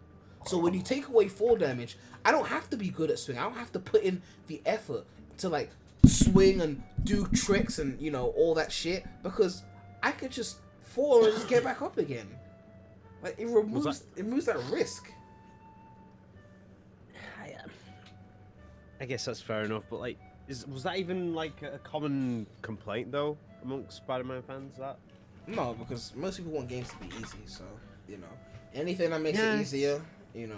So when you take away fall damage, I don't have to be good at swing. I don't have to put in the effort to like swing and do tricks and, you know, all that shit, because I could just fall and just get back up again. Like, it removes that risk. I guess that's fair enough, but like, was that even like a common complaint though amongst Spider-Man fans? That no, because most people want games to be easy, so you know, anything that makes it easier, you know.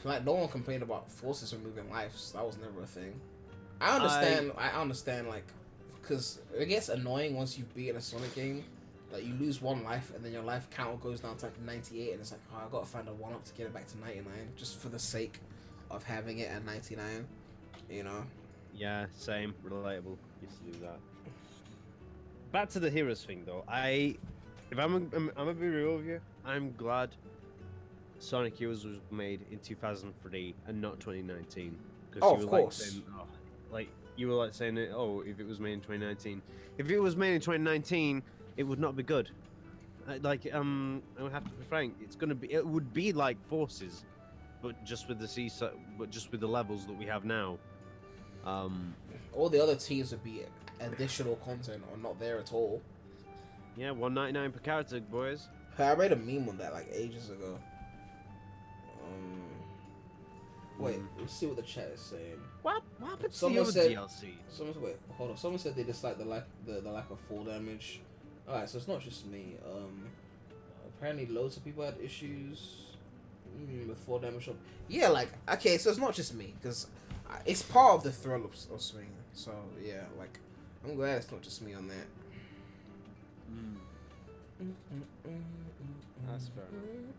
Like, no one complained about Forces removing lives. That was never a thing. I understand, like, because it gets annoying once you've beaten a Sonic game Like you lose one life, and then your life counter goes down to like 98, and it's like, oh, I gotta find a 1-up to get it back to 99, just for the sake of having it at 99. You know? Yeah, same. Relatable. Used to do that. Back to the heroes thing, though. If I'm gonna be real with you, I'm glad Sonic Heroes was made in 2003 and not 2019. Oh, of course. Like you were like saying, oh, if it was made in 2019, if it was made in 2019, it would not be good. I would have to be frank. It would be like Forces, but just with the levels that we have now. All the other teams would be additional content or not there at all. Yeah, $1.99 per character, boys. I made a meme on that like ages ago. Wait, let's see what the chat is saying. What happened to Someone the said, DLC? Someone said they dislike the lack of fall damage. Alright, so it's not just me. Apparently loads of people had issues with fall damage. Yeah, like, okay, so it's not just me, because it's part of the thrill of swinging. So, yeah, like, I'm glad it's not just me on that. That's fair enough.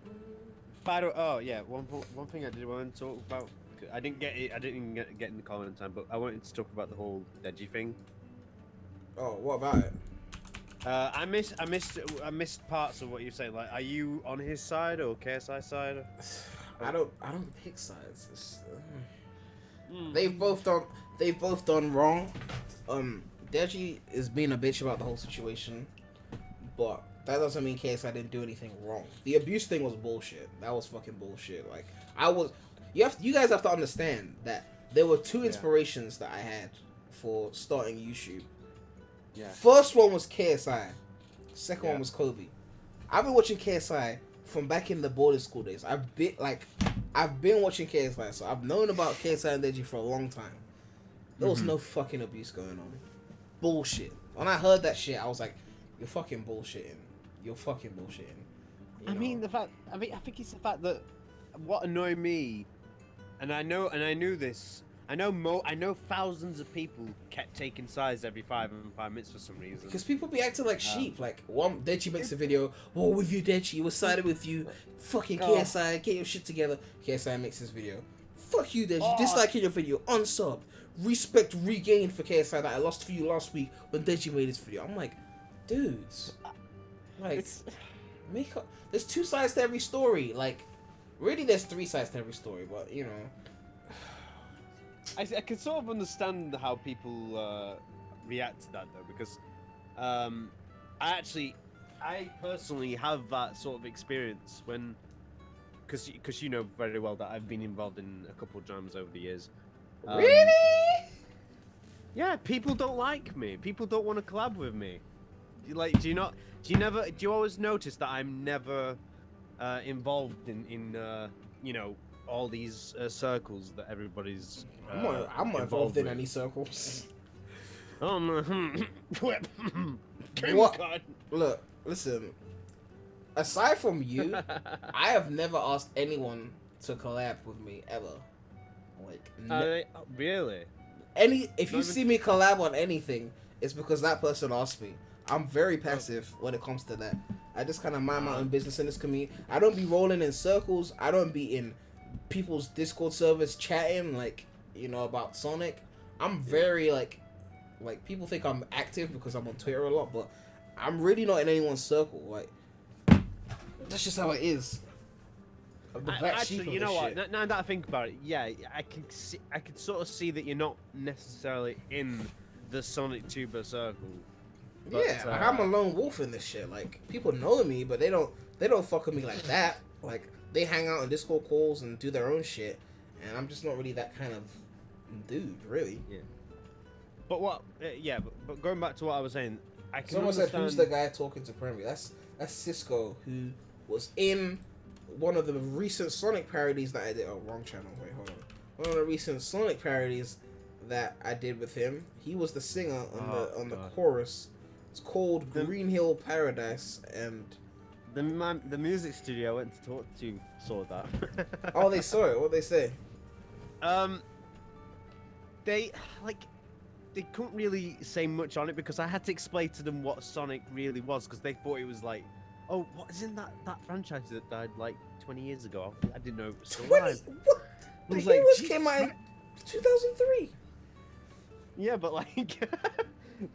By the way, oh yeah, one thing I did want to talk about. I didn't get it. I didn't even get in the comment in time, but I wanted to talk about the whole Deji thing. Oh, what about it? I missed parts of what you were saying. Like, are you on his side or KSI side? I don't pick sides. They've both done wrong. Deji is being a bitch about the whole situation, but that doesn't mean KSI didn't do anything wrong. The abuse thing was bullshit. That was fucking bullshit. Like, you guys have to understand that there were two inspirations that I had for starting YouTube. Yeah. First one was KSI. Second one was Kobe. I've been watching KSI from back in the boarding school days. I've been watching KSI, so I've known about KSI and Deji for a long time. There was no fucking abuse going on. Bullshit. When I heard that shit, I was like, you're fucking bullshitting. You're fucking bullshitting. I think it's the fact that what annoyed me, and I knew this. I know thousands of people kept taking sides every 5 minutes for some reason. Because people be acting like sheep. Like, one Deji makes a video, "Oh, with you, Deji, we're sided with you. Fucking KSI, get your shit together." KSI makes his video. Fuck you, Deji. Disliking your video. Unsub. Respect regained for KSI that I lost for you last week when Deji made his video. I'm like, dudes. Like, there's 2 sides to every story. Like, really, there's 3 sides to every story, but, you know. I can sort of understand how people react to that, though, because I personally have that sort of experience when, because you know very well that I've been involved in a couple of jams over the years. Really? Yeah, people don't like me. People don't want to collab with me. Like, do you always notice that I'm never involved in you know, all these circles that everybody's I'm not involved in any circles. Oh no. What? Look, listen. Aside from you, I have never asked anyone to collab with me ever. Like, really? If you see me collab on anything, it's because that person asked me. I'm very passive when it comes to that. I just kind of mind my own business in this community. I don't be rolling in circles. I don't be in people's Discord servers chatting, like, you know, about Sonic. I'm very, like people think I'm active because I'm on Twitter a lot, but I'm really not in anyone's circle. Like, that's just how it is. Actually, you know what? Now that I think about it, yeah, I can sort of see that you're not necessarily in the Sonic Tuber circle. But, yeah, like, I'm a lone wolf in this shit. Like, people know me, but they don't fuck with me like that. Like, they hang out on Discord calls and do their own shit, and I'm just not really that kind of dude, really. Yeah. But but going back to what I was saying, Someone said, "Who's the guy talking to Premier?" That's Cisco, who was in one of the recent Sonic parodies that I did. Oh, wrong channel. Wait, hold on. One of the recent Sonic parodies that I did with him. He was the singer on the chorus. It's called Green Hill Paradise, and the music studio I went to talk to saw that. Oh, they saw it. What'd they say? They like they couldn't really say much on it because I had to explain to them what Sonic really was because they thought it was like, oh, what isn't that franchise that died like 20 years ago? I didn't know it was still alive. What? I was The like, Heroes "Gee, came out in 2003. yeah, but like,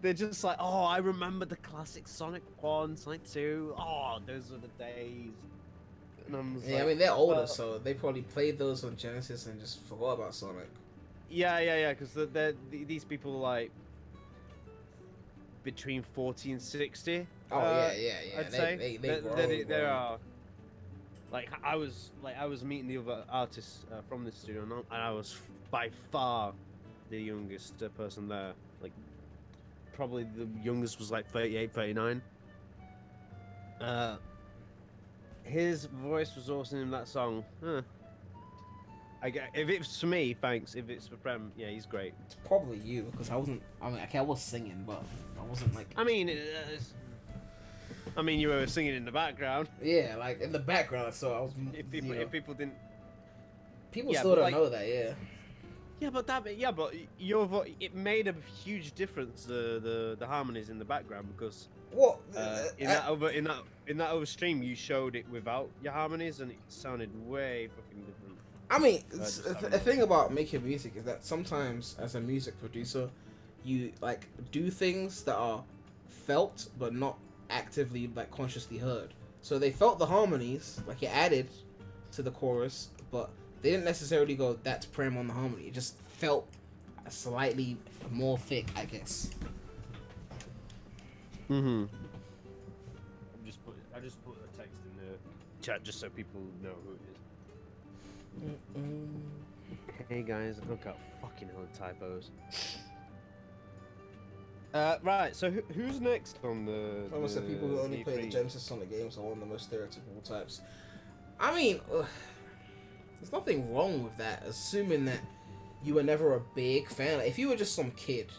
they're just like, oh, I remember the classic Sonic 1, Sonic 2. Oh, those are the days. And I was Yeah, like, I mean they're older, well, so they probably played those on Genesis and just forgot about Sonic. yeah, because these people are like between 40 and 60. Oh yeah. I'd say they are. Like I was meeting the other artists from this studio, and I was by far the youngest person there. Like probably the youngest was like 38, 39. His voice was awesome in that song. Huh. If it's for me, thanks. If it's for Prem, yeah, he's great. It's probably you because I wasn't. I mean, okay, I was singing, but I wasn't like. I mean, you were singing in the background. Yeah, like in the background, so I was. If people didn't. People still don't know that, yeah. Yeah, but your voice, it made a huge difference. The harmonies in the background because what in that other stream you showed it without your harmonies and it sounded way fucking different. I mean, the thing about making music is that sometimes as a music producer, you like do things that are felt but not actively like consciously heard. So they felt the harmonies, like it added to the chorus, but they didn't necessarily go, that's Prem on the harmony. It just felt slightly more thick, I guess. Mm-hmm. I just put a text in the chat just so people know who it is. Hey guys, look at fucking hell typos. Right, so who's next on the? Almost said people who only play the Genesis Sonic games are one of the most stereotypical types. I mean, there's nothing wrong with that, assuming that you were never a big fan. Like, if you were just some kid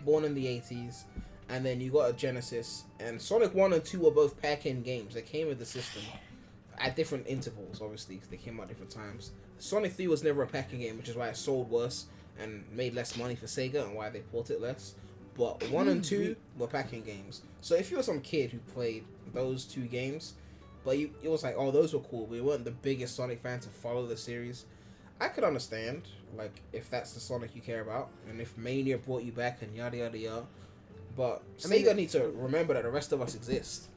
born in the 80s, and then you got a Genesis, and Sonic 1 and 2 were both pack-in games that came with the system at different intervals, obviously, because they came out different times. Sonic 3 was never a pack-in game, which is why it sold worse and made less money for Sega and why they ported less. But 1 and 2 were pack-in games. So if you were some kid who played those two games, but it was like, oh, those were cool, but you weren't the biggest Sonic fan to follow the series, I could understand, like, if that's the Sonic you care about, and if Mania brought you back and yada yada yada. But Sega need to remember that the rest of us exist.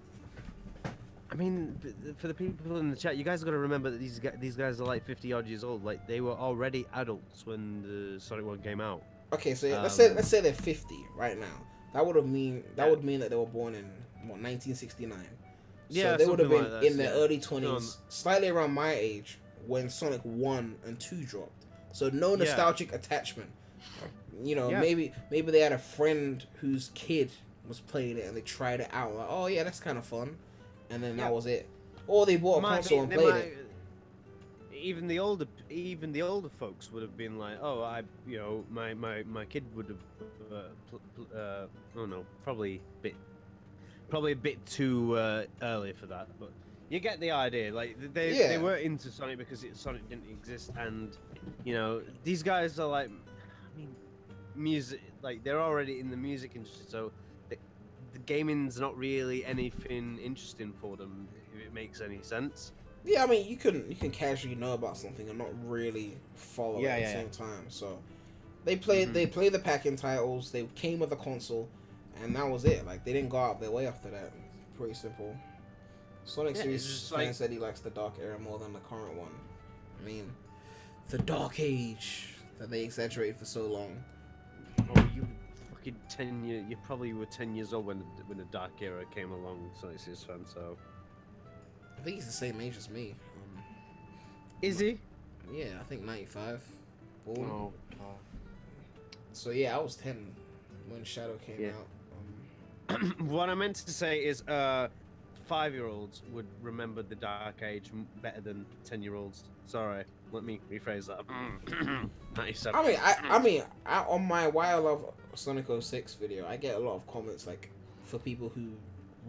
I mean, for the people in the chat, you guys got to remember that these guys are like 50 odd years old. Like they were already adults when the Sonic 1 came out. Okay, so let's say they're 50 right now. That would mean that they were born in what 1969. Yeah, so they would have been like in their early 20s, slightly around my age when Sonic 1 and 2 dropped. So no nostalgic attachment. You know, maybe they had a friend whose kid was playing it and they tried it out. Like, oh yeah, that's kind of fun. And then that was it. Or they bought a console and played it. Even the older folks would have been like, oh, my kid would have, oh no, probably a bit too early for that. But you get the idea. Like they were into Sonic because Sonic didn't exist, and you know these guys are like, I mean, music. Like they're already in the music industry, so. The gaming's not really anything interesting for them, if it makes any sense. Yeah, I mean, you can casually know about something and not really follow it at the same time. So they played the pack-in titles. They came with a console, and that was it. Like they didn't go out their way after that. Pretty simple. Sonic Series fan said he likes the Dark Era more than the current one. I mean, the Dark Age that they exaggerated for so long. Oh, you. 10 years. You probably were 10 years old when the Dark Era came along. So it's his fan. So I think he's the same age as me. Is he? Yeah, I think 95. Born. Oh God. So yeah, I was 10 when Shadow came out. What I meant to say is, 5-year-olds would remember the Dark Age better than 10-year-olds. Sorry, let me rephrase that. 97. I mean, on my Why I Love Sonic 06 video, I get a lot of comments like for people who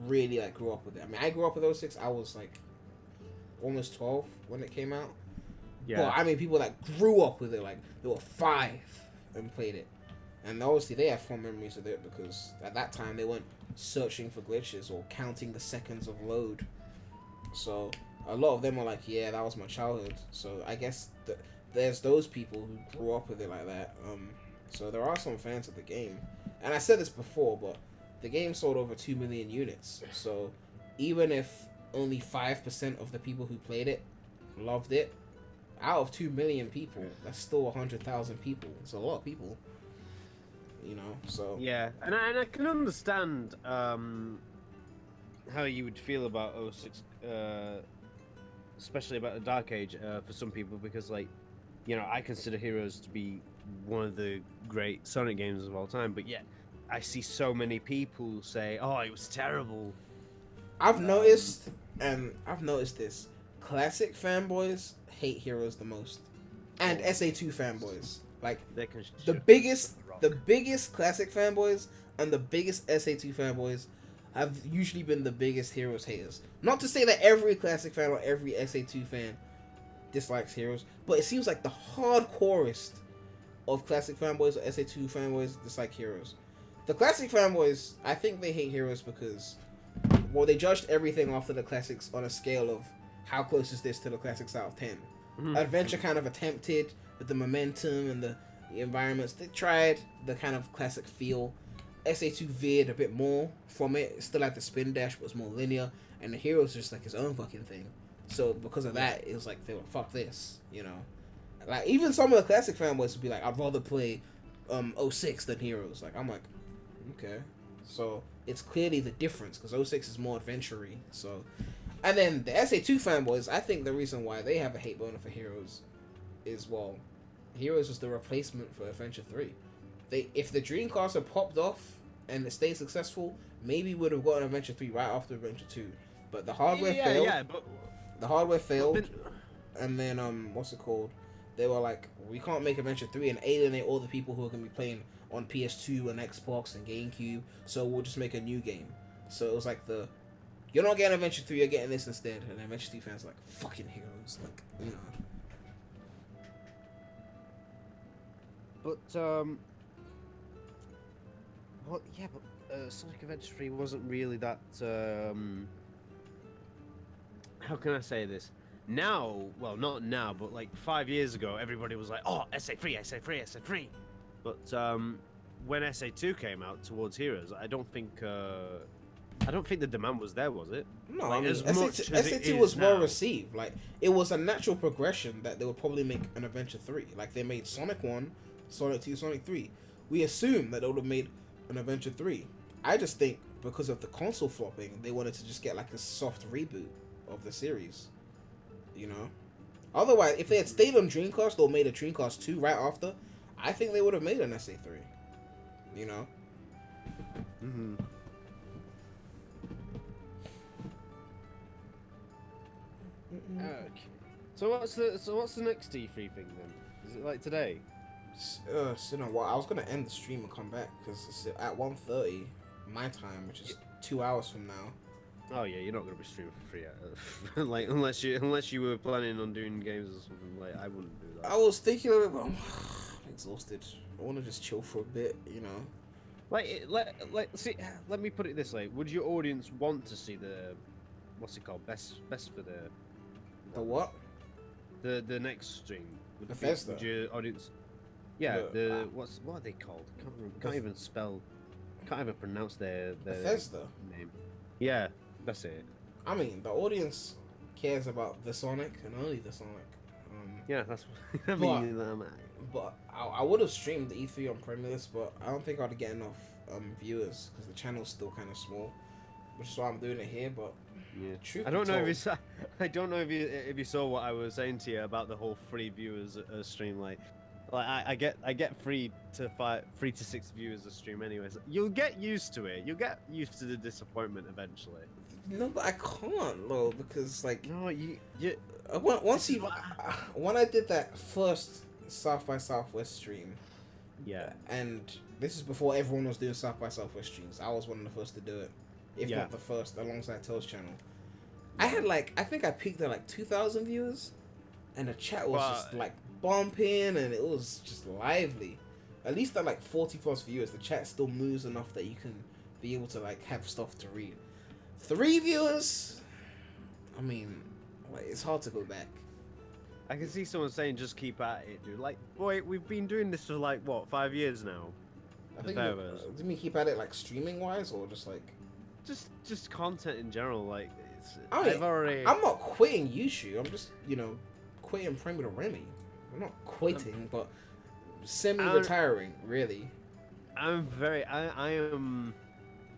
really like grew up with it. I mean, I grew up with 06. I was like almost 12 when it came out. Yeah. But I mean, people that grew up with it, like they were 5 and played it. And obviously they have fond memories of it because at that time they weren't searching for glitches or counting the seconds of load. So a lot of them are like, yeah, that was my childhood. So I guess there's those people who grew up with it like that. So there are some fans of the game. And I said this before, but the game sold over 2 million units. So even if only 5% of the people who played it loved it, out of 2 million people, that's still 100,000 people. It's a lot of people. You know, so... Yeah, and I can understand how you would feel about 06, especially about the Dark Age for some people, because, like, you know, I consider Heroes to be one of the great Sonic games of all time, but yet I see so many people say, oh, it was terrible. I've noticed this. Classic fanboys hate Heroes the most. And SA2 fanboys. Like, the biggest classic fanboys and the biggest SA2 fanboys have usually been the biggest Heroes haters. Not to say that every classic fan or every SA2 fan dislikes Heroes, but it seems like the hardcorest of classic fanboys or SA2 fanboys dislike Heroes. The classic fanboys, I think they hate Heroes because, well, they judged everything after the classics on a scale of how close is this to the classics out of 10. Adventure kind of attempted with the momentum and the environments. They tried the kind of classic feel. SA2 veered a bit more from it. It still had the spin dash, but it was more linear. And the Heroes just like his own fucking thing. So because of that, it was like, they were, fuck this, you know. Like, even some of the classic fanboys would be like, I'd rather play 06 than Heroes. Like, I'm like, okay. So it's clearly the difference, because 06 is more adventure-y. So, and then the SA2 fanboys, I think the reason why they have a hate boner for Heroes is, well, Heroes was the replacement for Adventure 3. If the Dreamcast had popped off and it stayed successful, maybe would have gotten Adventure 3 right after Adventure 2. But the hardware failed. Yeah, but the hardware failed. And then what's it called? They were like, we can't make Adventure 3 and alienate all the people who are going to be playing on PS2 and Xbox and GameCube, so we'll just make a new game. So it was like you're not getting Adventure 3, you're getting this instead. And Adventure 3 fans are like, fucking Heroes. Like, you know. But, well, yeah, but Sonic Adventure 3 wasn't really that, how can I say this? Now, well, not now, but like 5 years ago, everybody was like, oh, SA3, SA3, SA3. But when SA2 came out towards Heroes, I don't think the demand was there, was it? No, like, I mean, as much as SA2 was well received. Like, it was a natural progression that they would probably make an Adventure 3. Like, they made Sonic 1, Sonic 2, Sonic 3. We assumed that they would have made an Adventure 3. I just think because of the console flopping, they wanted to just get like a soft reboot of the series. You know? Otherwise, if they had stayed on Dreamcast or made a Dreamcast 2 right after, I think they would have made an SA3. You know? Mm-hmm. Okay. So what's the next E3 thing then? Is it like today? So no, well, I was gonna end the stream and come back because it's at 1:30 my time, which is 2 hours from now. Oh yeah, you're not gonna be streaming for free, like unless you were planning on doing games or something. Like I wouldn't do that. I was thinking of it, but I'm exhausted. I want to just chill for a bit, you know. Let me put it this way: would your audience want to see the, what's it called, best for the what? The next stream? Bethesda. Would your audience? Yeah, what are they called? Can't even pronounce their Bethesda name. Yeah, that's it. I mean, the audience cares about the Sonic and only the Sonic. Yeah, that's what I mean. But I would have streamed the E3 on Premierless, but I don't think I'd get enough viewers because the channel's still kind of small, which is why I'm doing it here. But yeah, I don't know if you saw what I was saying to you about the whole free viewers stream. Like I get 3 to 6 viewers a stream anyways. You'll get used to it. You'll get used to the disappointment eventually. No, but I can't, though, because like you when I did that first South by Southwest stream, yeah, and this is before everyone was doing South by Southwest streams. I was one of the first to do it, if not the first, alongside Toad's channel. I had I think I peaked at 2,000 viewers, and the chat was just bumping, and it was just lively. at least at like 40 plus viewers, the chat still moves enough that you can be able to like have stuff to read. 3 viewers, I mean, like, it's hard to go back. I can see someone saying just keep at it, dude. Like, boy, we've been doing this for like what, 5 years now. I think. Do you keep at it like streaming wise or just like? Just content in general. Like, it's. I mean, I've already. I'm not quitting YouTube. I'm just quitting Premier Remy. I'm not quitting, but semi-retiring, really. I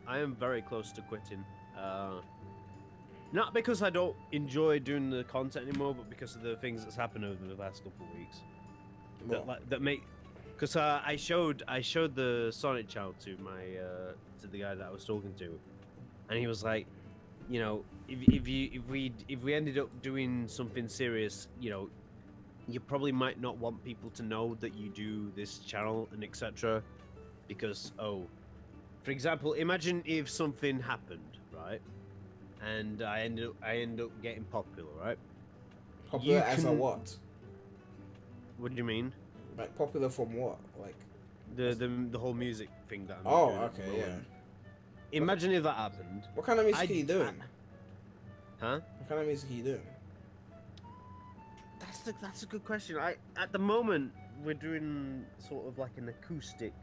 am very close to quitting. Not because I don't enjoy doing the content anymore, but because of the things that's happened over the last couple of weeks. That make, because I showed the Sonic channel to to the guy that I was talking to, and he was like, if we ended up doing something serious, you probably might not want people to know that you do this channel and etc. Because for example, imagine if something happened, right? And I end up getting popular, right? Popular as a what? What do you mean? Like popular from what? Like the whole music thing that I'm doing. Okay, yeah. Imagine if that happened. What kind of music are you doing? Huh? What kind of music are you doing? That's a good question. At the moment we're doing sort of like an acoustic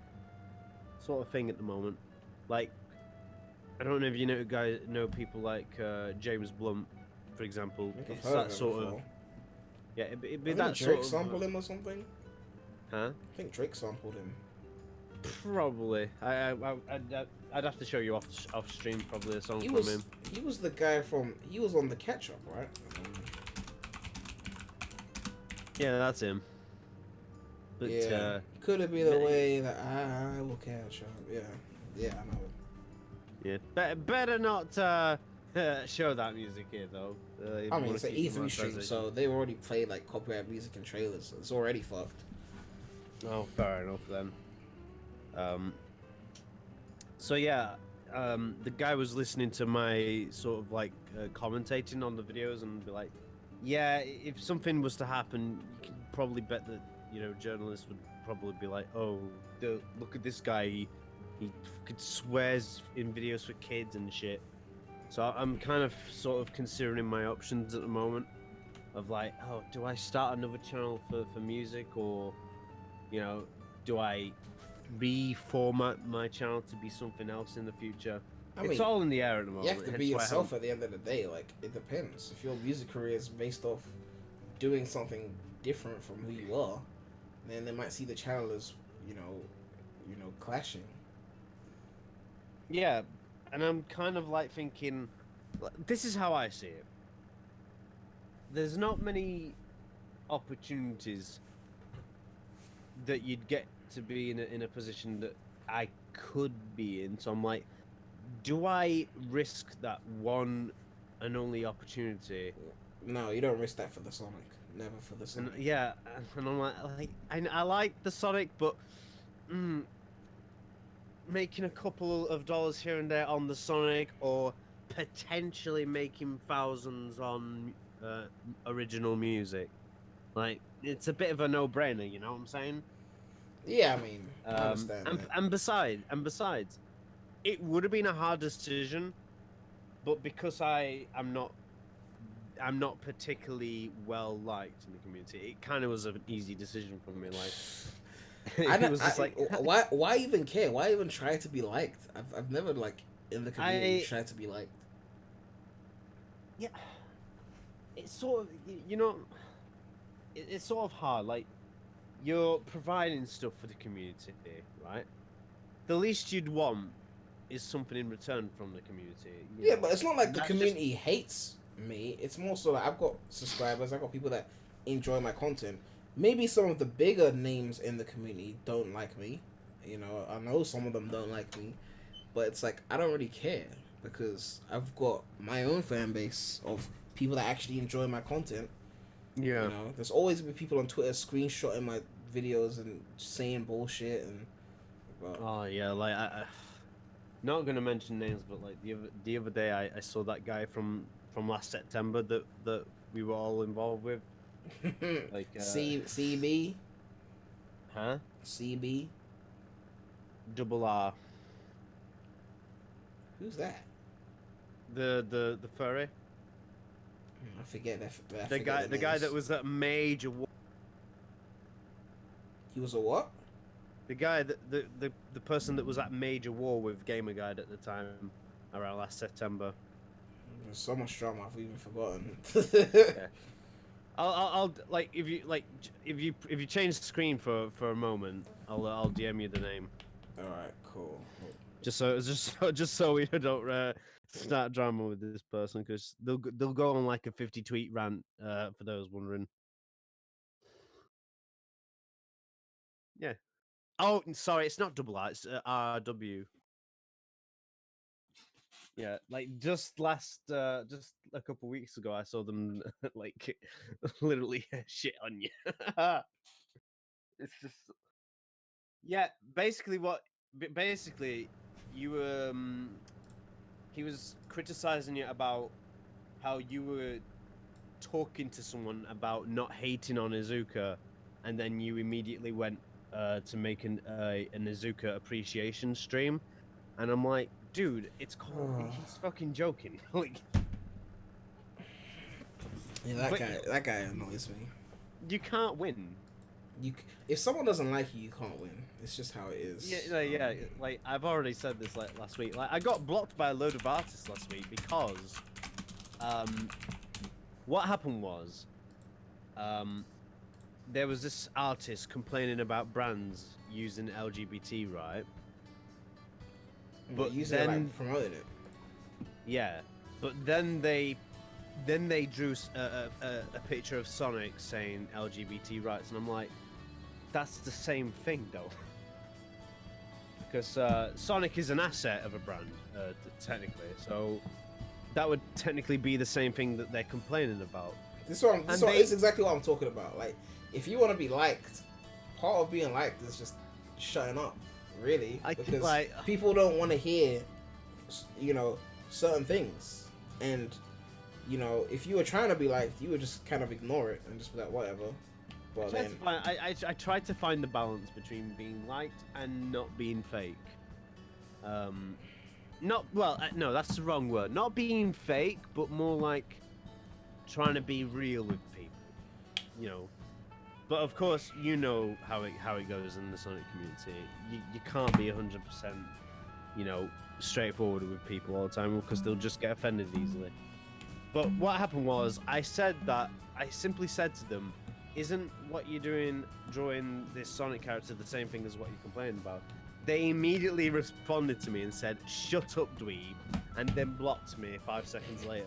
sort of thing at the moment. Like, I don't know if you know people like James Blunt, for example. It's that sort of. Yeah, it'd be that sort of. Drake sampled him or something? Huh? I think Drake sampled him. Probably. I'd have to show you off stream probably a song from him. He was the guy from. He was on the Catch Up, right? Yeah, that's him. But yeah, could it be the way that I will catch up? Yeah, I know. Yeah, better not show that music here though. I mean, it's an E3 stream, so they've already played like copyright music and trailers. So it's already fucked. Oh, fair enough then. So yeah, the guy was listening to my sort of like commentating on the videos and be like, yeah, if something was to happen, you can probably bet that journalists would probably be like, oh, look at this guy. He swears in videos for kids and shit. So I'm kind of sort of considering my options at the moment of like, oh, do I start another channel for music, or do I reformat my channel to be something else in the future? It's all in the air at the moment. You have to be yourself at the end of the day. Like, it depends. If your music career is based off doing something different from who you are, then they might see the channel as clashing. Yeah, and I'm kind of like thinking, this is how I see it. There's not many opportunities that you'd get to be in a position that I could be in. So I'm like, do I risk that one and only opportunity? No, you don't risk that for the Sonic. Never for the Sonic. And, yeah, and I'm like I like the Sonic, but making a couple of dollars here and there on the Sonic, or potentially making thousands on original music, like, it's a bit of a no-brainer, you know what I'm saying? Yeah, I mean, I understand that. And besides, it would have been a hard decision, but because I'm not particularly well liked in the community, it kind of was an easy decision for me. Like, why even care? Why even try to be liked? I've never like in the community tried to be liked. Yeah, it's sort of it's sort of hard. Like, you're providing stuff for the community, right? The least you'd want is something in return from the community. Yeah, but it's not like the community hates me. It's more so like I've got subscribers, I've got people that enjoy my content. Maybe some of the bigger names in the community don't like me. I know some of them don't like me, but it's like I don't really care because I've got my own fan base of people that actually enjoy my content. Yeah. There's always been people on Twitter screenshotting my videos and saying bullshit and. Oh yeah, like not gonna mention names, but like the other day I saw that guy from last September that we were all involved with. Like CB. Huh? CB. Double R. Who's that? The furry. I forget that. The guy that was at major war. He was a what? The guy that the person that was at major war with Gamerguide at the time, around last September. There's so much drama I've even forgotten. Yeah. I'll like if you change the screen for a moment, I'll DM you the name. All right, cool. Just so we don't start drama with this person, because they'll go on like a 50 tweet rant. For those wondering. Yeah. Oh, sorry, it's not double R. It's RW. Yeah, like just just a couple weeks ago, I saw them like literally shit on you. It's just, yeah. Basically, you he was criticizing you about how you were talking to someone about not hating on Izuka, and then you immediately went to make an Izuka appreciation stream, and I'm like, dude, it's called. He's fucking joking. Like, yeah, that guy annoys me. You can't win. If someone doesn't like you, you can't win. It's just how it is. Yeah. Like, I've already said this like last week. Like, I got blocked by a load of artists last week because, what happened was, there was this artist complaining about brands using LGBT, right? But using it, like, promoted it. Yeah, but then they drew a picture of Sonic saying LGBT rights, and I'm like, that's the same thing though, because Sonic is an asset of a brand, technically. So that would technically be the same thing that they're complaining about. This is exactly what I'm talking about. Like, if you want to be liked, part of being liked is just shutting up. Really, because people don't want to hear, certain things, and if you were trying to be liked, you would just kind of ignore it and just be like, whatever. But I tried to find the balance between being liked and not being fake. No, that's the wrong word. Not being fake, but more like trying to be real with people. But of course, you know how it goes in the Sonic community. You can't be 100%, straightforward with people all the time, because they'll just get offended easily. But what happened was, I simply said to them, isn't what you're doing, drawing this Sonic character, the same thing as what you're complaining about? They immediately responded to me and said, shut up, dweeb, and then blocked me 5 seconds later.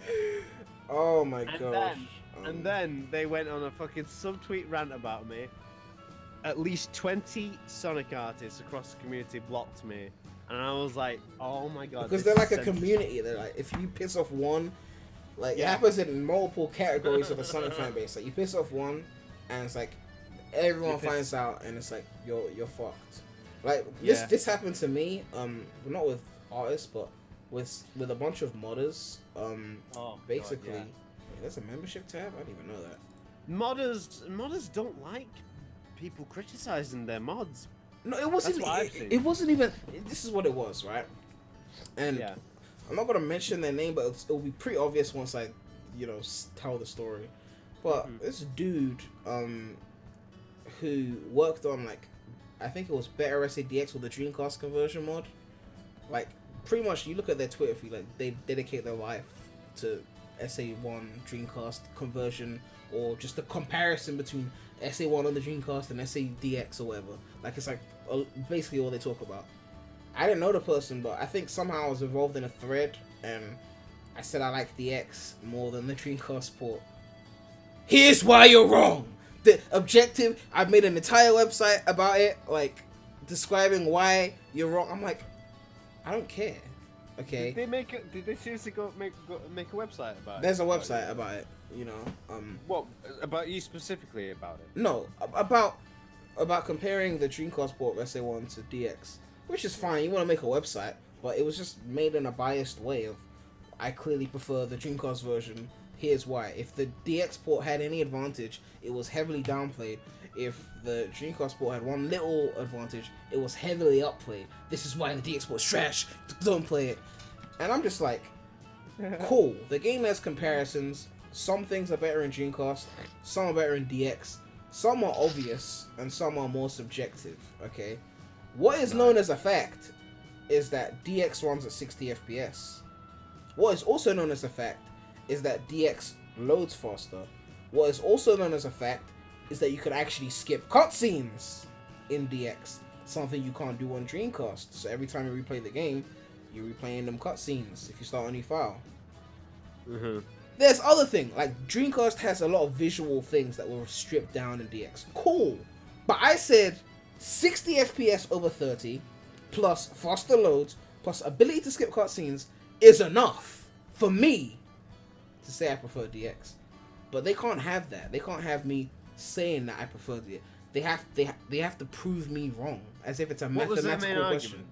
Oh my gosh. And then they went on a fucking subtweet rant about me. At least 20 Sonic artists across the community blocked me. And I was like, oh my god. Because they're like a community. They're like, if you piss off one, like, it happens in multiple categories of the Sonic fan base. Like, you piss off one, and it's like, everyone finds out, and it's like, you're fucked. Like, this happened to me, not with artists, but with a bunch of modders. Basically, God, yeah. There's a membership tab? I didn't even know that. Modders don't like people criticizing their mods. No, it wasn't. It wasn't even. This is what it was, right? And I'm not gonna mention their name, but it'll be pretty obvious once I, tell the story. But this dude, who worked on, like, I think it was Better SADX with the Dreamcast conversion mod. Like, pretty much, you look at their Twitter feed, like, they dedicate their life to SA1 Dreamcast conversion, or just the comparison between SA1 on the Dreamcast and SADX or whatever. Like, it's like basically all they talk about. I didn't know the person, but I think somehow I was involved in a thread, and I said I like DX more than the Dreamcast port. Here's why you're wrong. The objective, I've made an entire website about it, like, describing why you're wrong. I'm like, I don't care. Okay. Did they seriously go make a website about it? There's a website about it, What about you specifically about it? No, about comparing the Dreamcast port of SA1 to DX, which is fine. You want to make a website, but it was just made in a biased way of, I clearly prefer the Dreamcast version. Here's why. If the DX port had any advantage, it was heavily downplayed. if the Dreamcast port had one little advantage, it was heavily upplayed. This is why the DX port's trash. Don't play it. And I'm just like, cool. The game has comparisons. Some things are better in Dreamcast, some are better in DX, some are obvious, and some are more subjective, okay? What is known as a fact is that DX runs at 60 FPS. What is also known as a fact is that DX loads faster. What is also known as a fact is that you could actually skip cutscenes in DX, something you can't do on Dreamcast. So every time you replay the game, you're replaying them cutscenes if you start a new file. There's other things, like Dreamcast has a lot of visual things that were stripped down in DX. Cool. But I said 60 FPS over 30, plus faster loads, plus ability to skip cutscenes is enough for me to say I prefer DX. But they can't have that. They can't have me saying that I prefer DX. They have to prove me wrong, as if it's a mathematical question.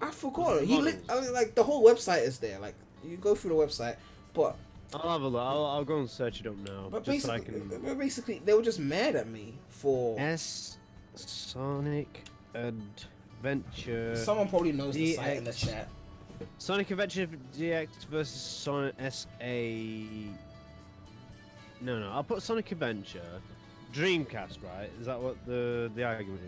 I forgot. Like the whole website is there. Like you go through the website, but I'll have a look. I'll go and search it up now. But just basically, they were just mad at me for Sonic Adventure. Someone probably knows DX. the site in the chat. Sonic Adventure DX versus Sonic SA. No. I'll put Sonic Adventure Dreamcast. Right? Is that what the argument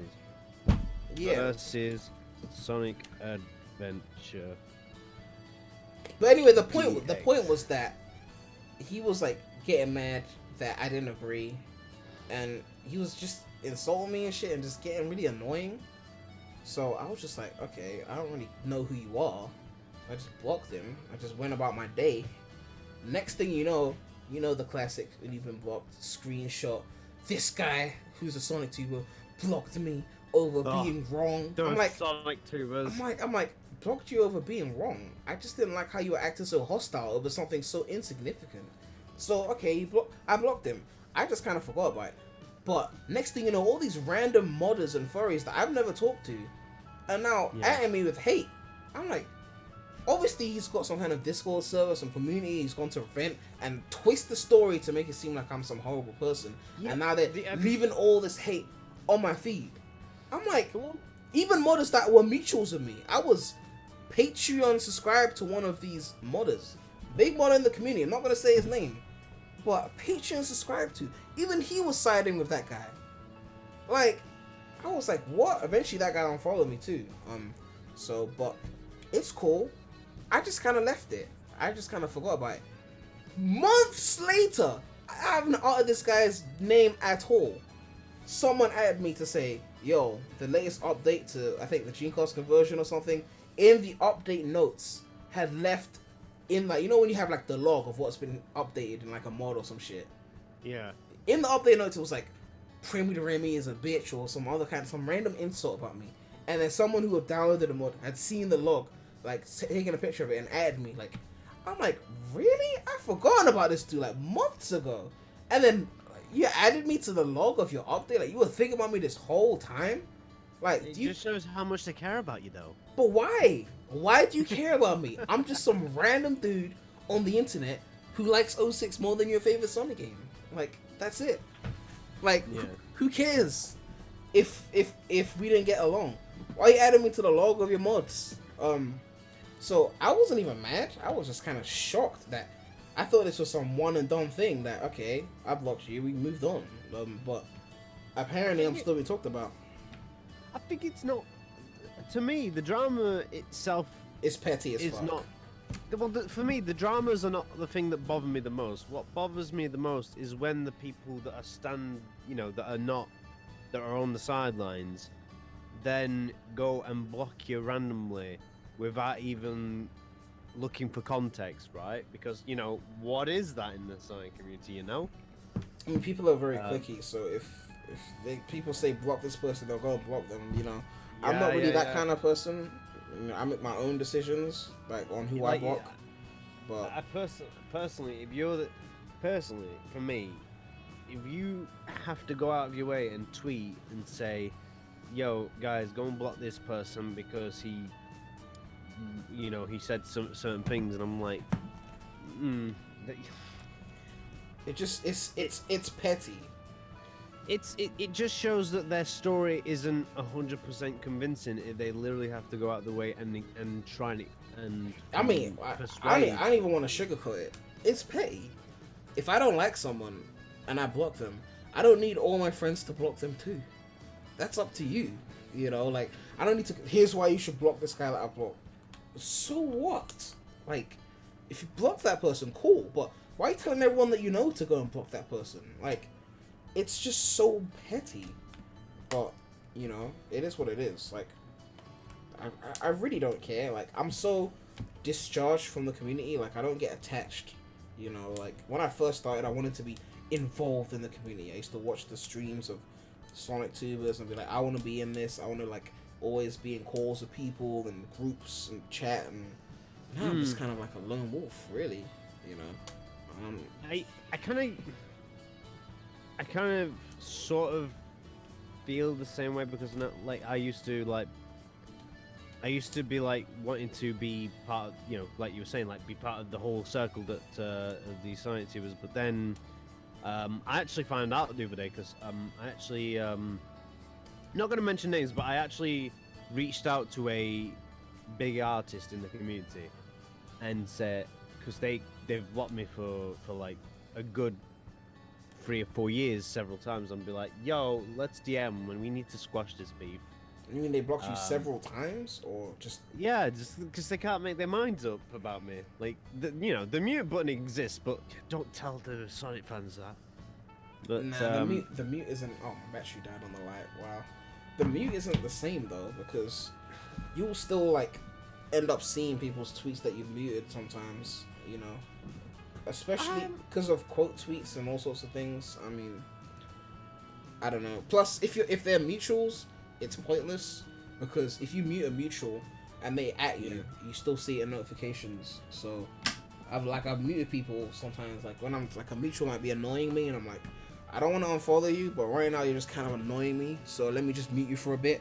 is? Yeah. Versus Sonic Adventure. But anyway, the point was that he was like getting mad that I didn't agree, and he was just insulting me and shit and just getting really annoying. So I was just like, okay, I don't really know who you are. I just blocked him. I just went about my day. Next thing you know the classic when you've been blocked, screenshot. This guy who's a Sonic tuber blocked me over being wrong. I'm like Sonic tubers. I'm like blocked you over being wrong. I just didn't like how you were acting so hostile over something so insignificant. So okay, I blocked him. I just kind of forgot about it. But next thing you know, all these random modders and furries that I've never talked to are now atting me with hate. I'm like, obviously he's got some kind of Discord server, some community. He's gone to vent and twist the story to make it seem like I'm some horrible person. Yeah, and now they're leaving all this hate on my feed. I'm like, even modders that were mutuals of me. I was Patreon subscribed to one of these modders. Big modder in the community. I'm not going to say his name. But Patreon subscribed to. Even he was siding with that guy. Like, I was like, what? Eventually that guy unfollowed me too. But it's cool. I just kind of left it. I just kind of forgot about it. Months later, I haven't uttered this guy's name at all. Someone added me to say, yo, the latest update to, I think, the Dreamcast conversion or something, in the update notes, had left in, like, you know when you have, like, the log of what's been updated in, like, a mod or some shit? Yeah. In the update notes, it was like, Premi de Remy is a bitch or some random insult about me. And then someone who had downloaded the mod had seen the log, like, taking a picture of it and added me, like, I'm like, really? I've forgotten about this dude, like, months ago. And then you added me to the log of your update? Like, you were thinking about me this whole time? Like, it just shows how much they care about you, though. But why? Why do you care about me? I'm just some random dude on the internet who likes 06 more than your favorite Sonic game. Like, that's it. Like, who cares if we didn't get along? Why are you adding me to the log of your mods? So I wasn't even mad. I was just kind of shocked that I thought this was some one and done thing that, okay, I blocked you, we moved on. But apparently I'm still being talked about. I think it's not. To me, the drama itself is petty as fuck. Not. Well, for me, the dramas are not the thing that bother me the most. What bothers me the most is when the people that are that are on the sidelines, then go and block you randomly without even looking for context, right? Because, what is that in the Sonic community, I mean, people are very cliquey, so if people say block this person, they'll go and block them, I'm not really that kind of person. I make my own decisions, like, on who I block. But I personally, for me, if you have to go out of your way and tweet and say, yo, guys, go and block this person because he said some certain things, and I'm like, it's petty. it just shows that their story isn't 100% convincing if they literally have to go out of the way and try and I mean, I don't even want to sugarcoat it. It's petty. If I don't like someone and I block them, I don't need all my friends to block them too. That's up to you. You know, like, I don't need to. Here's why you should block this guy that I block. So what? Like, if you block that person, cool. But why are you telling everyone that you know to go and block that person? Like, it's just so petty. But, you know, it is what it is. Like, I really don't care. Like, I'm so discharged from the community. Like, I don't get attached. You know, like, when I first started, I wanted to be involved in the community. I used to watch the streams of Sonic Tubers and be like, I want to be in this. I want to, like, always be in calls with people and groups and chat. And now I'm just kind of like a lone wolf, really. You know, I kind of sort of feel the same way because like I used to be like wanting to be part of, you know, like you were saying, like be part of the whole circle that of these Sonic Tubers. But then I actually found out the other day because I actually not going to mention names, but I actually reached out to a big artist in the community and said, because they've blocked me for like a good 3 or 4 years several times, and be like, yo, let's DM when we need to squash this beef. You mean they blocked you several times, or just? Yeah, just because they can't make their minds up about me. Like, you know, the mute button exists, but don't tell the Sonic fans that. But nah, the mute isn't. Oh, my battery died on the light. Wow, the mute isn't the same though, because you'll still like end up seeing people's tweets that you've muted sometimes. You know, especially because of quote tweets and all sorts of things. I mean, I don't know. Plus, if they're mutuals, it's pointless, because if you mute a mutual and they at you, you still see it in notifications. So I've muted people sometimes, like when I'm like, a mutual might be annoying me and I'm like, I don't want to unfollow you, but right now you're just kind of annoying me, so let me just mute you for a bit.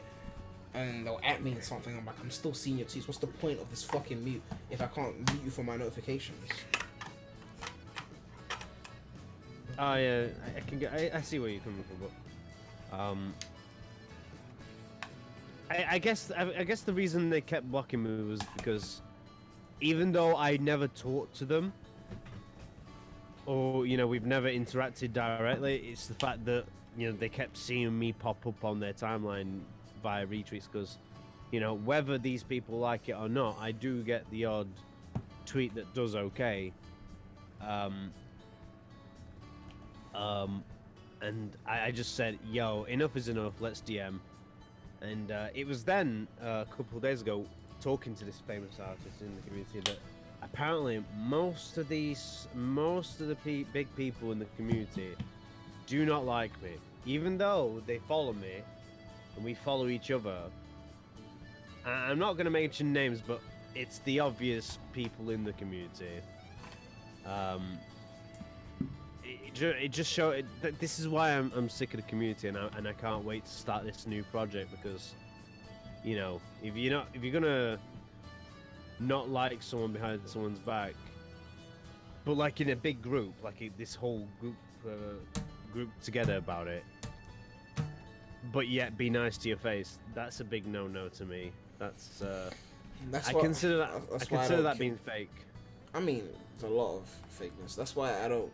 And they'll at me and something, I'm like, I'm still seeing your tweets. What's the point of this fucking mute if I can't mute you for my notifications? Oh yeah, I see where you're coming from, but I guess the reason they kept blocking me was because even though I never talked to them, or, you know, we've never interacted directly, it's the fact that, you know, they kept seeing me pop up on their timeline via retweets, because, you know, whether these people like it or not, I do get the odd tweet that does okay. And I just said, yo, enough is enough, let's DM. And it was then, a couple of days ago, talking to this famous artist in the community, that apparently most of the big people in the community do not like me, even though they follow me and we follow each other. I'm not going to mention names, but it's the obvious people in the community. It just showed that this is why I'm sick of the community, and I can't wait to start this new project, because, you know, if you're gonna not like someone behind someone's back, but like in a big group, like this whole group together about it, but yet be nice to your face, that's a big no to me. I consider that being fake. I mean, there's a lot of fakeness. That's why I don't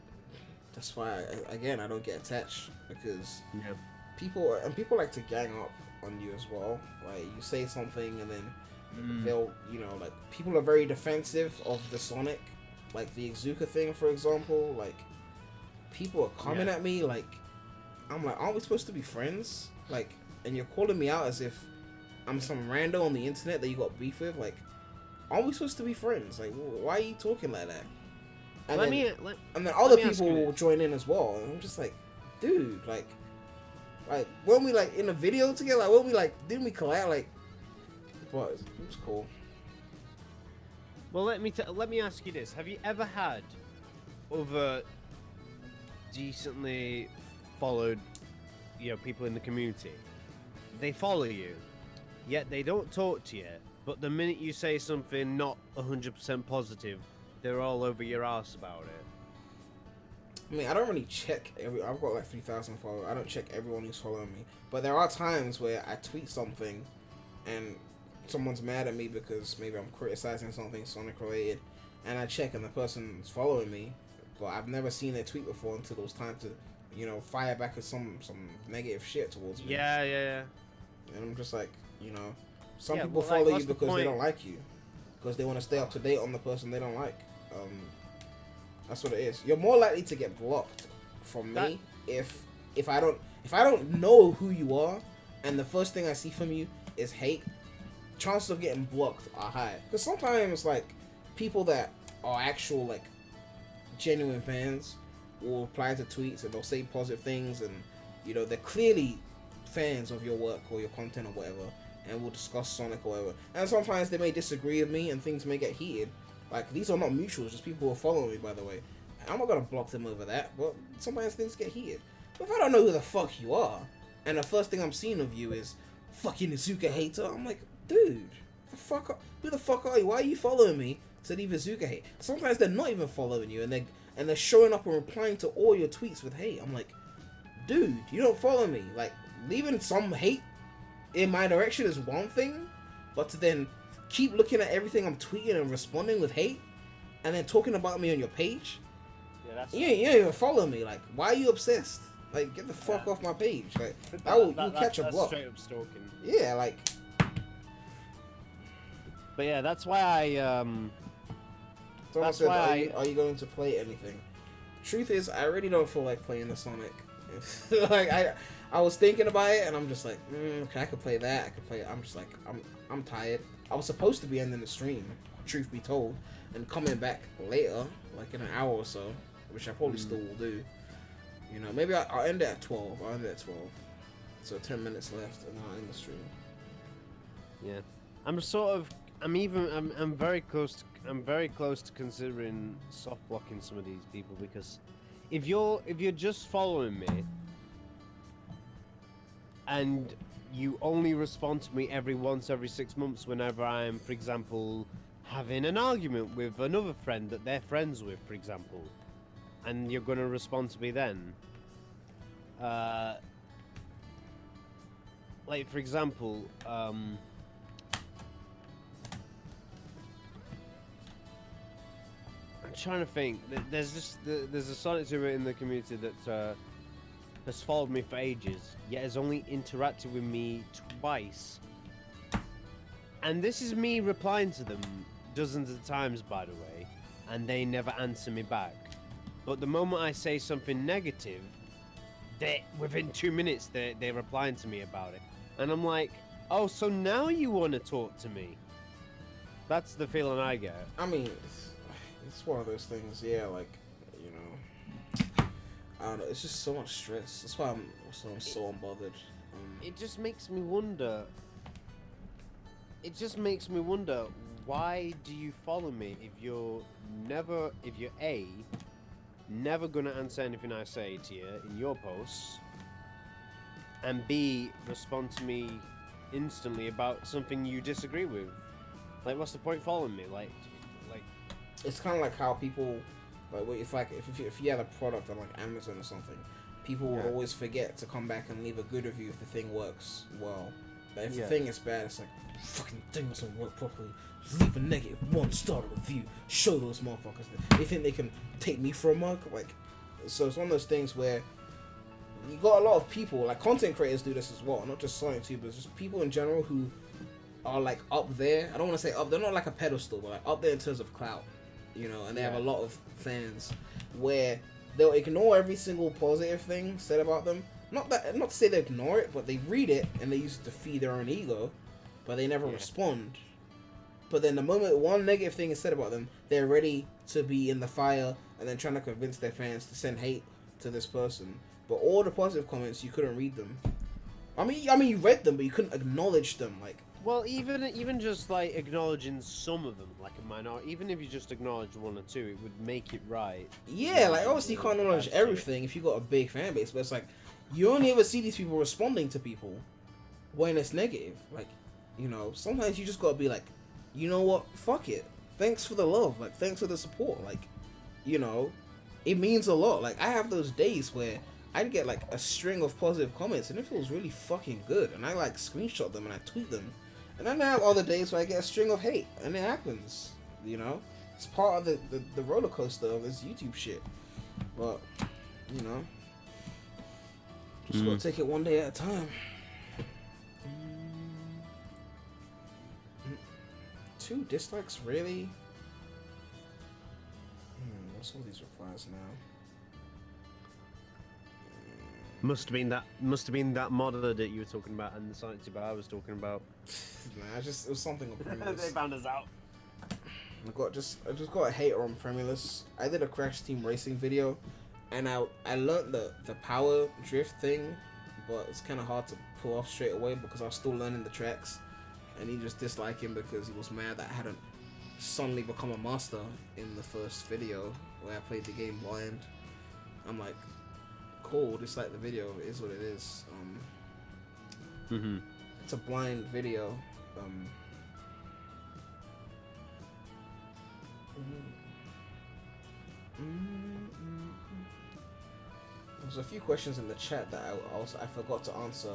get attached, because people like to gang up on you as well. Like, you say something and then they'll, you know, like, people are very defensive of the Sonic, like the Exuka thing, for example. Like, people are coming at me, like, I'm like, aren't we supposed to be friends? Like, and you're calling me out as if I'm some rando on the internet that you got beef with. Like, aren't we supposed to be friends? Like, why are you talking like that? And then other people will join in as well, and I'm just like, dude, like when we like in a video together, like when we like, didn't we collab? Like, but it was cool. Well, let me ask you this: have you ever had other decently followed, you know, people in the community? They follow you, yet they don't talk to you, but the minute you say something not 100% positive, they're all over your ass about it. I mean, I don't really check I've got like 3,000 followers. I don't check everyone who's following me. But there are times where I tweet something and someone's mad at me because maybe I'm criticizing something Sonic related, and I check and the person's following me, but I've never seen their tweet before until it was time to, you know, fire back at some negative shit towards me. Yeah. And I'm just like, you know, some Yeah, people well, follow like, you what's the because they point? don't like you, because they want to stay up to date on the person they don't like. That's what it is. You're more likely to get blocked from me if I don't know who you are, and the first thing I see from you is hate. Chances of getting blocked are high. Because sometimes, like, people that are actual, like, genuine fans will reply to tweets and they'll say positive things, and, you know, they're clearly fans of your work or your content or whatever, and will discuss Sonic or whatever. And sometimes they may disagree with me and things may get heated. Like, these are not mutuals, just people who are following me, by the way. I'm not gonna block them over that, but sometimes things get heated. But if I don't know who the fuck you are, and the first thing I'm seeing of you is fucking Izuka hater, I'm like, dude, who the fuck are you? Why are you following me to leave Izuka hate? Sometimes they're not even following you, and they're showing up and replying to all your tweets with hate. I'm like, dude, you don't follow me. Like, leaving some hate in my direction is one thing, but to then keep looking at everything I'm tweeting and responding with hate, and then talking about me on your page, you don't even follow me. Like, why are you obsessed? Like, get the fuck off my page. Like, you'll catch a block. Straight up stalking. Yeah, like. But yeah, that's why I Someone said, are you going to play anything? Truth is, I really don't feel like playing the Sonic. Like, I was thinking about it, and I'm just like, okay, I could play that. I could play. I'm just like, I'm tired. I was supposed to be ending the stream, truth be told, and coming back later, like in an hour or so, which I probably still will do. You know, maybe I'll end it at 12. I'll end it at 12. So 10 minutes left, and I'll end the stream. Yeah, I'm very close. I'm very close to considering soft blocking some of these people, because if you're just following me and you only respond to me every 6 months whenever I'm, for example, having an argument with another friend that they're friends with, for example, and you're gonna respond to me then, like, for example, I'm trying to think. There's a Sonic Zero in the community that has followed me for ages, yet has only interacted with me twice. And this is me replying to them dozens of times, by the way, and they never answer me back. But the moment I say something negative, within 2 minutes they're replying to me about it. And I'm like, oh, so now you want to talk to me? That's the feeling I get. I mean, it's one of those things, yeah, like, you know, I don't know, it's just so much stress. That's why I'm so unbothered. It just makes me wonder. Why do you follow me if you're A, never gonna answer anything I say to you in your posts, and B, respond to me instantly about something you disagree with? Like, what's the point following me? Like, it's kind of like how people, like, if you had a product on, like, Amazon or something, people will always forget to come back and leave a good review if the thing works well. But if the thing is bad, it's like, fucking thing doesn't work properly. Just leave a negative 1-star review. Show those motherfuckers that they think they can take me for a mug. Like, so it's one of those things where you got a lot of people, like, content creators do this as well, not just Sonic YouTubers, just people in general who are, like, up there. I don't want to say up, they're not like a pedestal, but like up there in terms of clout, you know, and they have a lot of fans where they'll ignore every single positive thing said about them. Not to say they ignore it, but they read it and they use it to feed their own ego, but they never respond. But then the moment one negative thing is said about them, they're ready to be in the fire and then trying to convince their fans to send hate to this person. But all the positive comments, you couldn't read them. I mean, you read them, but you couldn't acknowledge them. Like, well, even just like acknowledging some of them, like a minority, even if you just acknowledge one or two, it would make it right. Yeah, like, obviously you can't acknowledge everything if you got a big fan base, but it's like, you only ever see these people responding to people when it's negative. Like, you know, sometimes you just gotta be like, you know what, fuck it. Thanks for the love, like, thanks for the support, like, you know, it means a lot. Like, I have those days where I'd get like a string of positive comments and it feels really fucking good, and I like screenshot them and I tweet them. And then I have other days where I get a string of hate, and it happens, you know? It's part of the roller coaster of this YouTube shit. But, you know, just gotta take it one day at a time. 2 dislikes, really? What's all these replies now? Must have been that modder that you were talking about and the science bar I was talking about. Nah, it was something on Premierless. They found us out. I just got a hater on Premierless. I did a Crash Team Racing video, and I learned the power drift thing, but it's kind of hard to pull off straight away because I was still learning the tracks. And he just disliked him because he was mad that I hadn't suddenly become a master in the first video where I played the game blind. I'm like, cool, dislike the video, it is what it is. It's a blind video. There's a few questions in the chat that I forgot to answer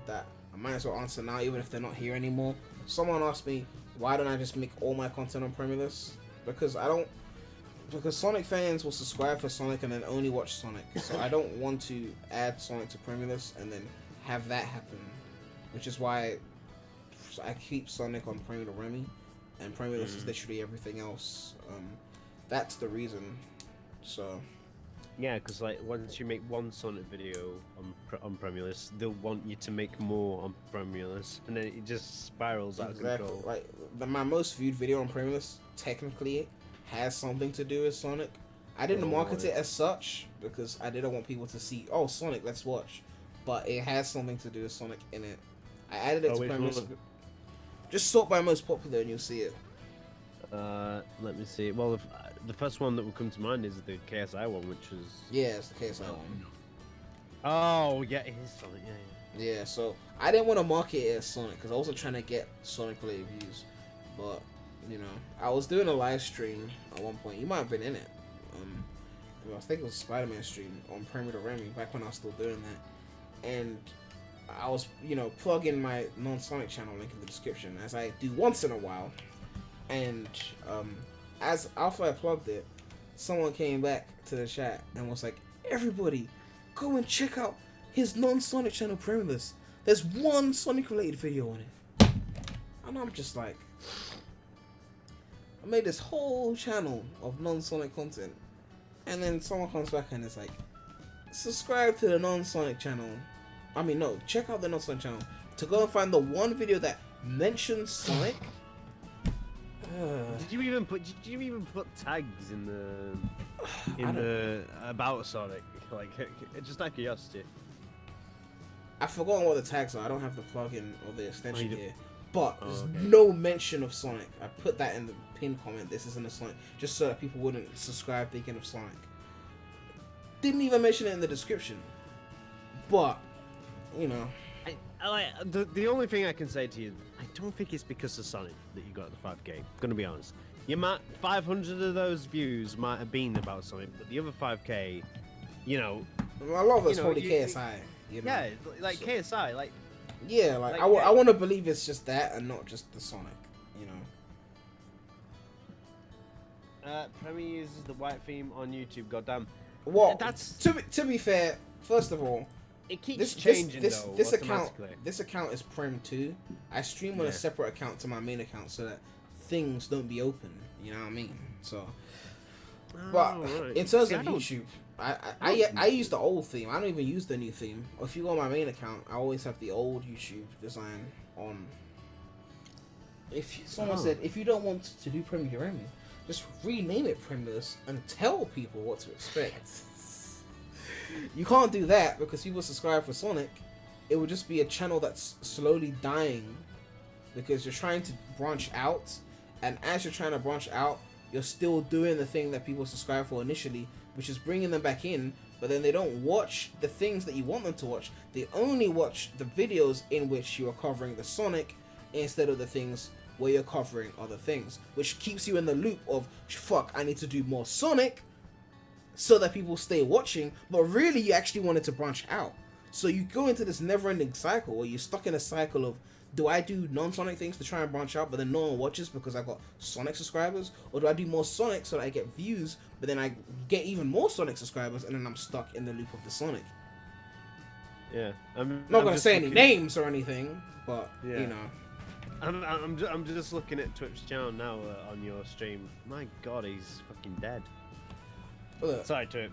that I might as well answer now, even if they're not here anymore. Someone asked me, why don't I just make all my content on Premierless? Because Sonic fans will subscribe for Sonic and then only watch Sonic. So I don't want to add Sonic to Premierless and then have that happen. Which is why I keep Sonic on Premier Remy, and Premierless is literally everything else. That's the reason. So yeah, because like once you make one Sonic video on Premierless, they'll want you to make more on Premierless, and then it just spirals out of control. Like my most viewed video on Premierless technically has something to do with Sonic. I didn't market it as such because I didn't want people to see, oh, Sonic, let's watch. But it has something to do with Sonic in it. I added it to Premierless. Just sort by most popular and you'll see it. Let me see. Well, the first one that would come to mind is the KSI one, which is... Yeah, it's the KSI one. Oh, yeah, it is Sonic, Yeah, so I didn't want to market it as Sonic because I wasn't trying to get Sonic-related views. But, you know, I was doing a live stream at one point. You might have been in it. I think it was a Spider-Man stream on Premier Remy back when I was still doing that. And I was, you know, plugging my non-Sonic channel link in the description, as I do once in a while. And after I plugged it, someone came back to the chat and was like, everybody, go and check out his non-Sonic channel Premierless. There's one Sonic-related video on it. And I'm just like, I made this whole channel of non-Sonic content. And then someone comes back and is like, subscribe to the non-Sonic channel. I mean, no, check out the non-Sonic channel to go and find the one video that mentions Sonic. Did you even put tags in the about Sonic? Like, just out of curiosity. I've forgotten what the tags are. I don't have the plugin or the extension here. But there's okay. no mention of Sonic. I put that in the pinned comment. This isn't a Sonic, just so that people wouldn't subscribe thinking of Sonic. Didn't even mention it in the description. But, you know, the only thing I can say to you, I don't think it's because of Sonic that you got the 5K. Gonna be honest. 500 of those views might have been about Sonic, but the other 5K, you know, a lot of it's probably KSI. You know? Yeah, like so, KSI, like. Yeah, like I want to believe it's just that and not just the Sonic, you know. Premier uses the white theme on YouTube. Goddamn. Well, that's to be fair. First of all, it keeps changing this account is Prem 2. I stream on a separate account to my main account so that things don't be open. You know what I mean? So, but right. in terms of YouTube, I use the old theme. I don't even use the new theme. If you go on my main account, I always have the old YouTube design on. If someone said, if you don't want to do Premier Remy, just rename it Premierless and tell people what to expect. You can't do that because people subscribe for Sonic. It would just be a channel that's slowly dying because you're trying to branch out, and as you're trying to branch out, you're still doing the thing that people subscribe for initially, which is bringing them back in, but then they don't watch the things that you want them to watch. They only watch the videos in which you are covering the Sonic instead of the things where you're covering other things, which keeps you in the loop of, fuck, I need to do more Sonic, so that people stay watching, but really you actually wanted to branch out. So you go into this never-ending cycle where you're stuck in a cycle of, do I do non-Sonic things to try and branch out, but then no one watches because I've got Sonic subscribers? Or do I do more Sonic so that I get views, but then I get even more Sonic subscribers, and then I'm stuck in the loop of the Sonic? Yeah. I'm not going to say any names or anything, but, Yeah. you know. I'm just looking at Twitch channel now on your stream. My God, he's fucking dead. Look, sorry, Twip.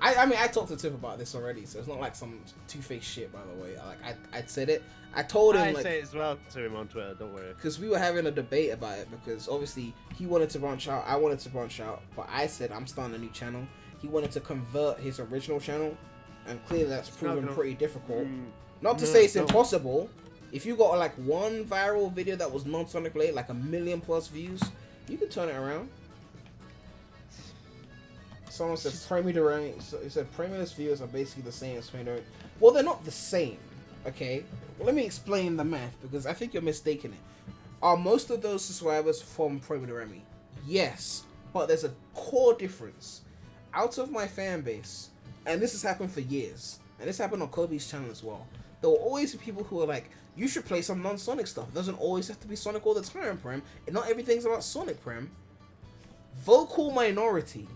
I mean, I talked to Tip about this already, so it's not like some two-faced shit, by the way. Like, I said it. I told him, I like, say it as well to him on Twitter, don't worry. because we were having a debate about it, because obviously he wanted to branch out, I wanted to branch out, but I said I'm starting a new channel. He wanted to convert his original channel, and clearly that's proven pretty difficult. Not to say it's impossible. If you got like one viral video that was non-Sonic related, like 1 million plus views, you can turn it around. Someone said he said Premierless viewers are basically the same as Premier. Well, they're not the same. Okay, well, let me explain the math, because I think you're mistaken it. Are most of those subscribers from Premier? Yes, but there's a core difference. Out of my fan base, and this has happened for years, and this happened on Kobe's channel as well, there will always be people who are like, you should play some non-Sonic stuff. It doesn't always have to be Sonic all the time, Prem. And not everything's about Sonic, Prem. Vocal minority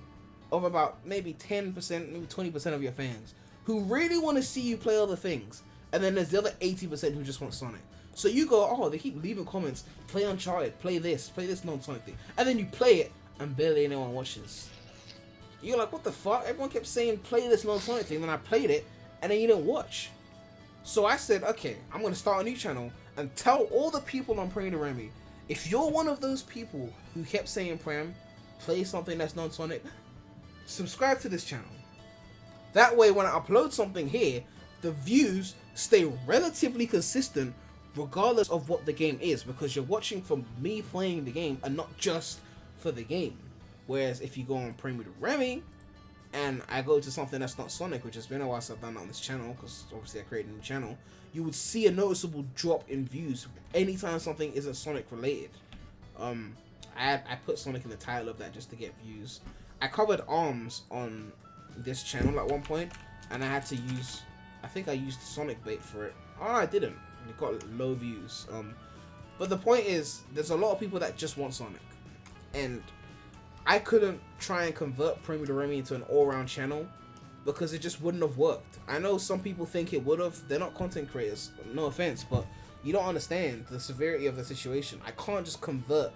of about maybe 10%, maybe 20% of your fans who really want to see you play other things. And then there's the other 80% who just want Sonic. So you go, oh, they keep leaving comments, play Uncharted, play this non-Sonic thing. And then you play it, and barely anyone watches. You're like, what the fuck? Everyone kept saying, play this non-Sonic thing, then I played it, and then you didn't watch. So I said, okay, I'm going to start a new channel and tell all the people on Prem to Remy, if you're one of those people who kept saying, Prem, play something that's non-Sonic, subscribe to this channel. That way, when I upload something here, the views stay relatively consistent regardless of what the game is, because you're watching for me playing the game and not just for the game. Whereas if you go on Prem with Remy, and I go to something that's not Sonic, which has been a while since I've done that on this channel, because obviously I created a new channel, you would see a noticeable drop in views anytime something isn't Sonic related. I put Sonic in the title of that just to get views. I covered ARMS on this channel at one point, and I had to use, I think I used Sonic bait for it. Oh, I didn't. It got low views. But the point is, there's a lot of people that just want Sonic, and I couldn't try and convert Prem to Remy into an all-round channel because it just wouldn't have worked. I know some people think it would have. They're not content creators, no offense, but you don't understand the severity of the situation. I can't just convert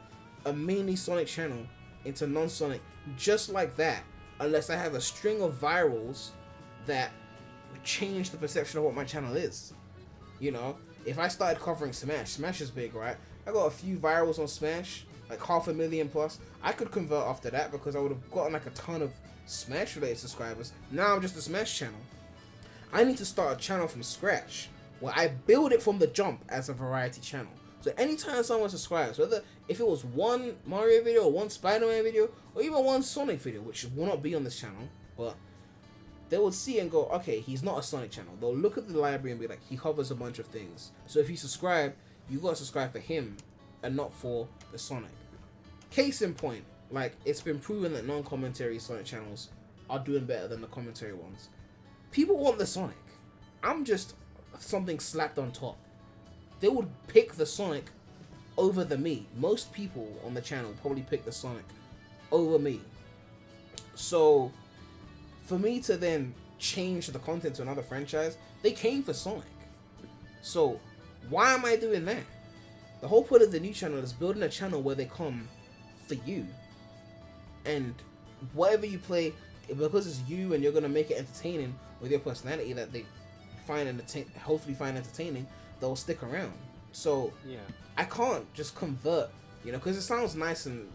a mini Sonic channel into non-Sonic just like that unless I have a string of virals that change the perception of what my channel is. You know, if I started covering Smash is big, right? I got a few virals on Smash, like 500,000 plus. I could convert after that because I would have gotten like a ton of Smash related subscribers. Now I'm just a Smash channel. I need to start a channel from scratch where I build it from the jump as a variety channel. So anytime someone subscribes, whether if it was one Mario video or one Spider-Man video or even one Sonic video, which will not be on this channel, but they will see and go, okay, he's not a Sonic channel. They'll look at the library and be like, he covers a bunch of things. So if you subscribe, you gotta subscribe for him and not for the Sonic. Case in point, like, it's been proven that non-commentary Sonic channels are doing better than the commentary ones. People want the Sonic. I'm just something slapped on top. They would pick the Sonic over the me. Most people on the channel probably pick the Sonic over me. So for me to then change the content to another franchise, they came for Sonic. So why am I doing that? The whole point of the new channel is building a channel where they come for you. And whatever you play, because it's you and you're going to make it entertaining with your personality that they hopefully find entertaining, they'll stick around. So yeah, I can't just convert, you know, because it sounds nice and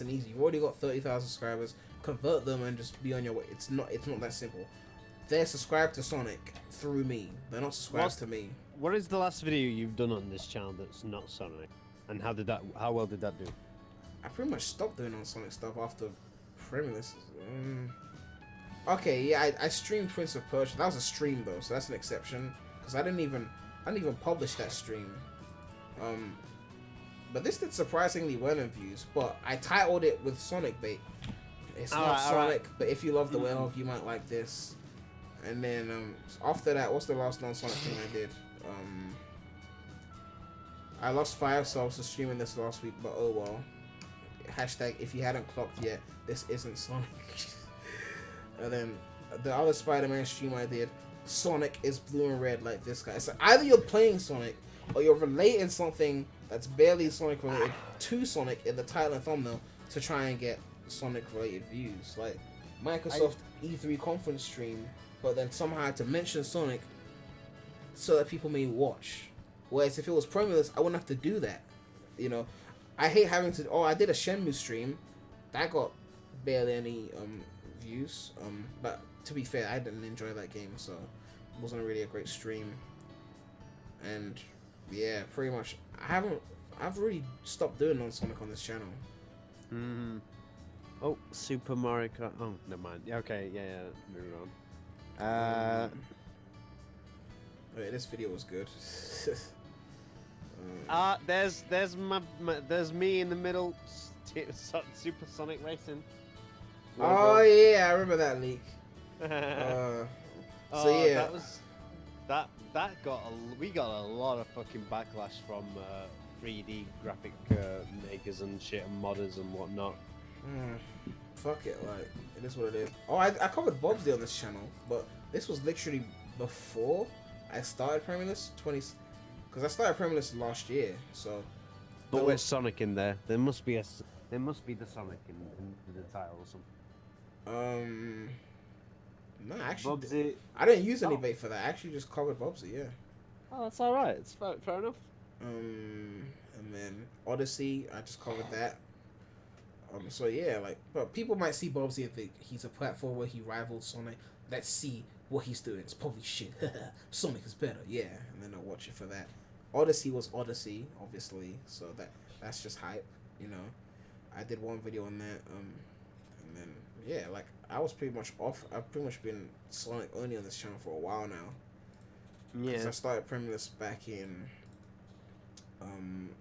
easy. You've already got 30,000 subscribers. Convert them and just be on your way. It's not that simple. They're subscribed to Sonic through me. They're not subscribed to me. What is the last video you've done on this channel that's not Sonic? And how well did that do? I pretty much stopped doing on Sonic stuff after Premierless. Okay, yeah, I streamed Prince of Persia. That was a stream though, so that's an exception. Because I didn't even publish that stream. But this did surprisingly well in views. But I titled it with Sonic bait. It's not Sonic, but if you love the werewolf, you might like this. And then after that, what's the last non-Sonic thing I did? I lost fire, so I was just streaming this last week, but oh well. Hashtag if you hadn't clocked yet, this isn't Sonic. And then the other Spider-Man stream I did, Sonic is blue and red like this guy. So either you're playing Sonic or you're relating something that's barely Sonic related to Sonic in the title and thumbnail to try and get Sonic related views. Like Microsoft E3 conference stream, but then somehow I had to mention Sonic so that people may watch. Whereas if it was promoless, I wouldn't have to do that. You know, I hate having to. Oh, I did a Shenmue stream, that got barely any views. But to be fair, I didn't enjoy that game, so it wasn't really a great stream. And yeah, pretty much, I've really stopped doing non-Sonic on this channel. Mm-hmm. Oh, Super Mario Kart. Oh, never mind. Yeah, okay, yeah, moving on. Wait, this video was good. There's me in the middle, Super Sonic Racing. Oh yeah, I remember that leak. So yeah, we got a lot of fucking backlash from 3D graphic makers and shit and modders and whatnot. Fuck it, like it is what it is. Oh, I covered Bob's Day on this channel, but this was literally before I started Promulus because I started Promulus last year. So, but where's Sonic in there? There must be the Sonic in the title or something. No, actually, Bobsy. I didn't use any bait for that. I actually just covered Bobsy, yeah. Oh, that's all right. It's fair enough. And then Odyssey, I just covered that. So yeah, like, but people might see Bobsy and think he's a platform where he rivals Sonic. Let's see what he's doing. It's probably shit. Sonic is better, yeah. And then I'll watch it for that. Odyssey was Odyssey, obviously. So that's just hype, you know. I did one video on that. And then yeah, like I was pretty much off. I've pretty much been Sonic only on this channel for a while now. Yeah. Because I started Promulus back in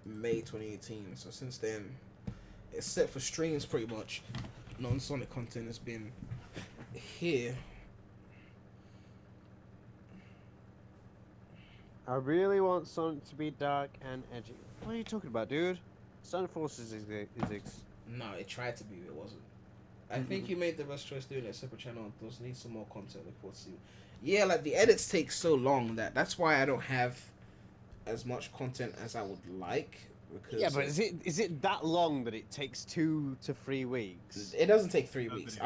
May 2018. So since then, except for streams, pretty much non-Sonic content has been here. I really want Sonic to be dark and edgy. What are you talking about, dude? Sonic Forces is No, it tried to be, it wasn't. I think you made the best choice doing a separate channel. It does need some more content before see. Yeah, like the edits take so long that's why I don't have as much content as I would like. Because yeah, but is it that long that it takes 2 to 3 weeks? It doesn't take 3 weeks.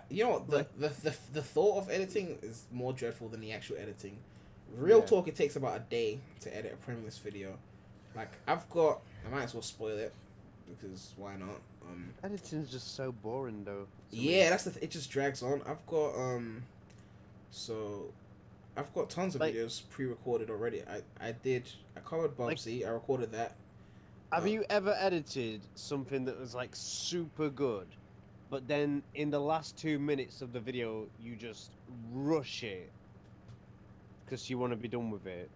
You know what, the thought of editing is more dreadful than the actual editing. Real talk, it takes about a day to edit a Promulus video. Like I might as well spoil it because why not? Editing's just so boring though. Yeah, that's it just drags on. I've got tons of videos pre-recorded already. I covered Bubsy. I recorded that. Have you ever edited something that was like super good, but then in the last 2 minutes of the video you just rush it because you want to be done with it?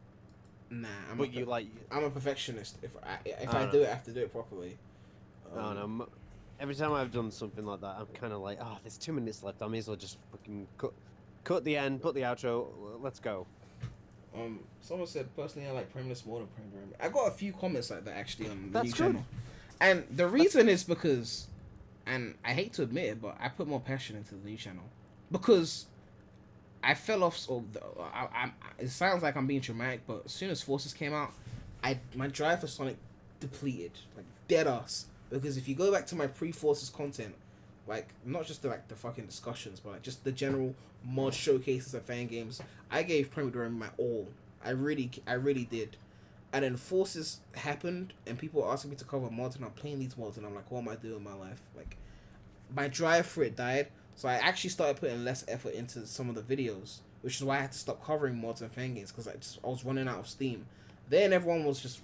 Nah, I'm a perfectionist. If I do it, I have to do it properly. No. Every time I've done something like that, I'm kind of like, there's 2 minutes left. I may as well just fucking cut the end, put the outro. Let's go. Someone said personally I like Promulus more than Promulus. I got a few comments like that actually on the new channel, and the reason is because, and I hate to admit it, but I put more passion into the new channel because I fell off. So it sounds like I'm being dramatic, but as soon as Forces came out, my drive for Sonic depleted, like dead ass. Because if you go back to my pre-Forces content, like not just the fucking discussions, but like just the general mod showcases and fan games, I gave Promulus my all. I really did. And then Forces happened, and people were asking me to cover mods, and I'm playing these mods, and I'm like, what am I doing in my life? Like, my drive for it died. So I actually started putting less effort into some of the videos, which is why I had to stop covering mods and fan games because I was running out of steam. Then everyone was just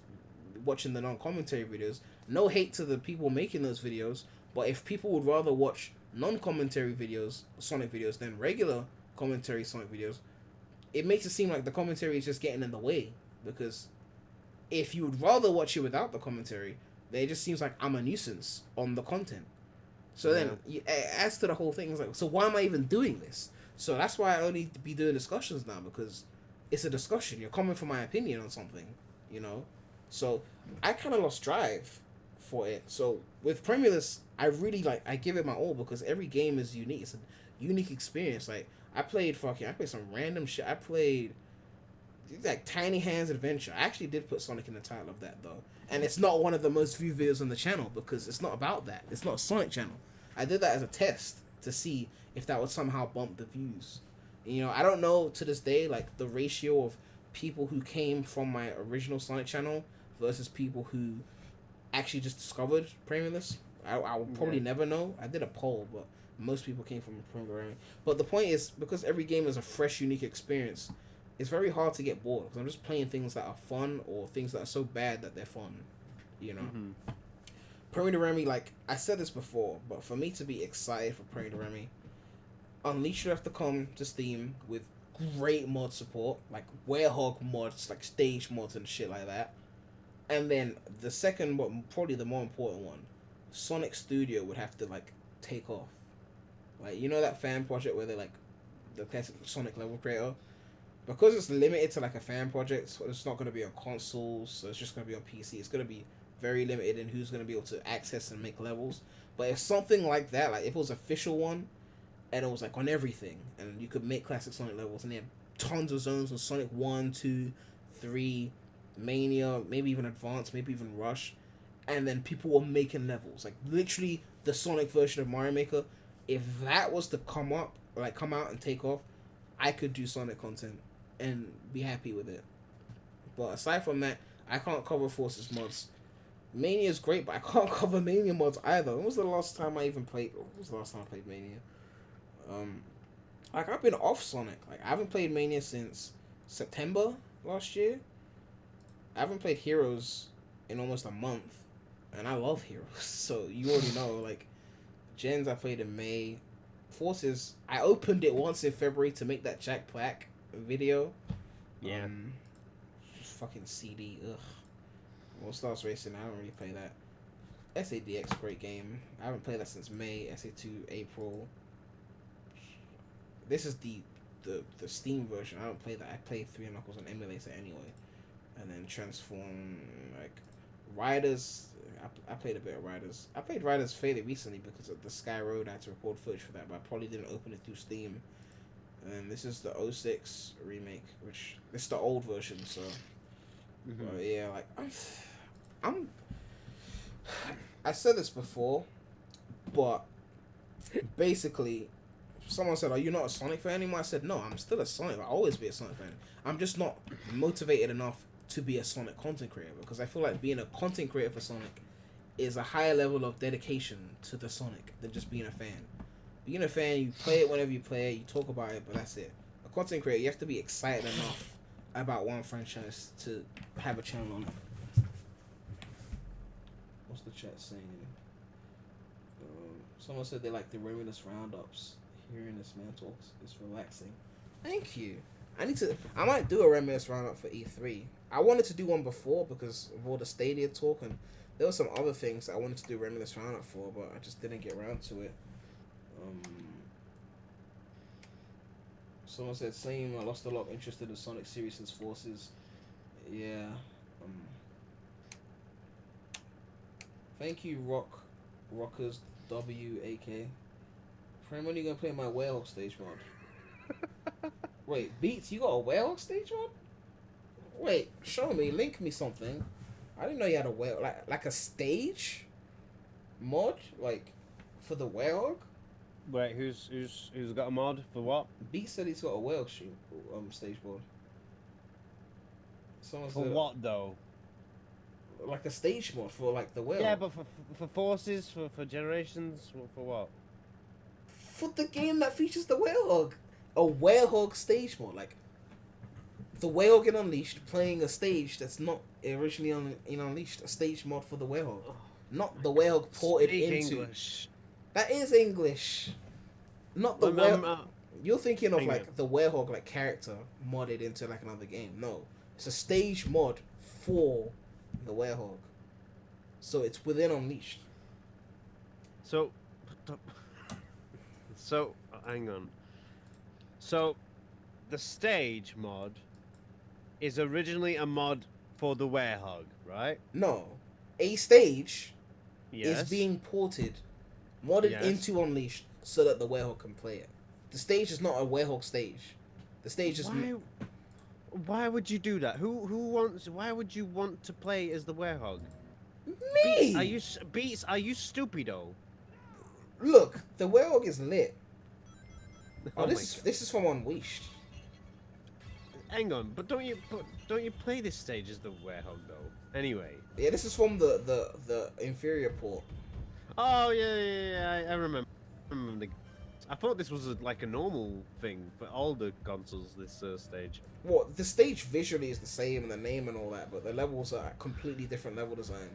watching the non-commentary videos. No hate to the people making those videos, but if people would rather watch non-commentary videos, Sonic videos, than regular commentary Sonic videos, it makes it seem like the commentary is just getting in the way. Because if you would rather watch it without the commentary, then it just seems like I'm a nuisance on the content. So then, as to the whole thing, it's like, so why am I even doing this? So that's why I only be doing discussions now, because it's a discussion. You're coming for my opinion on something, you know? So I kind of lost drive for it. So with Premierless, I really, like, I give it my all, because every game is unique. It's a unique experience. Like, I played some random shit. I played, like, Tiny Hands Adventure. I actually did put Sonic in the title of that, though. And it's not one of the most viewed videos on the channel, because it's not about that. It's not a Sonic channel. I did that as a test to see if that would somehow bump the views. You know, I don't know to this day, like, the ratio of people who came from my original Sonic channel versus people who actually just discovered Premierless. I will probably never know. I did a poll, but most people came from Premierless. But the point is, because every game is a fresh, unique experience, it's very hard to get bored, because I'm just playing things that are fun, or things that are so bad that they're fun, you know? Perry de Remy, like, I said this before, but for me to be excited for Perry de Remy, Unleashed would have to come to Steam with great mod support, like Werehog mods, like stage mods and shit like that. And then the second, but probably the more important one, Sonic Studio would have to, like, take off. Like, you know that fan project where they're, like, the classic Sonic level creator? Because it's limited to, like, a fan project, so it's not going to be on consoles, so it's just going to be on PC. It's going to be very limited in who's going to be able to access and make levels. But if something like that, like, if it was official one, and it was, like, on everything, and you could make classic Sonic levels, and they had tons of zones on Sonic 1, 2, 3, Mania, maybe even Advance, maybe even Rush, and then people were making levels, like, literally the Sonic version of Mario Maker. If that was to come out and take off, I could do Sonic content and be happy with it. But aside from that, I can't cover Forces mods. Mania is great, but I can't cover Mania mods either. When was the last time I played Mania? Like, I've been off Sonic. Like, I haven't played Mania since September last year. I haven't played Heroes in almost a month, and I love Heroes. So you already know, like, Gens I played in May. Forces, I opened it once in February to make that Jack Black video. Yeah. Fucking CD. Ugh. All Stars Racing, I don't really play that. SADX, great game. I haven't played that since May. SA2, April. This is the Steam version. I don't play that. I play 3 Knuckles on emulator anyway. And then Transform, like, Riders. I played a bit of Riders. I played Riders fairly recently because of the Sky Road. I had to record footage for that, but I probably didn't open it through Steam. And this is the 06 remake, which it's the old version. So, but yeah, like, I said this before, but basically, someone said, "Are you not a Sonic fan anymore?" I said, "No, I'm still a Sonic. I'll always be a Sonic fan. I'm just not motivated enough to be a Sonic content creator, because I feel like being a content creator for Sonic is a higher level of dedication to the Sonic than just being a fan. Being a fan, you play it whenever you play it, you talk about it, but that's it. A content creator, you have to be excited enough about one franchise to have a channel on it." What's the chat saying? Someone said they like the reminisce roundups. Hearing this man talk is relaxing. Thank you. I might do a reminisce roundup for E3. I wanted to do one before because of all the Stadia talk, and there were some other things I wanted to do reminisce roundup for, but I just didn't get around to it. Someone said, "Same. I lost a lot of interest in the Sonic series since Forces." Yeah. Thank you, Rockers WAK. Prem, when are you gonna play my Werehog stage mod? Wait, Beats, you got a Werehog stage mod? Wait, show me, link me something. I didn't know you had a Werehog, like a stage mod, like for the Werehog. Wait, who's got a mod for what? Beats said he's got a Werehog stage mod. Someone For said, what though? Like a stage mod for like the Werehog. Yeah, but for Forces, for Generations, for what? For the game that features the Werehog. A Werehog stage mod, like the Werehog in Unleashed playing a stage that's not originally in Unleashed, a stage mod for the Werehog. Not the Werehog ported Speak into English. That is English. Not the Werehog. You're thinking of like the Werehog like character modded into like another game. No. It's a stage mod for the Werehog. So it's within Unleashed. So So, hang on. So, the stage mod is originally a mod for the Werehog, right? No, a stage Yes. is being ported, modded into Unleashed so that the Werehog can play it. The stage is not a Werehog stage. The stage is. Why would you do that? Who wants? Why would you want to play as the Werehog? Me. Beats? Are you stupido? Look, the Werehog is lit. Oh, this is from Unleashed. Hang on, but don't you play this stage as the Werehog though? Anyway. Yeah, this is from the inferior port. Oh yeah, I remember. I thought this was like a normal thing for all the consoles. This stage. What, the stage visually is the same and the name and all that, but the levels are completely different level design.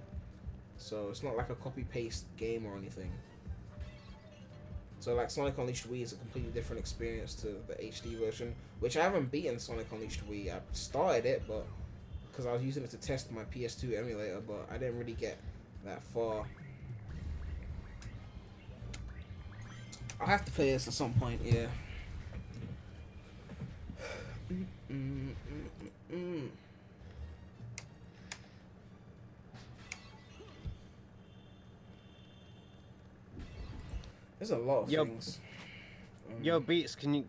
So it's not like a copy paste game or anything. So like Sonic Unleashed Wii is a completely different experience to the HD version, which I haven't beaten Sonic Unleashed Wii. I started it, but because I was using it to test my PS2 emulator, but I didn't really get that far. I'll have to play this at some point, yeah. There's a lot of things. Beats, can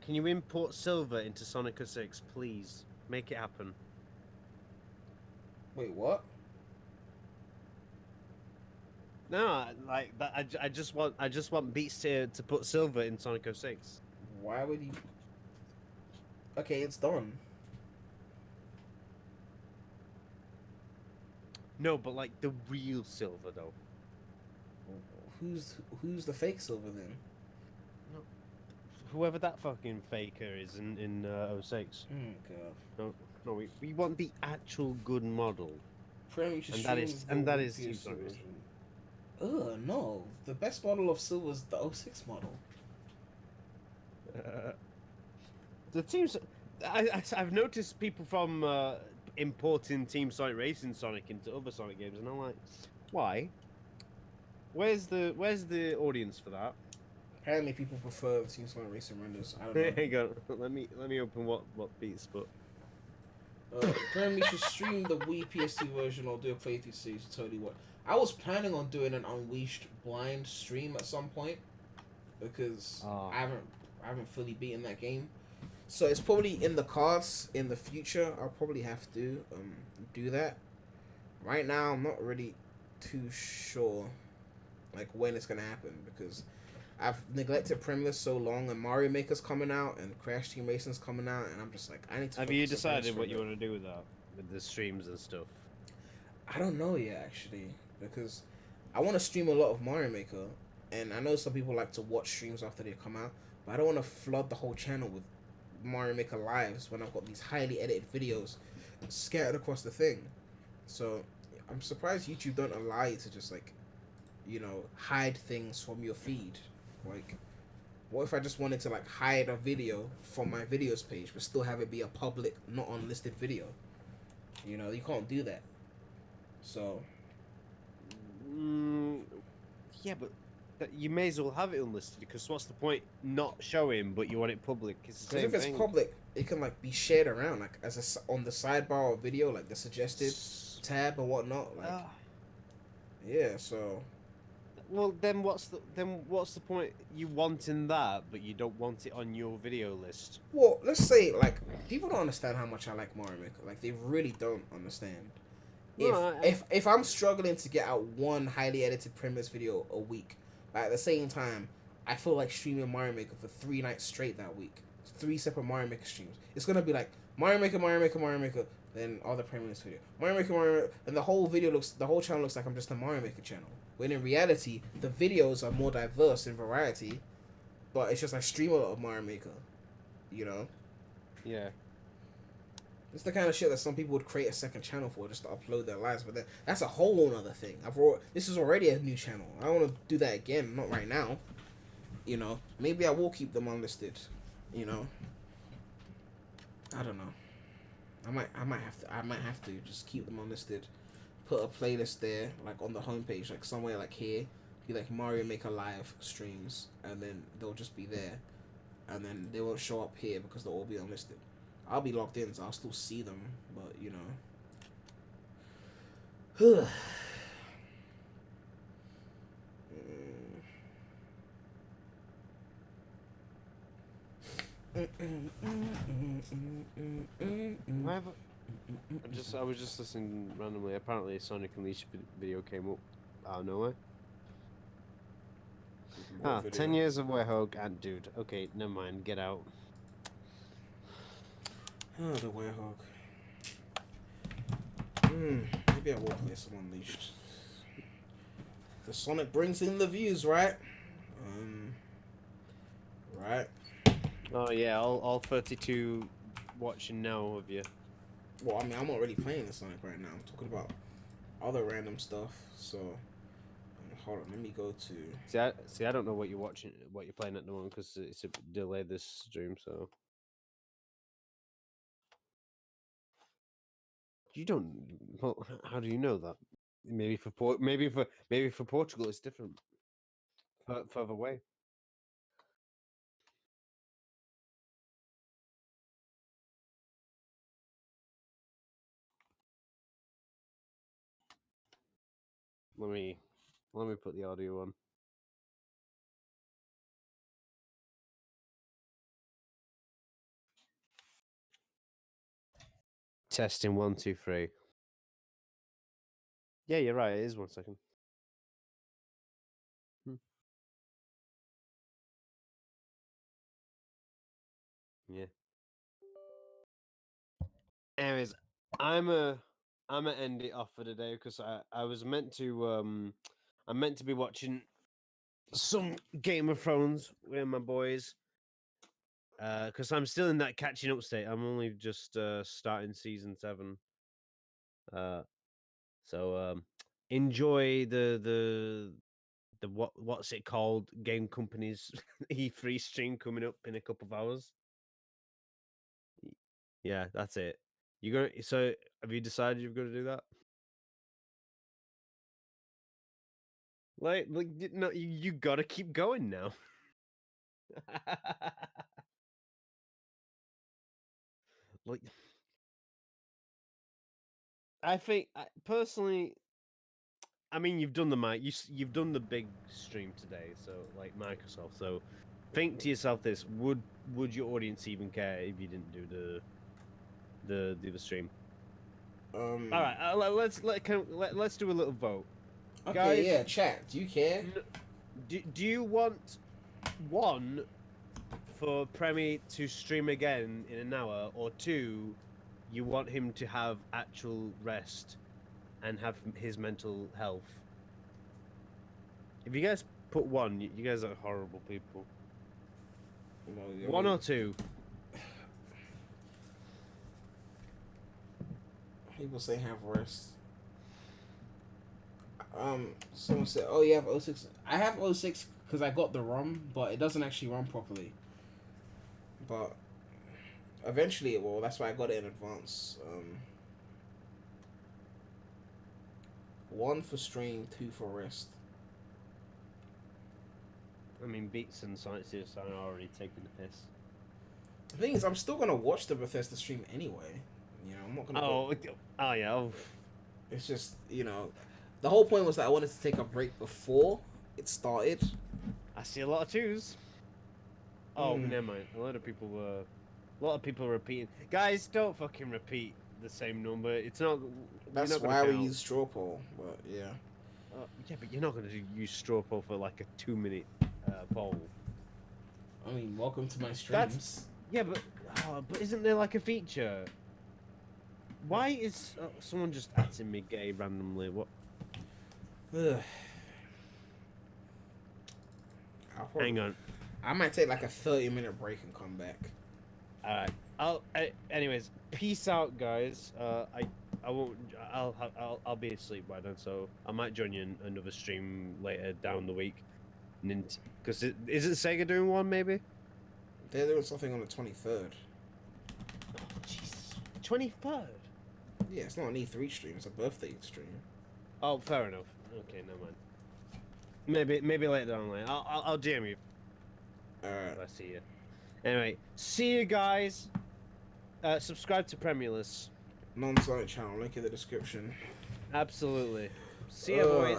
you import silver into Sonic 06, please? Make it happen. Wait, what? No, like that. I just want Beats to put silver in Sonic 06. Why would you? Okay, it's done. No, but like the real silver though. Who's the fake silver then? Whoever that fucking faker is in 06. Oh god. No, we want the actual good model. And that is Ugh, no. The best model of silver is the 06 model. The teams, I've noticed people from importing Team Sonic Racing Sonic into other Sonic games, and I'm like, why? Where's the audience for that? Apparently, people prefer the Team Sonic Racing renders. I don't know. Hang on, let me open what Beats put. Apparently, you should stream the Wii PS2 version or do a playthrough series to tell you what. I was planning on doing an Unleashed blind stream at some point because I haven't fully beaten that game. So it's probably in the cards in the future. I'll probably have to do that. Right now, I'm not really too sure like when it's gonna happen because I've neglected Premier so long, and Mario Maker's coming out and Crash Team Racing's coming out, and I'm just like, I need to. Have you decided what you want to do with that, with the streams and stuff? I don't know yet, actually, because I want to stream a lot of Mario Maker, and I know some people like to watch streams after they come out, but I don't want to flood the whole channel with Mario Maker lives when I've got these highly edited videos scattered across the thing. So I'm surprised YouTube don't allow you to just like, you know, hide things from your feed. Like, what if I just wanted to like hide a video from my videos page but still have it be a public, not unlisted video? You know, you can't do that. So yeah, but you may as well have it unlisted, because what's the point not showing but you want it public? It's the same if thing. it's public, it can like be shared around, like as on the sidebar of video, like the suggested tab and whatnot. Like, yeah. So, well, then what's the point you wanting that but you don't want it on your video list? Well, let's say like people don't understand how much I like Mario Maker. Like they really don't understand. If I'm struggling to get out one highly edited premise video a week, but at the same time, I feel like streaming Mario Maker for 3 nights straight that week. 3 separate Mario Maker streams. It's gonna be like Mario Maker, then other premise video. Mario Maker, and the whole channel looks like I'm just a Mario Maker channel. When in reality, the videos are more diverse in variety, but it's just I stream a lot of Mario Maker. You know? Yeah. It's the kind of shit that some people would create a second channel for, just to upload their lives, but then that's a whole other thing. This is already a new channel. I don't want to do that again, not right now. You know, maybe I will keep them unlisted. You know, I don't know. I might have to just keep them unlisted, put a playlist there, like on the homepage, like somewhere like here, be like Mario Maker Live streams, and then they'll just be there, and then they won't show up here because they'll all be unlisted. I'll be logged in, so I'll still see them, but you know. I was just listening randomly. Apparently, a Sonic Unleashed video came up out of nowhere. 10 years of Werehog and dude. Okay, never mind. Get out. Oh, the Werehog. Maybe I will play some Unleashed. The Sonic brings in the views, right? Right. Oh yeah, all 32 watching now of you. Well, I mean, I'm not really playing the Sonic right now. I'm talking about other random stuff. So, hold on, let me go to. See, I don't know what you're watching, what you're playing at the moment because it's a delay this stream. So you don't. Well, how do you know that? Maybe for Portugal it's different. Further away. Let me put the audio on. Testing 1, 2, 3. Yeah, you're right. It is 1 second. Yeah. Anyways, I'm gonna end it off for today because I was meant to I'm meant to be watching some Game of Thrones with my boys. Because I'm still in that catching up state. I'm only just starting season 7. So enjoy the what's it called? Game Company's E3 stream coming up in a couple of hours. Yeah, that's it. So have you decided you're going to do that? Like no, you got to keep going now. Like, I think personally, I mean, you've done you've done the big stream today, so like Microsoft. So think to yourself this: would your audience even care if you didn't do the stream? All right, let's do a little vote. Okay, guys, yeah, chat. Do you care? Do you want one for Premi to stream again in an hour, or 2, you want him to have actual rest and have his mental health? If you guys put 1, you guys are horrible people. Well, 1 or 2? People say have rest. Someone said, "Oh, you have 06." I have 06 because I got the ROM, but it doesn't actually run properly. But eventually it will. That's why I got it in advance. 1 for stream, 2 for rest. I mean, Beats and Sightseers are already taking the piss. The thing is, I'm still gonna watch the Bethesda stream anyway. You know, I'm not gonna. Oh yeah. Oh. It's just, you know, the whole point was that I wanted to take a break before it started. I see a lot of 2s. Oh, never mind. A lot of people were repeating. Guys, don't fucking repeat the same number. It's not. That's why we use straw poll. But yeah. Yeah, but you're not going to use straw poll for like a 2-minute poll. I mean, welcome to my streams. Yeah, but isn't there like a feature? Why is someone just acting me gay randomly? What? Hang on. I might take like a 30-minute break and come back. All right. Anyways, peace out, guys. I won't. I'll be asleep by then, so I might join you in another stream later down the week. Because isn't Sega doing one maybe? They're doing something on the 23rd. Oh, Jesus. 23rd? Yeah, it's not an E3 stream. It's a birthday stream. Oh, fair enough. Okay, never mind. Maybe later down the line. I'll DM you. Alright. I see you. Anyway, see you guys. Subscribe to Premierless. Non-Sonic channel, link in the description. Absolutely. See you, boys.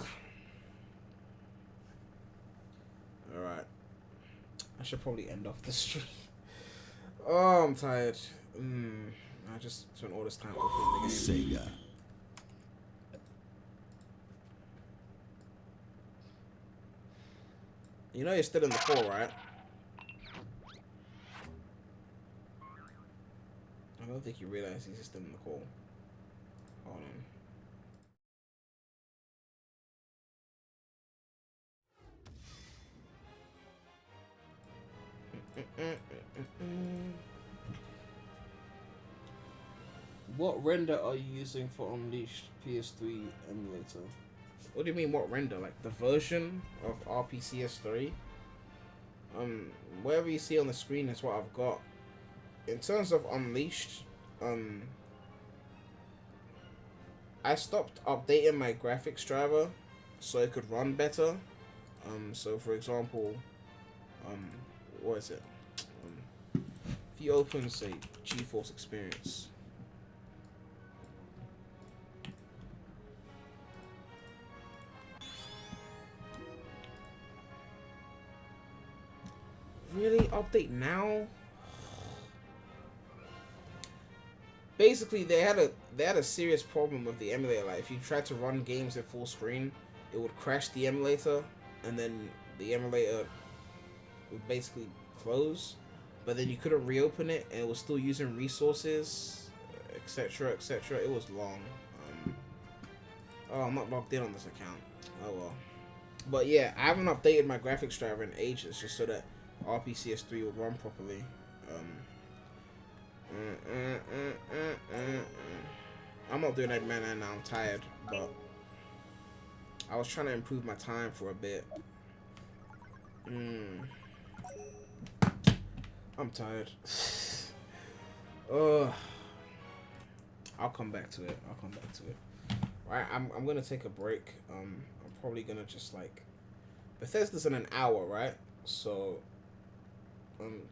Alright. I should probably end off the stream. Oh, I'm tired. I just spent all this time opening the game. Sega. You know you're still in the call, right? I don't think you realize he's still in the call. Hold on. What render are you using for Unleashed PS3 emulator? What do you mean, what render? Like the version of RPCS3? Whatever you see on the screen is what I've got. In terms of Unleashed, I stopped updating my graphics driver so it could run better. So for example, what is it? If you open, say, GeForce Experience. Really? Update now? Basically, they had a serious problem with the emulator. Like, if you tried to run games at full screen, it would crash the emulator, and then the emulator would basically close. But then you couldn't reopen it, and it was still using resources, etc., etc. It was long. Oh, I'm not logged in on this account. Oh well. But yeah, I haven't updated my graphics driver in ages, just so that RPCS3 would run properly. I'm not doing that, man. Now I'm tired, but I was trying to improve my time for a bit. I'm tired. I'll come back to it. Right, I'm gonna take a break. I'm probably gonna just like Bethesda's in an hour, right? So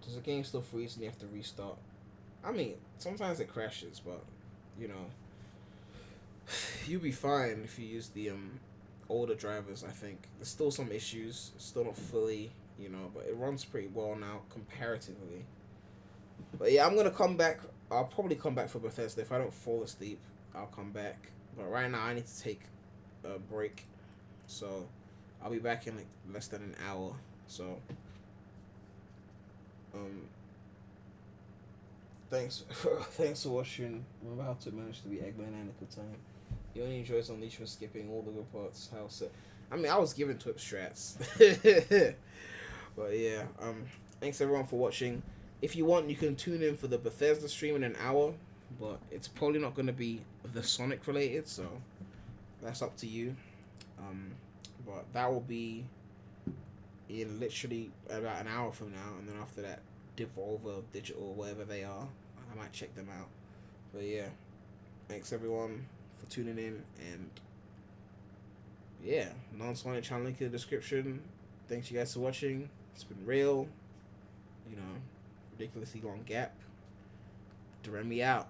does the game still freeze and you have to restart? I mean, sometimes it crashes, but you know, you'll be fine if you use the older drivers. I think there's still some issues. It's still not fully, you know, but it runs pretty well now comparatively. But yeah, I'm gonna come back. I'll probably come back for Bethesda. If I don't fall asleep, I'll come back. But right now, I need to take a break, so I'll be back in like less than an hour. So thanks for watching. I'm about to manage to be Eggman and a good time. He only enjoys Unleashed for skipping all the good parts. I mean, I was given Twip strats. But yeah, thanks everyone for watching. If you want, you can tune in for the Bethesda stream in an hour, but it's probably not going to be the Sonic related, so that's up to you. But that will be in literally about an hour from now, and then after that, Devolver Digital, whatever they are, I might check them out. But yeah, thanks everyone for tuning in, and yeah, non-Sonic channel link in the description. Thanks you guys for watching. It's been real, you know, ridiculously long gap. Doremi out.